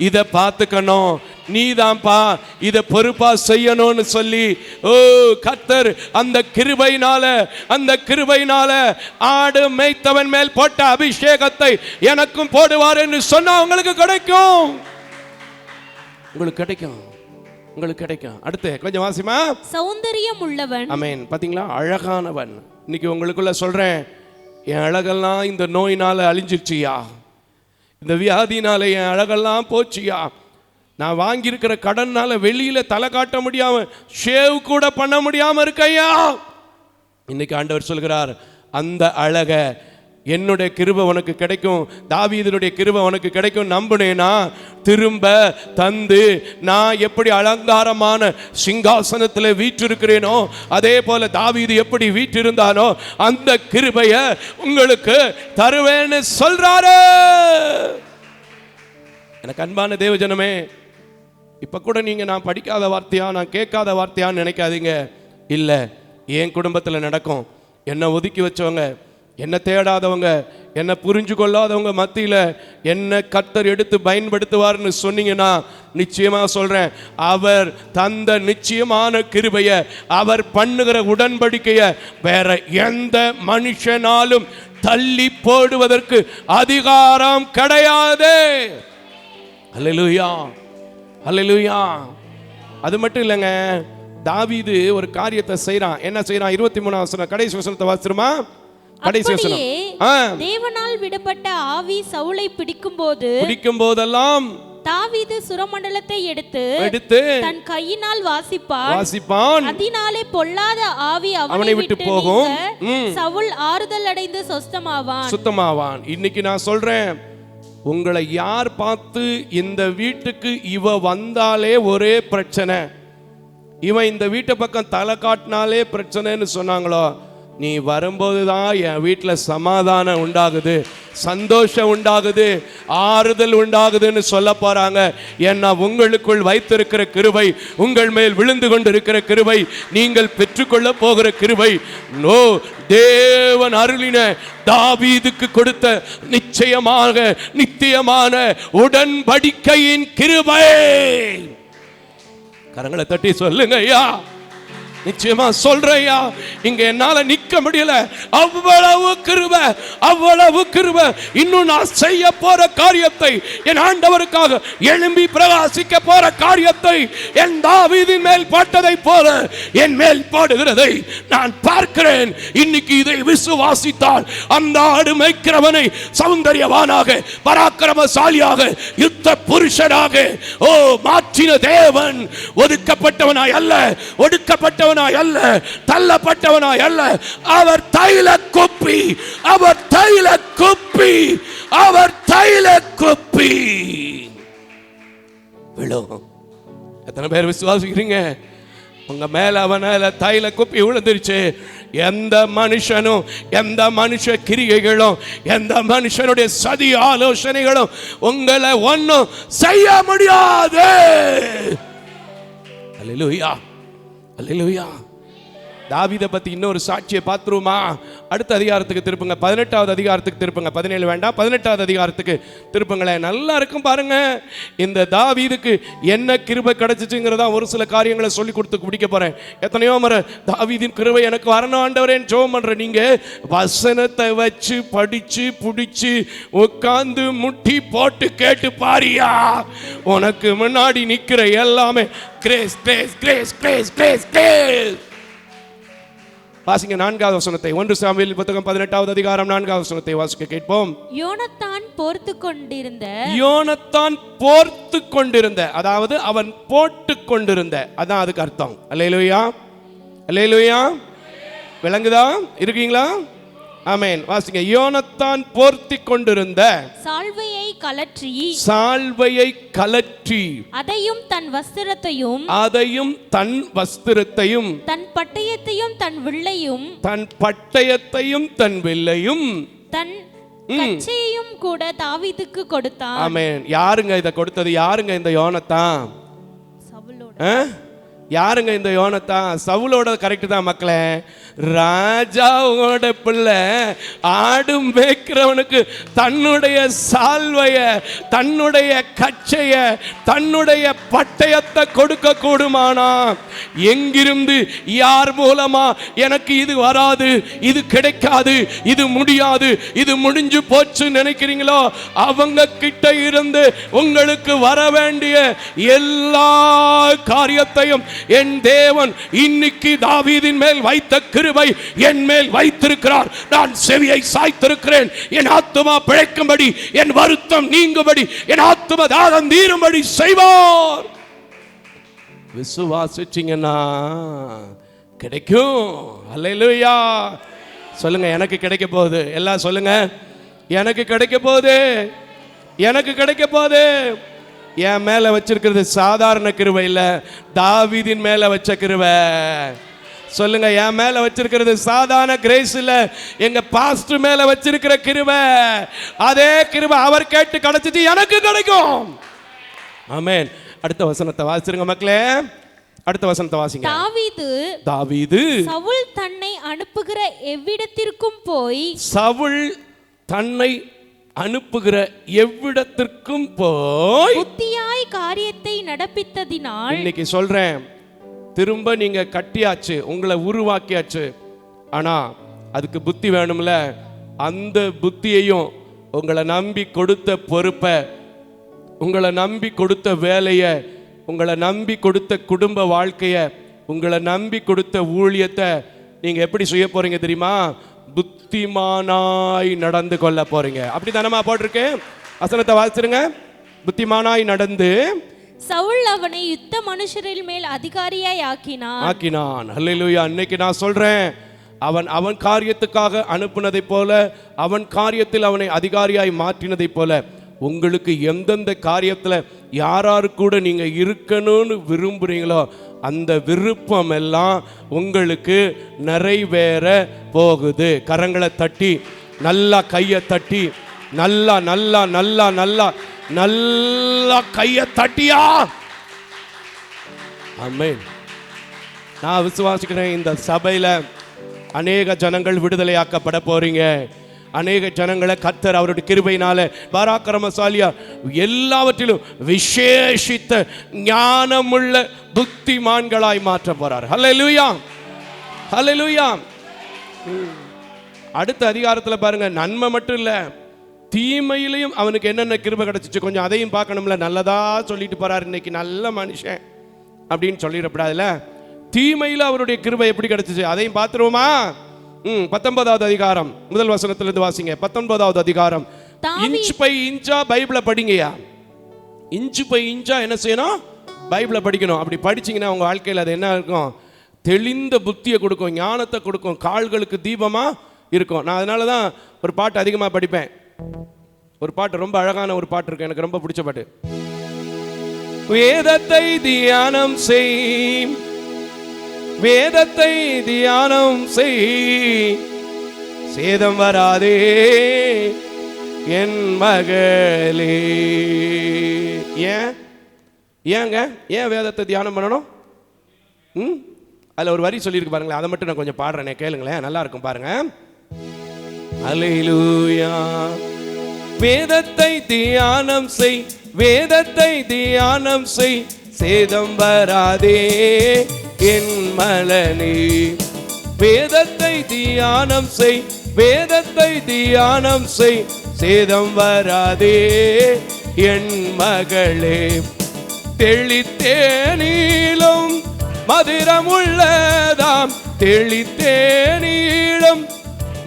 இதை பார்த்துக்கணும், நீதான்ப்பா இதை பொறுப்பா செய்யணும்னு சொல்லி, ஓ கர்த்தர் அந்த கிருபையினால ஆடு மேய்த்தவன் மேல் போட்ட அபிஷேகத்தை எனக்கும் போடுவார் என்று சொன்னா உங்களுக்கு கிடைக்கும். உங்களுக்கு கிடைக்கும். அடுத்து கொஞ்சம் வாசிமா. சௌந்தரியம் உள்ளவன். ஆமென். பாத்தீங்களா, அழகானவன். இன்னைக்கு உங்களுக்குள்ள சொல்றேன், என் அழகெல்லாம் இந்த நோயினால அழிஞ்சிருச்சியா, இந்த வியாதினால என் அழகெல்லாம் போச்சியா, நான் வாங்கியிருக்கிற கடன்னால வெளியில தலை காட்ட முடியாம, ஷேவ் கூட பண்ண முடியாம இருக்கையா. இன்னைக்கு ஆண்டவர் சொல்கிறார், அந்த அழக என்னுடைய கிருபை உனக்கு கிடைக்கும், தாவீதுடைய கிருபை உனக்கு கிடைக்கும். நம்புனேனா திரும்ப தந்து, நான் எப்படி அலங்காரமான சிங்காசனத்தில் வீற்றிருக்கிறேனோ அதே போல தாவீது எப்படி வீற்றிருந்தானோ அந்த கிருபையை உங்களுக்கு தருவேன்னு சொல்றாரு. எனக்கு அன்பான தேவஜனமே, இப்போ கூட நீங்கள் நான் படிக்காத வார்த்தையா, நான் கேட்காத வார்த்தையான்னு நினைக்காதீங்க. இல்லை, என் குடும்பத்தில் நடக்கும். என்னை ஒதுக்கி வச்சவங்க, என்னை தேடாதவங்க, என்னை புரிஞ்சு கொள்ளாதவங்க மத்தியில் என்னை கர்த்தர் எடுத்து பயன்படுத்துவார்னு சொன்னீங்கன்னா, நிச்சயமாக சொல்கிறேன், அவர் தந்த நிச்சயமான கிருபையை, அவர் பண்ணுகிற உடன்படிக்கையை வேற எந்த மனுஷனாலும் தள்ளி போடுவதற்கு அதிகாரம் கிடையாது. அல்லேலூயா, அல்லேலூயா. அது மட்டும் இல்லைங்க, தாவீது ஒரு காரியத்தை செய்யறான். என்ன செய்யறான்? 23ஆம் வசனம், கடைசி வசனத்தை வாசிருமா? கடைசி வசனம். தேவனால் விடப்பட்ட ஆவி சவுலை பிடிக்கும் போதெல்லாம் தாவீது சுரமண்டலத்தை எடுத்து தன் கையினால் வாசிப்பான். அதனாலே பொல்லாத ஆவி அவனை விட்டு போகும். சவுல் ஆறுதல் அடைந்து சுத்தமாவான். இன்னைக்கு நான் சொல்றேன், உங்களை யார் பார்த்து இந்த வீட்டுக்கு இவ வந்தாலே ஒரே பிரச்சனை, இவன் இந்த வீட்டை பக்கம் தலை காட்டினாலே பிரச்சனைன்னு சொன்னாங்களோ, நீ வரும்போது தான் என் வீட்டில் சமாதானம் உண்டாகுது, சந்தோஷம் உண்டாகுது, ஆறுதல் உண்டாகுதுன்னு சொல்ல போறாங்க. ஏன்னா உங்களுக்குள் வைத்திருக்கிற கிருபை, உங்கள் மேல் விழுந்து கொண்டு இருக்கிற கிருபை, நீங்கள் பெற்றுக்கொள்ள போகிற கிருபை, நோ தேவன் அருளின தாவீதுக்கு கொடுத்த நிச்சயமாக நித்தியமான உடன்படிக்கையின் கிருபை. கரங்களை தட்டி சொல்லுங்க ஐயா. நிச்சயமா சொல்றையா, இங்க என்னால நிக்க முடியல, அவ்வளவு கிருபை, அவ்வளவு கிருபை. இன்னும் நான் செய்ய போற காரியத்தை, என் ஆண்டவருக்காக எழும்பி பிரகாசிக்க போற காரியத்தை, என் தாவீதின் மேல் பட்டதை போல என் மேல் பாடுகிறதை நான் பார்க்கிறேன். இன்னைக்கு இதை விசுவாசித்தால் அந்த ஆடு மேய்க்கிறவனை சௌந்தரியவானாக, பராக்கிரமசாலியாக, யுத்த புருஷனாக மாற்றின தேவன் ஒதுக்கப்பட்டவனாய் அல்ல, ஒடுக்கப்பட்டவன் அல்ல, தள்ளப்பட்டவனாய் அல்ல. அவர் தைல குப்பி, அவர் தைல குப்பி, அவர் தைல குப்பி. விழும். எத்தனை பேர் விசுவாசிக்கிறீங்க? உங்க மேல அவனால தைல குப்பி விழுந்துருச்சு. எந்த மனுஷனும், எந்த மனுஷ கிரியைகளும், எந்த மனுஷனுடைய சதி ஆலோசனைகளும் உங்களை ஒன்னும் செய்ய முடியாது. அல்லேலூயா, அல்லேலூயா. தாவீதை பத்தி இன்னொரு சாட்சியை பார்த்துருமா? அடுத்த அதிகாரத்துக்கு திருப்புங்க, 18வது அதிகாரத்துக்கு திருப்புங்க. 17 வேண்டாம், 18வது அதிகாரத்துக்கு திருப்புங்களேன். நல்லா இருக்கும் பாருங்க. இந்த தாவீதுக்கு என்ன கிருபை கிடைச்சிச்சுங்கிறதா ஒரு சில காரியங்களை சொல்லி கொடுத்து பிடிக்க போறேன். எத்தனையோ முறை தாவீதின் கிருபை எனக்கு வரணும் ஆண்டவரேன்னு ஜெபம் பண்ற நீங்க, வசனத்தை வச்சு படிச்சு புடிச்சு உட்கார்ந்து முட்டி போட்டு கேட்டு பாரியா, உனக்கு முன்னாடி நிக்கிற எல்லாமே grace grace grace grace grace grace. வாசிங்க 4வது வசனத்தை. 1 சாமுவேல் புத்தகம் 18வது அதிகாரம் 4வது வசனத்தை வாசிக்க கேட்போம். யோனத்தான் போர்த்து கொண்டிருந்த, அதாவது அவன் போட்டு கொண்டிருந்த, அதான் அதுக்கு அர்த்தம். அல்லேலூயா, அல்லேலூயா. விளங்குதா? இருக்கீங்களா? ஆமென். வாசிங்க. யோனத்தான் போர்த்தி கொண்டிருந்த சால்வையை கலற்றி அதையும் தன் வஸ்திரத்தையும் தன் பட்டயத்தையும் தன் வில்லையும் தன் கச்சையையும் கூட தாவீதுக்கு கொடுத்தான். ஆமென். யாருங்க இதை கொடுத்தது? யாருங்க இந்த யோனத்தான்? யாருங்க இந்த யோனத்தான்? சவுலோட கரெக்ட் தான் மக்களே. ராஜாவோட பிள்ளை ஆடு மேய்க்கிறவனுக்கு தன்னுடைய சால்வைய, தன்னுடைய கச்சைய, தன்னுடைய பட்டயத்தை கொடுக்க கூடுமானா? எங்கிருந்து, யார் மூலமா எனக்கு இது வராது, இது கிடைக்காது, இது முடியாது, இது முடிஞ்சு போச்சு நினைக்கிறீங்களோ, அவங்க கிட்ட இருந்து உங்களுக்கு வர வேண்டிய எல்லா காரியத்தையும் என் தேவன் இன்னைக்கு தாவீதின் மேல் வைத்த கிருபை என் மேல் வைத்திருக்கிறார். நான் செவியை சாய்த்திருக்கிறேன். என் ஆத்துமா பிழைக்கும்படி, என் வருத்தம் நீங்கும்படி, என் ஆத்தும தாகம் தீரும்படி செய்வார். விசுவாசிச்சீங்கன்னா கிடைக்கும். அல்லேலூயா. சொல்லுங்க, எனக்கு கிடைக்க போகுது. எல்லாம் சொல்லுங்க, எனக்கு கிடைக்க போகுது, எனக்கு கிடைக்க போகுது. என் மேல வச்சிருக்கிறது சாதாரண கிருபை இல்ல, தாவீதின் மேல வச்ச கிருபை. சொல்லுங்க, என் மேல வச்சிருக்கிறது சாதாரண கிரேஸ் இல்ல, எங்க பாஸ்டர் மேல வச்சிருக்கிற கிருபை. அதே கிருபை அவர் கேட்டு கிடைச்சிட்டு எனக்கு கிடைக்கும். ஆமென். அடுத்த வசனத்தை வாசிருங்க மக்களே. அடுத்த வசனத்தை வாசிங்க. தாவீது சவுல் தன்னை அனுப்புகிற எவ்விடத்திற்கும் போய் புத்தியாய் காரியத்தை நடப்பித்ததினால். இன்னைக்கு சொல்றேன், திரும்ப நீங்க கட்டியாச்சு, உங்களை உருவாக்கியாச்சு, ஆனா அதுக்கு புத்தி வேணும்ல. அந்த புத்தியையும் உங்களை நம்பி கொடுத்த பொறுப்பை, உங்களை நம்பி கொடுத்த வேலையை, உங்களை நம்பி கொடுத்த குடும்ப வாழ்க்கையை, உங்களை நம்பி கொடுத்த ஊழியத்தை நீங்க எப்படி செய்ய போறீங்க தெரியுமா? புத்திமானாய் நடந்து கொள்ள போறீங்க. அப்படி தானமா போட்டிருக்கு? வசனத்தை வாசிருங்க. புத்திமானாய் நடந்து சவுல் அவனை யுத்த மனுஷரின் மேல் அதிகாரியாய் ஆக்கினான். அல்லேலூயா. இன்னைக்கு நான் சொல்றேன், அவன் காரியத்துக்காக அனுப்புனதை போல, அவன் காரியத்தில் அவனை அதிகாரியாய் மாற்றினதை போல, உங்களுக்கு எந்தெந்த காரியத்தில் யார் கூட நீங்க இருக்கணும்னு விரும்புறீங்களோ அந்த விருப்பம் எல்லாம் உங்களுக்கு நிறைவேற போகுது. கரங்களை தட்டி, நல்லா கையை தட்டி, நல்லா நல்லா நல்லா நல்லா நல்லா கையை தட்டியா. ஆமென். நான் விசுவாசிக்கிறேன், இந்த சபையில அநேக ஜனங்கள் விடுதலையாக்கப்பட போறீங்க. அநேக ஜனங்களை கர்த்தர் அவருடைய கிருபையினால பராக்கிரமசாலியா எல்லாவற்றிலும் விசேஷித்த ஞானமுள்ள புத்திமான்களாய் மாற்ற போறார். ஹல்லேலூயா, ஹல்லேலூயா. அடுத்த அதிகாரத்தில் பாருங்க, நன்மை மட்டும் இல்ல, தீமையிலையும் அவனுக்கு என்னென்ன கிருபை கிடைச்சிச்சு கொஞ்சம் அதையும் பார்க்கணும்ல. நல்லதா சொல்லிட்டு போறாரு, இன்னைக்கு நல்ல மனுஷன் அப்படின்னு சொல்லிடப்படாதுல. தீமையில அவருடைய கிருபை எப்படி கிடைச்சிச்சு அதையும் பார்த்துருவோமா? 19வது அதிகாரம் முதல் வசனத்திலிருந்து வாசிங்க. 19வது அதிகாரம். இன்ச் பை இன்ச்சா பைபிளை படிங்கயா. இன்ச் பை இன்ச்சா என்ன செய்யணும்? பைபிளை படிக்கணும். அப்படி படிச்சீங்கன்னா உங்க வாழ்க்கையில் அது என்ன இருக்கும்? தெளிந்த புத்தியை கொடுக்கும், ஞானத்தை கொடுக்கும், கால்களுக்கு தீபமா இருக்கும். நான் அதனால தான் ஒரு பாட்டு அதிகமாக படிப்பேன். ஒரு பாட்டு, ரொம்ப அழகான ஒரு பாட்டு இருக்கு, எனக்கு ரொம்ப பிடிச்ச பாட்டு. வேதத்தை தியானம் செய், வேதத்தை தியானம் செய், சேதம் வராதே என் மகளே. ஏங்க ஏன் வேதத்தை தியானம் பண்ணணும்? அதில் ஒரு வரி சொல்லியிருக்கு பாருங்களேன், அதை மட்டும் நான் கொஞ்சம் பாடுறேனே, கேளுங்களேன், நல்லா இருக்கும் பாருங்க. அல்லேலூயா. வேதத்தை தியானம் செய், வேதத்தை தியானம் செய், சேதம் வராதே என் மலனே. வேதத்தை தியானம் செய், வேதத்தை தியானம் செய், சேதம் வராதே என் மகளே. தெளித்தேனிலும் மதுரமுள்ளதாம், தெளித்தேனிலும்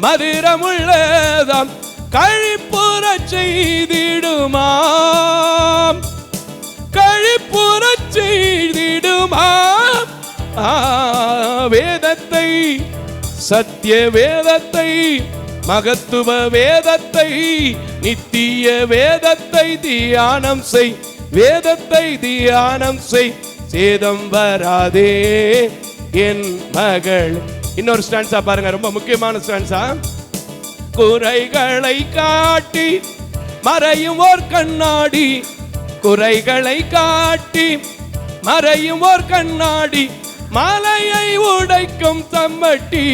மதுரமுள்ளதாம், கழிப்புறச் செய்திடுமாம், கழிப்புறச் செய்திடுமாம். வேதத்தை, சத்திய வேதத்தை, மகத்துவ வேதத்தை, நித்திய வேதத்தை தியானம் செய், வேதத்தை தியானம் செய், சேதம் வராதே என் மகள். இன்னொரு ஸ்டான்ஸா பாருங்க, ரொம்ப முக்கியமான ஸ்டான்ஸா. குறைகளை காட்டி மறையும் ஓர் கண்ணாடி, குறைகளை காட்டி மறையும் ஓர் கண்ணாடி, மலையை உடைக்கும் சம்மட்டி,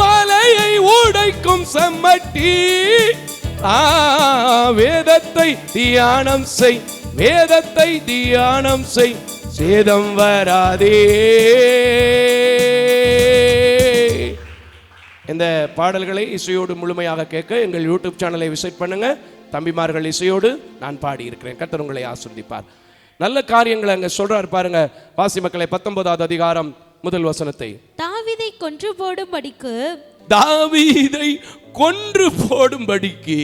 மலையை உடைக்கும் சம்மட்டி. வேதத்தை தியானம் செய், வேதத்தை தியானம் செய், சேதம் வராதே. இந்த பாடல்களை இசையோடு முழுமையாக கேட்க எங்கள் யூடியூப் சேனலை விசிட் பண்ணுங்க. தம்பிமார்கள் இசையோடு நான் பாடி இருக்கிறேன். கர்த்தர் உங்களை ஆசீர்வதிப்பார். நல்ல காரியங்களை அங்க சொல்றாரு பாருங்க. வாசி மக்களை, 19வது அதிகாரம் முதல் வசனத்தை. தாவீதை கொன்று போடும்படிக்கு, தாவீதை கொன்று போடும்படிக்கு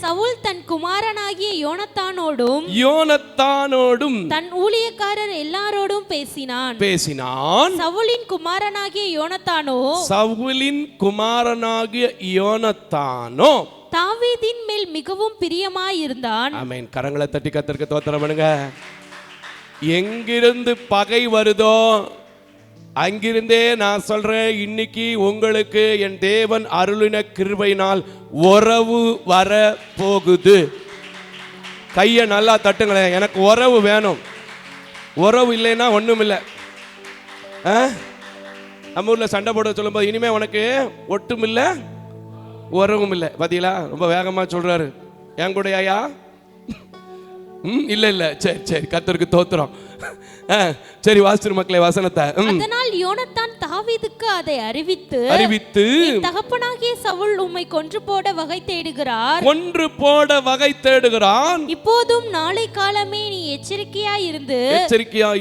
சவுல் தன் குமாரனாகிய யோனத்தானோடும், யோனத்தானோடும் தன் ஊழியக்காரர் எல்லாரோடும் பேசினான். சவுலின் குமாரனாகிய யோனத்தானோ, சவுலின் குமாரனாகிய யோனத்தானோ தாவீதின் மேல் மிகவும் பிரியமாயிருந்தான். ஆமென். கரங்களை தட்டி கர்த்தருக்கு ஸ்தோத்திரம் பண்ணுங்க. எங்கிருந்து பகை வருதோ அங்கிருந்தே நான் சொல்றேன், இன்னைக்கு உங்களுக்கு என் தேவன் அருளின கிருபையினால் உறவு வர போகுது. கையை நல்லா தட்டுங்களேன். எனக்கு உறவு வேணும். உறவு இல்லைன்னா ஒன்றும் இல்லை. நம்ம ஊரில் சண்டை போட சொல்லும்போது இனிமே உனக்கு ஒட்டும் இல்லை உறவும் இல்லை. பார்த்தீங்களா, ரொம்ப வேகமாக சொல்றாரு. என் கூட ஐயா இல்ல இல்ல, சரி சரி, கர்த்தருக்கு தோத்திரம். சரி, வாசிரு மக்களே வசனத்தை. அதனால் யோனத்தான் தாவீதுக்கு அதை அறிவித்து தகப்பனாகிய சவுல் உம்மை கொன்று போட வகை தேடுகிறான். இப்போதும் நாளை காலமே நீ எச்சரிக்கையாய்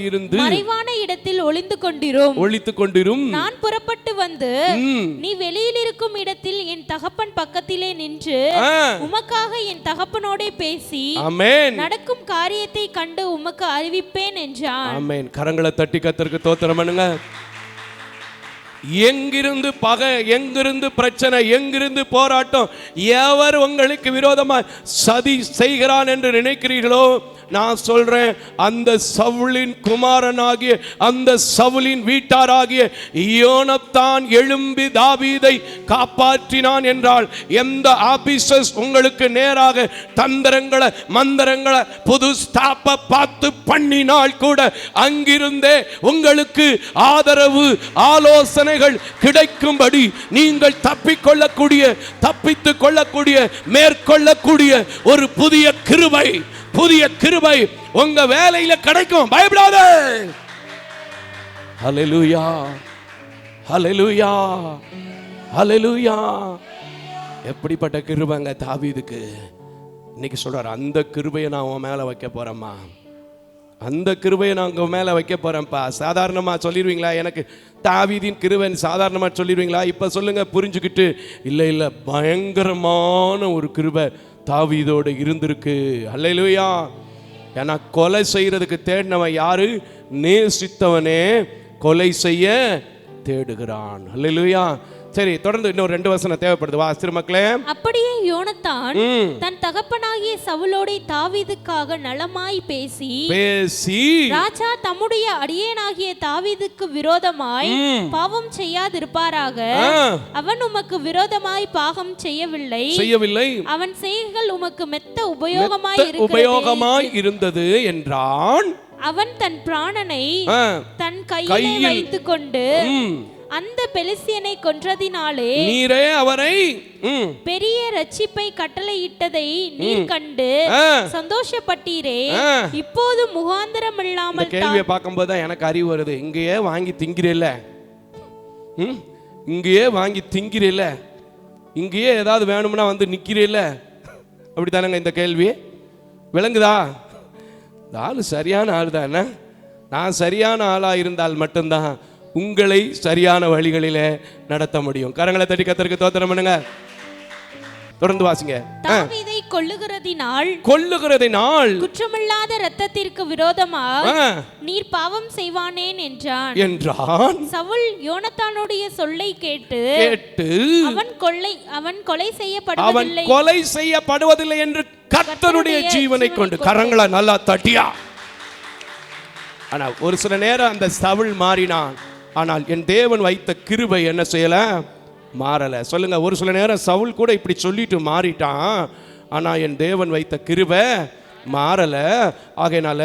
இருந்து மறைவான இடத்தில் ஒளிந்து கொண்டிரும். நான் புறப்பட்டு வந்து நீ வெளியில் இருக்கும் இடத்தில் என் தகப்பன் பக்கத்திலே நின்று உமக்காக என் தகப்பனோடே பேசி நடக்கும் காரியத்தை கண்டு உமக்கு அறிவிப்பேன் என்றான். ஆமென். கரங்களை தட்டி கர்த்தருக்கு தோத்திரம் பண்ணுங்க. எங்கிருந்து பகை, எங்கிருந்து பிரச்சனை, எங்கிருந்து போராட்டம், எவர் உங்களுக்கு விரோதமாக சதி செய்கிறான் என்று நினைக்கிறீர்களோ, நான் சொல்றேன், அந்த சவுலின் குமாரனாகிய அந்த சவுலின் வீட்டாராகிய யோனத்தான் எழும்பி தாவீதை காப்பாற்றினான் என்றால், எந்த ஆபீசர்ஸ் உங்களுக்கு நேராக தந்திரங்களை மந்திரங்களை புது ஸ்டாப்ப பார்த்து பண்ணினால் கூட அங்கிருந்தே உங்களுக்கு ஆதரவு ஆலோசனைகள் கிடைக்கும்படி நீங்கள் தப்பித்துக் கொள்ளக்கூடிய மேற்கொள்ளக்கூடிய ஒரு புதிய கிருபை உங்க வேலையில கிடைக்கும். பயப்படாதே. ஹல்லேலூயா, ஹல்லேலூயா, ஹல்லேலூயா. எப்படிப்பட்ட கிருபைங்க தாவீதுக்கு. இன்னைக்கு சொல்றாரு, அந்த கிருபையை நான் உன் மேல வைக்க போறேம்மா, அந்த கிருபையை நான் உங்க மேல வைக்க போறேன்ப்பா. சாதாரணமா சொல்லிடுவீங்களா? எனக்கு தாவீதின் கிருபைன்னு சாதாரணமா சொல்லிடுவீங்களா? இப்ப சொல்லுங்க புரிஞ்சுக்கிட்டு. இல்ல, பயங்கரமான ஒரு கிருபை தாவீதோடு இருந்திருக்கு. அல்லேலூயா. ஏன்னா கொலை செய்யறதுக்கு தேடினவன் யாரு? நேசித்தவனே கொலை செய்ய தேடுகிறான். அல்லேலூயா. சரி, தொடர்ந்து இன்னொரு 2 வசனம் தேவைப்படுது. வாசிரு மக்களே. அப்படியே யோனத்தான் தன் தகப்பனாகிய சவுலோடே தாவீதுக்காக நலமாய் பேசி ராஜா தம்முடைய அடியேனாகிய தாவீதுக்கு விரோதமாய் பாவம் செய்யாதிருப்பாராக. அவன் உமக்கு விரோதமாய் பாவம் செய்யவில்லை. அவன் செய்கைகள் உமக்கு மெத்த உபயோகமாய் இருந்தது என்றான். அவன் தன் பிராணனை தன் கையிலே வைத்துக் கொண்டு அந்த பெலிஸ்தியனை கொன்றதினாலே நீரே அவரை பெரிய ரட்சிப்பை கட்டளையிட்டதை நீர் கண்டு சந்தோஷப்பட்டீரே. இப்போது முகாந்திரம் இல்லாமல் கேள்வியை பார்க்கும்போது தான் எனக்கு அறிவு வருது. இங்கேயே வாங்கி திங்கிறேல, இங்கேயே வாங்கி திங்கிறேல, இங்கேயே ஏதாவது வேணும்னா வந்து நிக்கிறேல, அப்படித்தானங்க இந்த கேள்வி. விளங்குதா? ஆளு சரியான ஆள் தானே. நான் சரியான ஆளா இருந்தால் மட்டும்தான் உங்களை சரியான வழிகளிலே நடத்த முடியும். கரங்களை தட்டி கர்த்தருக்கு ஸ்தோத்திரம் பண்ணுங்க. தொடர்ந்து வாசிங்க. தாவீதை கொல்லுகிறதினால் குற்றமில்லாத இரத்தத்திற்கு விரோதமாக நீர் பாவம் செய்வானேன் என்றான். சவுல் யோனத்தானுடைய சொல்லை கேட்டு அவன் கொலை செய்யப்படுவதில்லை என்று கர்த்தருடைய ஜீவனை கொண்டு. கரங்களை நல்லா தட்டியா. ஆனா ஒரு சில நேரம் அந்த சவுல் மாறினான். ஆனால் என் தேவன் வைத்த கிருபை என்ன செய்யல? மாறல. சொல்லுங்க. ஒரு சில நேரம் சவுல் கூட இப்படி சொல்லிட்டு மாறிட்டான். ஆனா என் தேவன் வைத்த கிருபை மாறல. ஆகையினால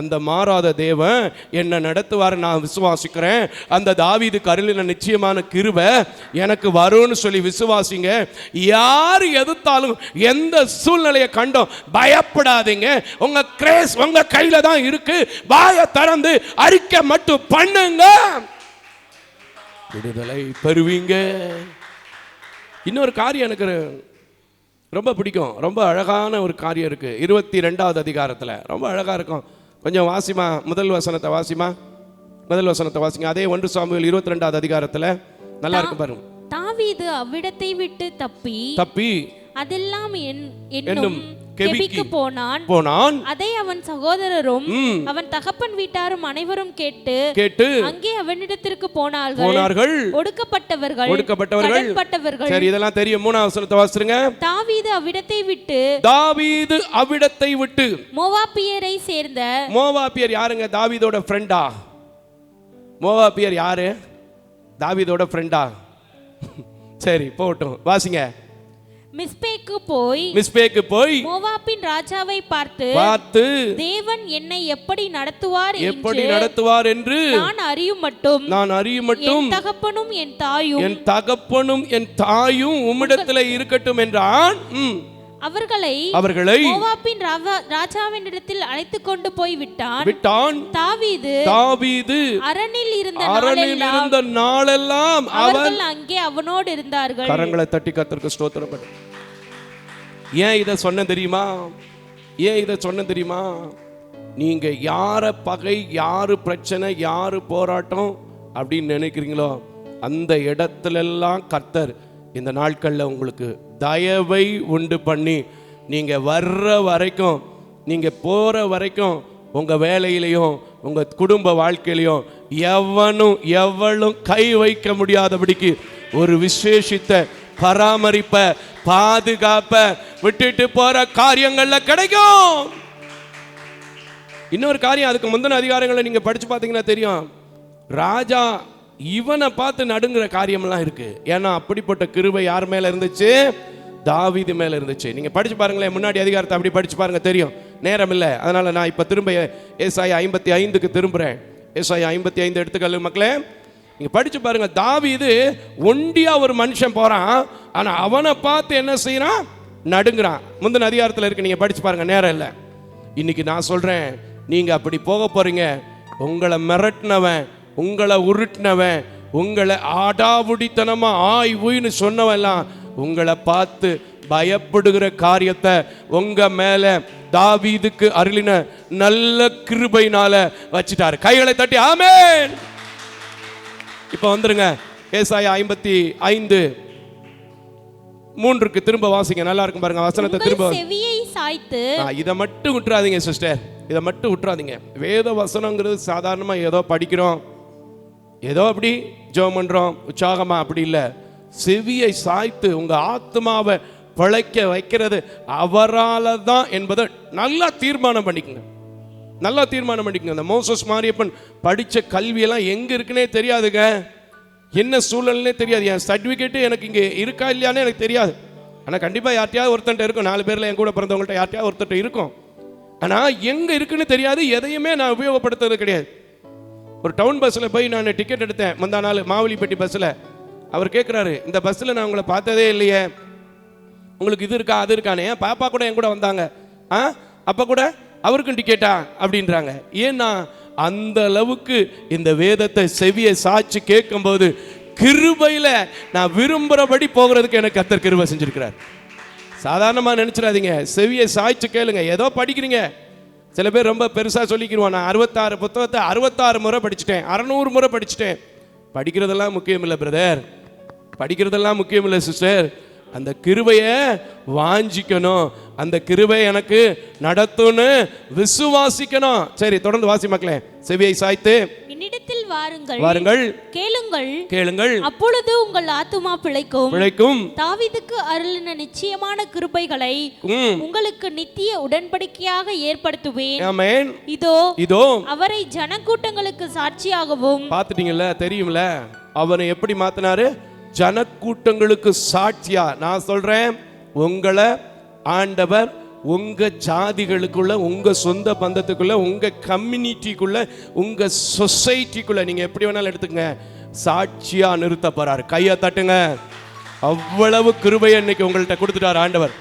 அந்த மாறாத தேவன் என்ன நடத்துவார் நான் விசுவாசிக்கிறேன். அந்த தாவீதுக்கு அருளின நிச்சயமான கிருபை எனக்கு வரும்னு சொல்லி விசுவாசிங்க. யார் எதிர்த்தாலும் எந்த சூழ்நிலையை கண்டோம் பயப்படாதீங்க. உங்க கிரேஸ் உங்க கையில தான் இருக்கு. வாயை திறந்து அறிக்கை மட்டும் பண்ணுங்க, விடுதலை பெறுவீங்க. இன்னொரு காரியம் எனக்கு ரொம்ப பிடிக்கும். ரொம்ப அழகான ஒரு காரியம் இருக்கு 22வது அதிகாரத்தில். ரொம்ப அழகா இருக்கும். கொஞ்சம் வாசிமா, முதல் வசனத்தை வாசிங்க. அதே 1 சாமுவேல் 22வது அதிகாரத்தில் நல்லா இருக்கு பாருங்க. தாவீது அவ்விடத்தை விட்டு தப்பி அதெல்லாம் என்னும் கெபிக்கு போனான். அதை அவன் சகோதரரும் அவன் தகப்பன் வீட்டாரும் அனைவரும் கேட்டு அங்கே அவனிடத்திற்கு போனார்கள். ஒடுக்கப்பட்டவர்கள். சரி, இதெல்லாம் தெரியும். 3வது வசனத்தை வாசிங்க. தாவீது அவ்விடத்தை விட்டு மோவாபியரை சேர்ந்த. மோவாபியர் யாருங்க? தாவீதோட ஃப்ரெண்டா? மோவாபியர் யாரு? தாவீதோட ஃப்ரெண்டா? சரி, போகட்டும். வாசிங்க. மிஸ்பேக்கு போய் மோவாபின் ராஜாவை பார்த்து தேவன் என்னை எப்படி நடத்துவார் என்று நான் அறியும் மட்டும் என் தகப்பனும் என் தாயும் உம்மிடத்தில் இருக்கட்டும் என்றான். அவர்களை மோவாபின் ராஜாவினிடத்தில் அழைத்துக் கொண்டு போய் விட்டான். தாவீது அரணில் இருந்த நாளெல்லாம் அவர்கள் அங்கே அவனோடு இருந்தார்கள். கரங்களை தட்டி கர்த்தருக்கு ஸ்தோத்திரம் பண்ணு. ஏன் இதை சொன்ன தெரியுமா? நீங்க யார பகை, யாரு பிரச்சனை, யாரு போராட்டம் அப்படின்னு நினைக்கிறீங்களோ அந்த இடத்துலெல்லாம் கர்த்தர் இந்த நாட்கள்ல உங்களுக்கு தயவை உண்டு பண்ணி நீங்க வர்ற வரைக்கும், நீங்க போற வரைக்கும் உங்க வேலையிலையும் உங்க குடும்ப வாழ்க்கையிலையும் எவளும் கை வைக்க முடியாதபடிக்கு ஒரு விசேஷித்த பராமரிப்ப, பாதுகாப்ப விட்டுட்டு போற காரியங்கள்ல கிடைக்கும். இன்னொரு காரியம், அதுக்கு முந்தின அதிகாரங்களை நீங்க படிச்சு பார்த்தீங்கன்னா தெரியும். ராஜா இவனை பார்த்து நடுங்குற காரியம்லாம் இருக்கு. ஏன்னா அப்படிப்பட்ட கிருபை யார் மேல இருந்துச்சு? தாவீது மேல இருந்துச்சு. நீங்க படிச்சு பாருங்களேன், முன்னாடி அதிகாரத்தை அப்படி படிச்சு பாருங்க, தெரியும். நேரம் இல்லை, அதனால நான் இப்ப திரும்ப ஏசாயா 55க்கு திரும்புறேன். ஏசாயா 55 எடுத்துக்கொள்ளு மக்களே. நீங்க படிச்சு பாருங்க, தாவீது ஒண்டியா ஒரு மனுஷன் போறான், ஆனா அவனை பார்த்து என்ன செய்யறான்? நடுங்குறான். முந்தின அதிகாரத்தில் இருக்கு, நீங்க படிச்சு பாருங்க, நேரம் இல்லை. இன்னைக்கு நான் சொல்றேன், நீங்க அப்படி போக போறீங்க. உங்களை மிரட்டினவன், உங்களை உருட்டினவன், உங்களை ஆடாவுடித்தனமா ஆய் ஊயின்னு சொன்னவெல்லாம் உங்களை பார்த்து பயப்படுகிற காரியத்தை உங்க மேல தாவீதுக்கு அருளின நல்ல கிருபையினால வச்சிட்டாரு. கைகளை தட்டி ஆமென். இப்ப வந்துருங்க, ஏசாயா 55:3 திரும்ப வாசிங்க, நல்லா இருக்கும் பாருங்க வசனத்தை திரும்ப. இதை மட்டும் விட்டுறாதீங்க சிஸ்டர், இதை மட்டும் விட்டுறாதீங்க. வேத வசனங்கிறது சாதாரணமா ஏதோ படிக்கிறோம், ஏதோ அப்படி ஜெபம் பண்றோம் உற்சாகமா, அப்படி இல்லை. செவியை சாய்த்து உங்க ஆத்மாவை பிழைக்க வைக்கிறது அவரால தான் என்பதை நல்லா தீர்மானம் பண்ணிக்கங்க. இந்த மோசஸ் மாரியப்பன் படிச்ச கல்வியெல்லாம் எங்க இருக்குன்னே தெரியாதுங்க, என்ன சூழல்னே தெரியாது. என் சர்டிபிகேட்டு எனக்கு இங்கே இருக்கா இல்லையானே எனக்கு தெரியாது. ஆனால் கண்டிப்பாக யார்ட்டையாவது ஒருத்தன்ட்ட இருக்கும், 4 பேரில் என் கூட பிறந்தவங்கள்ட்ட யார்ட்டையாவது ஒருத்தட்ட இருக்கும். ஆனால் எங்கே இருக்குன்னு தெரியாது, எதையுமே நான் உபயோகப்படுத்துறது கிடையாது. ஒரு டவுன் பஸ்ஸில் போய் நான் டிக்கெட் எடுத்தேன் முந்தா நாள், மாவலிப்பட்டி பஸ்ஸில். அவர் கேட்குறாரு, இந்த பஸ்ஸில் நான் உங்களை பார்த்ததே இல்லையே, உங்களுக்கு இது இருக்கா அது இருக்கானே. பாப்பா கூட என் கூட வந்தாங்க, அப்போ கூட அவருக்கும் டிக்கெட்டா அப்படின்றாங்க. ஏன்னா அந்த அளவுக்கு இந்த வேதத்தை செவியை சாட்சி கேட்கும்போது கிருபையில நான் விரும்புகிறபடி போகிறதுக்கு எனக்கு கர்த்தர் கிருபை செஞ்சிருக்கிறார். சாதாரணமாக நினைச்சிடாதீங்க, செவியை சாய்ச்சி கேளுங்க. ஏதோ படிக்கிறீங்க, சில பேர் ரொம்ப பெருசாக சொல்லிக்கிடுவான், நான் 66 புத்தகத்தை 66 முறை படிச்சுட்டேன், 600 முறை படிச்சுட்டேன். படிக்கிறதெல்லாம் முக்கியம் இல்லை பிரதர், படிக்கிறதெல்லாம் முக்கியம் இல்லை சிஸ்டர். அந்த கிருபையை வாஞ்சிக்கணும், அந்த கிருபை எனக்கு நடத்தும்னு விசுவாசிக்கணும். சரி, தொடர்ந்து வாசி மக்களே. செவியை சாய்த்து என்னிடத்தில் வாருங்கள், கேளுங்கள், அப்பொழுது உங்கள் ஆத்துமா பிழைக்கும். தாவீதுக்கு அருளின நிச்சயமான கிருபைகளை உங்களுக்கு நித்திய உடன்படிக்கையாக ஏற்படுத்துவேன். ஆமென். இதோ அவரை ஜனக்கூட்டங்களுக்கு சாட்சியாகவும். பார்த்துட்டீங்கல்ல, தெரியும்ல அவனை எப்படி மாத்தினாரு? ஜனக்கூட்டங்களுக்கு சாட்சியா. நான் சொல்றேன், உங்களை ஆண்டவர் உங்க ஜாதிகளுக்குள்ள, உங்க சொந்த பந்தத்துக்குள்ள, உங்க கம்யூனிட்டிக்குள்ள, உங்க சொசைட்டிக்குள்ள, நீங்க எப்படி வேணாலும் எடுத்துங்க, சாட்சியா நிறுத்த போறாரு. கையை தட்டுங்க. அவ்வளவு கிருபையை இன்னைக்கு உங்கள்கிட்ட கொடுத்துட்டாரு ஆண்டவர்.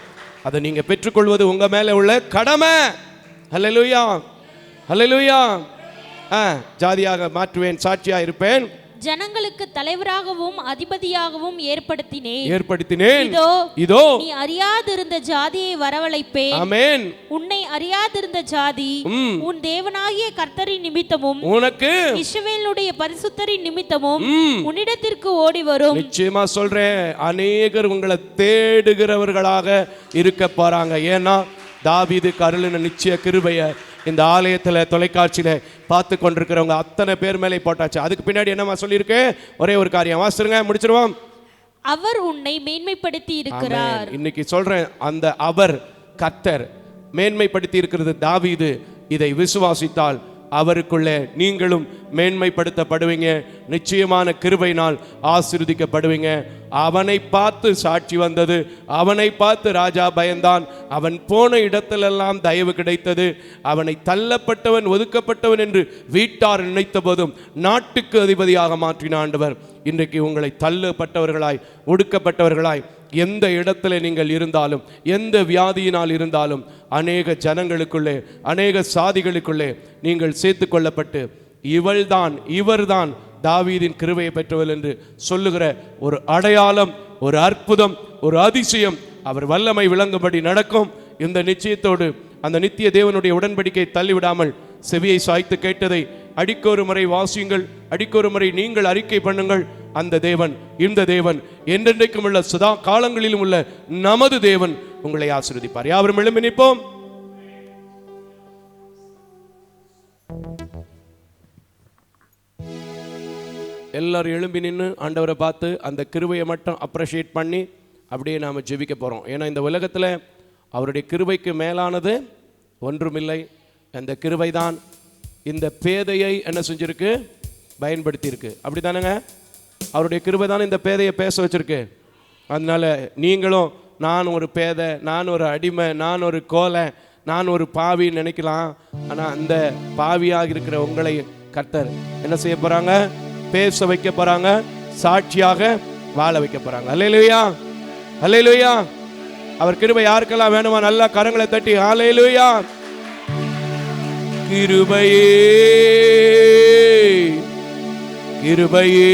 அதை நீங்க பெற்றுக்கொள்வது உங்க மேல உள்ள கடமை. ஹல்லேலூயா, ஹல்லேலூயா. ஜாதியாக மாற்றுவேன், சாட்சியா இருப்பேன், ஜனங்களுக்கு தலைவராகவும் அதிபதியாகவும் ஏற்படுத்தினேன். இதோ நீ அறியாதிருந்த ஜாதியை வரவழைப்பேன். ஆமென். உன்னை அறியாதிருந்த ஜாதி உன் தேவனாகிய கர்த்தரின் நிமித்தமும் உனக்கு இஸ்ரவேலுடைய பரிசுத்தரின் நிமித்தமும் உன்னிடத்திற்கு ஓடி வரும். நிச்சயமா சொல்றேன், அநேகர் உங்களை தேடுகிறவர்களாக இருக்க போறாங்க. ஏன்னா தாவீதுக்கு அருளின நிச்சய கிருபையை இந்த ஆலயத்தில் தொலைக்காட்சியில பார்த்து கொண்டிருக்கிறவங்க அத்தனை பேர் மேலே போட்டாச்சு. அதுக்கு பின்னாடி என்னமா சொல்லியிருக்கு? ஒரே ஒரு காரியம் வாசிருங்க, முடிச்சிருவோம். அவர் உன்னை மேன்மைப்படுத்தி இருக்கிறார். இன்னைக்கு சொல்றேன், அந்த அவர் கர்த்தர் மேன்மைப்படுத்தி இருக்கிறது தாவீது. இதை விசுவாசித்தால் அவருக்குள்ளே நீங்களும் மேன்மைப்படுத்தப்படுவீங்க. நிச்சயமான கிருபையினால் ஆசீர்வதிக்கப்படுவீங்க. அவனை பார்த்து சாட்சி வந்தது, அவனை பார்த்து ராஜா பயந்தான், அவன் போன இடத்திலெல்லாம் தயவு கிடைத்தது. அவனை தள்ளப்பட்டவன் ஒதுக்கப்பட்டவன் என்று வீட்டார் நினைத்த போதும் நாட்டுக்கு அதிபதியாக மாற்றின ஆண்டவர் இன்றைக்கு உங்களை தள்ளப்பட்டவர்களாய் ஒடுக்கப்பட்டவர்களாய் எந்த இடத்துல நீங்கள் இருந்தாலும், எந்த வியாதியினால் இருந்தாலும், அநேக ஜனங்களுக்குள்ளே அநேக சாதிகளுக்குள்ளே நீங்கள் சேர்த்து கொள்ளப்பட்டு இவள்தான் இவர்தான் தாவீதின் கிருபையை பெற்றவள் என்று சொல்லுகிற ஒரு அடையாளம், ஒரு அற்புதம், ஒரு அதிசயம் அவர் வல்லமை விளங்கும்படி நடக்கும். இந்த நிச்சயத்தோடு அந்த நித்திய தேவனுடைய உடன்படிக்கை தள்ளிவிடாமல் செவியை சாய்த்து கேட்டதை அடிக்கொரு முறை வாசியுங்கள், அடிக்கொரு முறை நீங்கள் அறிக்கை பண்ணுங்கள். அந்த தேவன், இந்த தேவன், என்றென்றைக்கும் உள்ள சதா காலங்களிலும் உள்ள நமது தேவன் உங்களை ஆசீர்வதிப்பார். யாவரும் எழும்பி நிற்போம். எல்லாரும் எழும்பி நின்று ஆண்டவரை பார்த்து அந்த கிருபையை மட்டும் அப்ரிஷியேட் பண்ணி அப்படியே நாம் ஜெபிக்க போகிறோம். ஏன்னா இந்த உலகத்தில் அவருடைய கிருபைக்கு மேலானது ஒன்றுமில்லை. அந்த கிருபை தான் இந்த பேதையை என்ன செஞ்சிருக்கு, பயன்படுத்தியிருக்கு. அப்படி தானேங்க? அவருடைய கிருபை தான் இந்த பேதையை பேச வச்சிருக்கு. அதனால நீங்களும் நான் ஒரு பேதை, நான் ஒரு அடிமை, நான் ஒரு கோலை, நான் ஒரு பாவின்னு நினைக்கலாம். ஆனால் அந்த பாவியாக இருக்கிற உங்களை கர்த்தர் என்ன செய்ய போகிறாங்க, பேச வைக்க போகிறாங்க, சாட்சியாக வாழ வைக்க போகிறாங்க. அல்லேலூயா, அல்லேலூயா. அவர் கிருபை யாருக்கெல்லாம் வேணுமா நல்லா கரங்களை தட்டி அல்லேலூயா. கிருபையே கிருபையே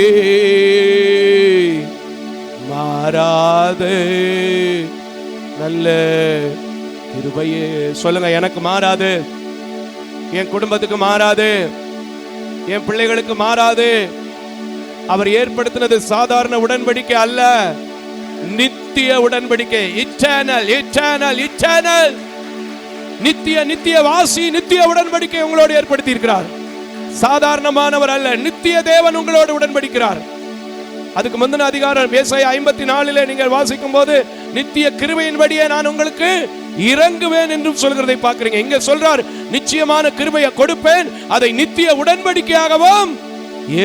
மாறாத நல்ல கிருபையே. சொல்லுங்க, எனக்கு மாறாது, என் குடும்பத்துக்கு மாறாது, என் பிள்ளைகளுக்கு மாறாது. அவர் ஏற்படுத்தினது சாதாரண உடன்படிக்கை அல்ல, நித்திய உடன்படிக்கை. இட்டர்னல் இட்டர்னல் இட்டர்னல், நித்திய நித்திய வாசி, நித்திய உடன்படிக்கை உங்களோடு ஏற்படுத்தி இருக்கிறார். சாதாரணமானவர் அல்ல, நித்திய தேவன் உங்களோடு உடன்படிக்கிறார். அதுக்கு முந்தின அதிகாரம் ஏசாயா 54 நீங்கள் வாசிக்கும் போது நித்திய கிருபையின்படியே நான் உங்களுக்கு இறங்குவேன் என்றும் சொல்கிறதை பார்க்கிறீங்க. இங்க சொல்றார், நிச்சயமான கிருபையை கொடுப்பேன், அதை நித்திய உடன்படிக்கையாகவும்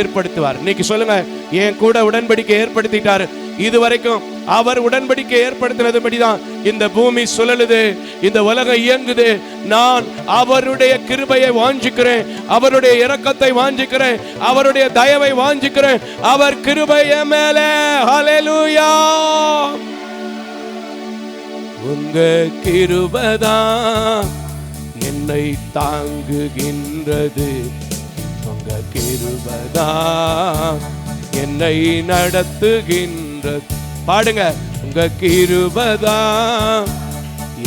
ஏற்படுத்துவார். இன்னைக்கு சொல்லுங்க, என் கூட உடன்படிக்கை ஏற்படுத்திட்டாரு. இதுவரைக்கும் அவர் உடன்படிக்கை ஏற்படுத்தினதுபடிதான் இந்த பூமி சுழலுது, இந்த உலகம் இயங்குது. நான் அவருடைய கிருபையை வாஞ்சிக்கிறேன், அவருடைய இரக்கத்தை வாஞ்சிக்கிறேன், அவருடைய தயவை வாஞ்சிக்கிறேன். அவர் கிருபைய மேலே ஹல்லேலூயா. உங்க கிருபைதான் என்னை தாங்குகின்றது, உங்க கிருபைதான் என்னை நடத்துகின்றது. பாடுங்க, உங்க கிருபைதான்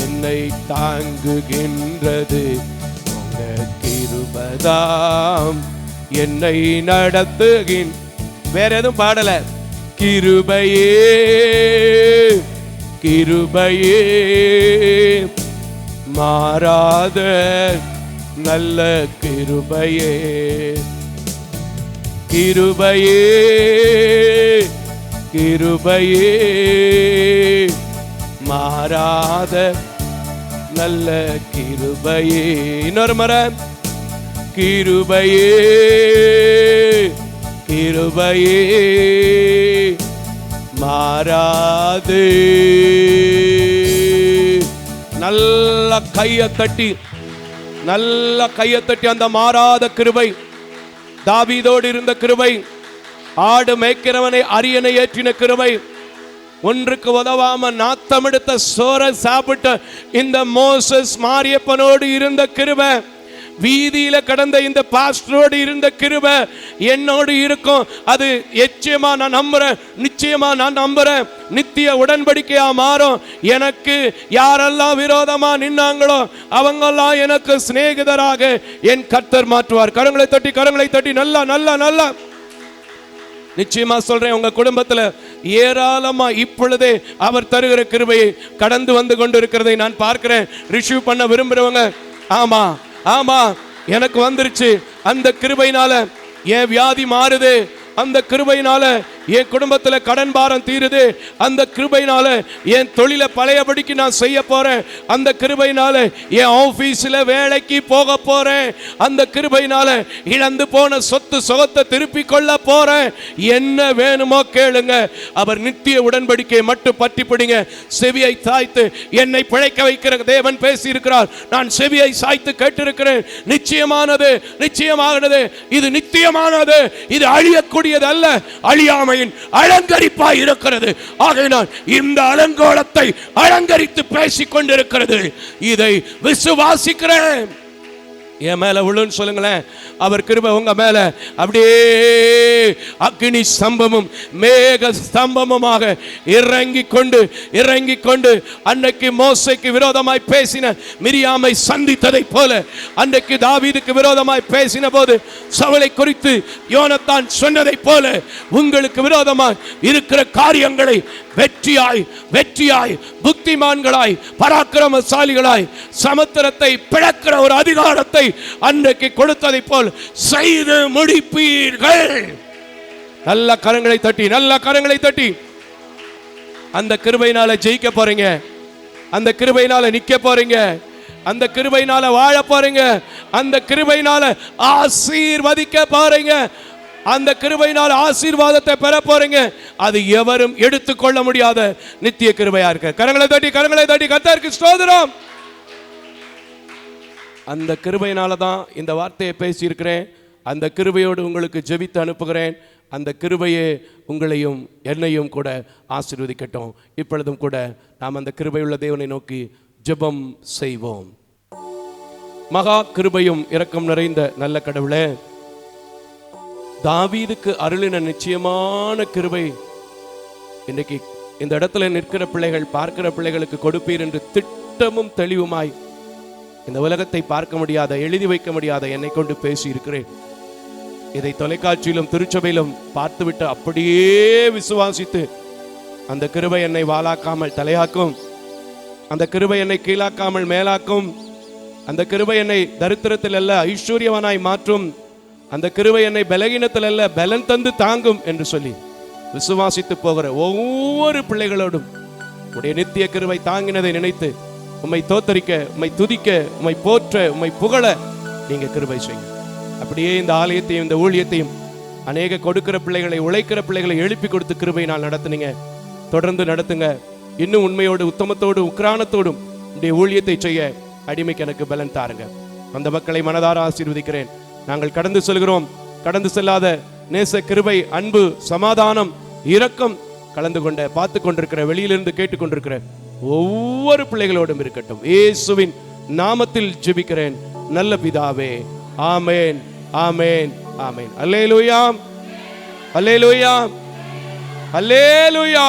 என்னை தாங்குகின்றது, உங்க கிருபைதான் என்னை நடத்துகின். வேற எதுவும் பாடல. கிருபையே கிருபையே மாறாத நல்ல கிருபையே, கிருபையே கிருபையே மாறாத நல்ல கிருபையே. இன்னொரு முறை, கிருபையே கிருபையே மாறாது. நல்ல கையை தட்டி, நல்ல கையை தட்டி அந்த மாறாத கிருபை, தாவீதோடு இருந்த கிருபை, ஆடு மேய்க்கிறவனை அரியணை ஏற்றின கிருபை, ஒன்றுக்கு உதவாம நாத்தமெடுத்த சோற சாப்பிட்ட இந்த மோசஸ் மாரியப்பனோடு இருந்த கிருபை, வீதியில கடந்த இந்த பாஸ்டரோடு இருந்த கிருபை என்னோடு இருக்கும். அது நிச்சயமா நான் நம்புறேன், நிச்சயமா நான் நம்புறேன். நித்திய உடன்படிக்கையா மாறும். எனக்கு யாரெல்லாம் விரோதமா நின்னாங்களோ அவங்கெல்லாம் எனக்கு சிநேகிதராக என் கர்த்தர் மாற்றுவார். கரங்களை தட்டி, கரங்களை தட்டி, நல்லா நல்லா நல்லா. நிச்சயமா சொல்றேன், உங்க குடும்பத்துல ஏராளமா இப்பொழுதே அவர் தருகிற கிருபையை கடந்து வந்து கொண்டு இருக்கிறதை நான் பார்க்கிறேன். ரிசீவ் பண்ண விரும்புறவங்க, ஆமா ஆமா எனக்கு வந்துருச்சு, அந்த கிருபையினால என் வியாதி மாறுது, அந்த கிருபையினால என் குடும்பத்துல கடன் பாரம் தீருது, அந்த கிருபையினால என் தொழிலை பழையபடிக்கு நான் செய்ய போறேன், அந்த கிருபையினால என் ஆபீஸ்ல வேலைக்கு போக போறேன், அந்த கிருபையினால இழந்து போன சொத்து சுகத்தை திருப்பி கொள்ள போறேன். என்ன வேணுமோ கேளுங்க. அவர் நித்திய உடன்படிக்கை மட்டும் பற்றி பிடிங்க. செவியை சாய்த்து என்னை பிழைக்க வைக்கிற தேவன் பேசி இருக்கிறார். நான் செவியை சாய்த்து கேட்டிருக்கிறேன். நிச்சயமானது, நிச்சயமானது, இது நித்தியமானது, இது அழியக்கூடியது அல்ல, அழியாமையின் அலங்கரிப்பாய் இருக்கிறது. ஆகையினால் இந்த அலங்கோலத்தை அலங்கரித்து பேசிக் கொண்டிருக்கிறது. இதை விசுவாசிக்கிறேன். என் மேல விழுன்னு சொல்லுங்களேன். அவர் கிருபை உங்க மேல அப்படியே அக்னி ஸ்தம்பமும் மேக ஸ்தம்பமுமாக இறங்கி கொண்டு அன்னைக்கு மோசேக்கு விரோதமாய் பேசின மிரியாமை சந்தித்ததை போல, அன்னைக்கு தாவீதுக்கு விரோதமாய் பேசின போது சவுலை குறித்து யோனத்தான் சொன்னதை போல உங்களுக்கு விரோதமாய் இருக்கிற காரியங்களை வெற்றியாய் புத்திமான்களாய் பராக்கிரமசாலிகளாய் சமுத்திரத்தை பிளக்கிற ஒரு அதிகாரத்தை அன்றைக்கு கொடுத்ததை போல் செய்து முடிப்பீர்கள். நல்ல கரங்களை தட்டி அந்த கிருபையினால ஜெயிக்க போறீங்க, அந்த கிருபையினால நிக்க போறீங்க, அந்த கிருபையினால வாழ போறீங்க, அந்த கிருபையினால ஆசீர்வதிக்க போறீங்க, அந்த கிருபையினால் ஆசீர்வாதத்தை பெற போறீங்க. அது எவரும் எடுத்துக்கொள்ள முடியாத நித்திய கிருபையா இருக்கு. கரங்களை தட்டி கர்த்தருக்கு ஸ்தோத்திரம். அந்த கிருபையினால தான் இந்த வார்த்தையை பேசி இருக்கிறேன். அந்த கிருபையோடு உங்களுக்கு ஜெபித்து அனுப்புகிறேன். அந்த கிருபையே உங்களையும் என்னையும் கூட ஆசீர்வதிக்கட்டும். இப்பொழுதும் கூட நாம் அந்த கிருபையுள்ள தேவனை நோக்கி ஜெபம் செய்வோம். மகா கிருபையும் இரக்கம் நிறைந்த நல்ல கடவுளே, தாவீதுக்கு அருளின நிச்சயமான கிருபை இன்னைக்கு இந்த இடத்துல நிற்கிற பிள்ளைகள், பார்க்கிற பிள்ளைகளுக்கு கொடுப்பீர் என்று திட்டமும் தெளிவுமாய் இந்த உலகத்தை பார்க்க முடியாத, எழுதி வைக்க முடியாத என்னை கொண்டு பேசி இருக்கிறேன். இதை தொலைக்காட்சியிலும் திருச்சபையிலும் பார்த்துவிட்டு அப்படியே விசுவாசித்து அந்த கிருபை என்னை வாளாக்காமல் தலையாக்கும், அந்த கிருபை என்னை கீழாக்காமல் மேலாக்கும், அந்த கிருபை என்னை தரித்திரத்தில் அல்ல ஐஸ்வர்யவானாய் மாற்றும், அந்த கிருபை என்னை பலகீனத்தில் அல்ல பலன் தந்து தாங்கும் என்று சொல்லி விசுவாசித்து போகிற ஒவ்வொரு பிள்ளைகளோடும் உடைய நித்திய கிருபை தாங்கினதை நினைத்து உம்மை தோத்தரிக்க, உம்மை துதிக்க, உம்மை போற்ற, உம்மை புகழ நீங்க கிருபை செய்யுங்க. அப்படியே இந்த ஆலயத்தையும் இந்த ஊழியத்தையும் அநேக கொடுக்கிற பிள்ளைகளை, உழைக்கிற பிள்ளைகளை எழுப்பி கொடுத்து கிருபை நாள் நடத்துனீங்க. தொடர்ந்து நடத்துங்க. இன்னும் உண்மையோடு, உத்தமத்தோடு, உக்ரானத்தோடும் உடைய ஊழியத்தை செய்ய அடிமைக்கு எனக்கு பலன் தாருங்க. அந்த மக்களை மனதார ஆசீர்வதிக்கிறேன். நாங்கள் கடந்து செல்கிறோம். கடந்து செல்லாத நேச கிருபை, அன்பு, சமாதானம், இரக்கம் கலந்து கொண்ட, பார்த்து கொண்டிருக்கிற, வெளியிலிருந்து கேட்டுக்கொண்டிருக்கிற ஒவ்வொரு பிள்ளைகளோடும் இருக்கட்டும். இயேசுவின் நாமத்தில் ஜெபிக்கிறேன் நல்ல பிதாவே. ஆமென், ஆமென், ஆமென். அல்லேலூயா, அல்லேலூயா, அல்லேலூயா.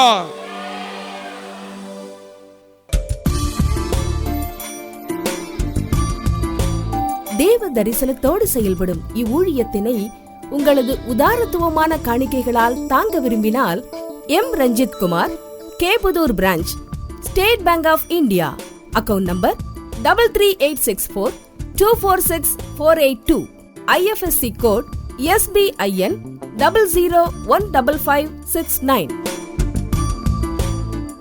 தேவ தரிசனத்தோடு செயல்படும் இவ்வூழியத்தினை உங்களது உதாரத்துவமான காணிக்கைகளால் தாங்க விரும்பினால் M Ranjith Kumar, Kepudur branch, State Bank of India, account number 3386424648, IFSC code SBIN 00155569.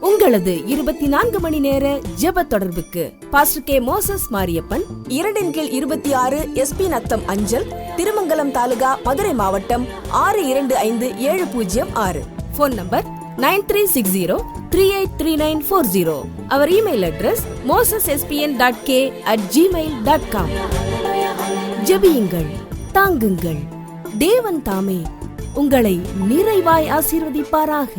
உங்களது 24 மணி நேர ஜெப தொடர்புக்கு pastor K Moses Mariyappan, 2/26 SP நத்தம் அஞ்சல், திருமங்கலம் தாலுகா, மதுரை மாவட்டம் 625706. Phone number 9360383940. அவர் இமெயில் அட்ரஸ் mosespn.k@gmail.com. ஜெபியுங்கள், தாங்குங்கள். தேவன் தாமே உங்களை நிறைவாய் ஆசீர்வதிப்பாராக.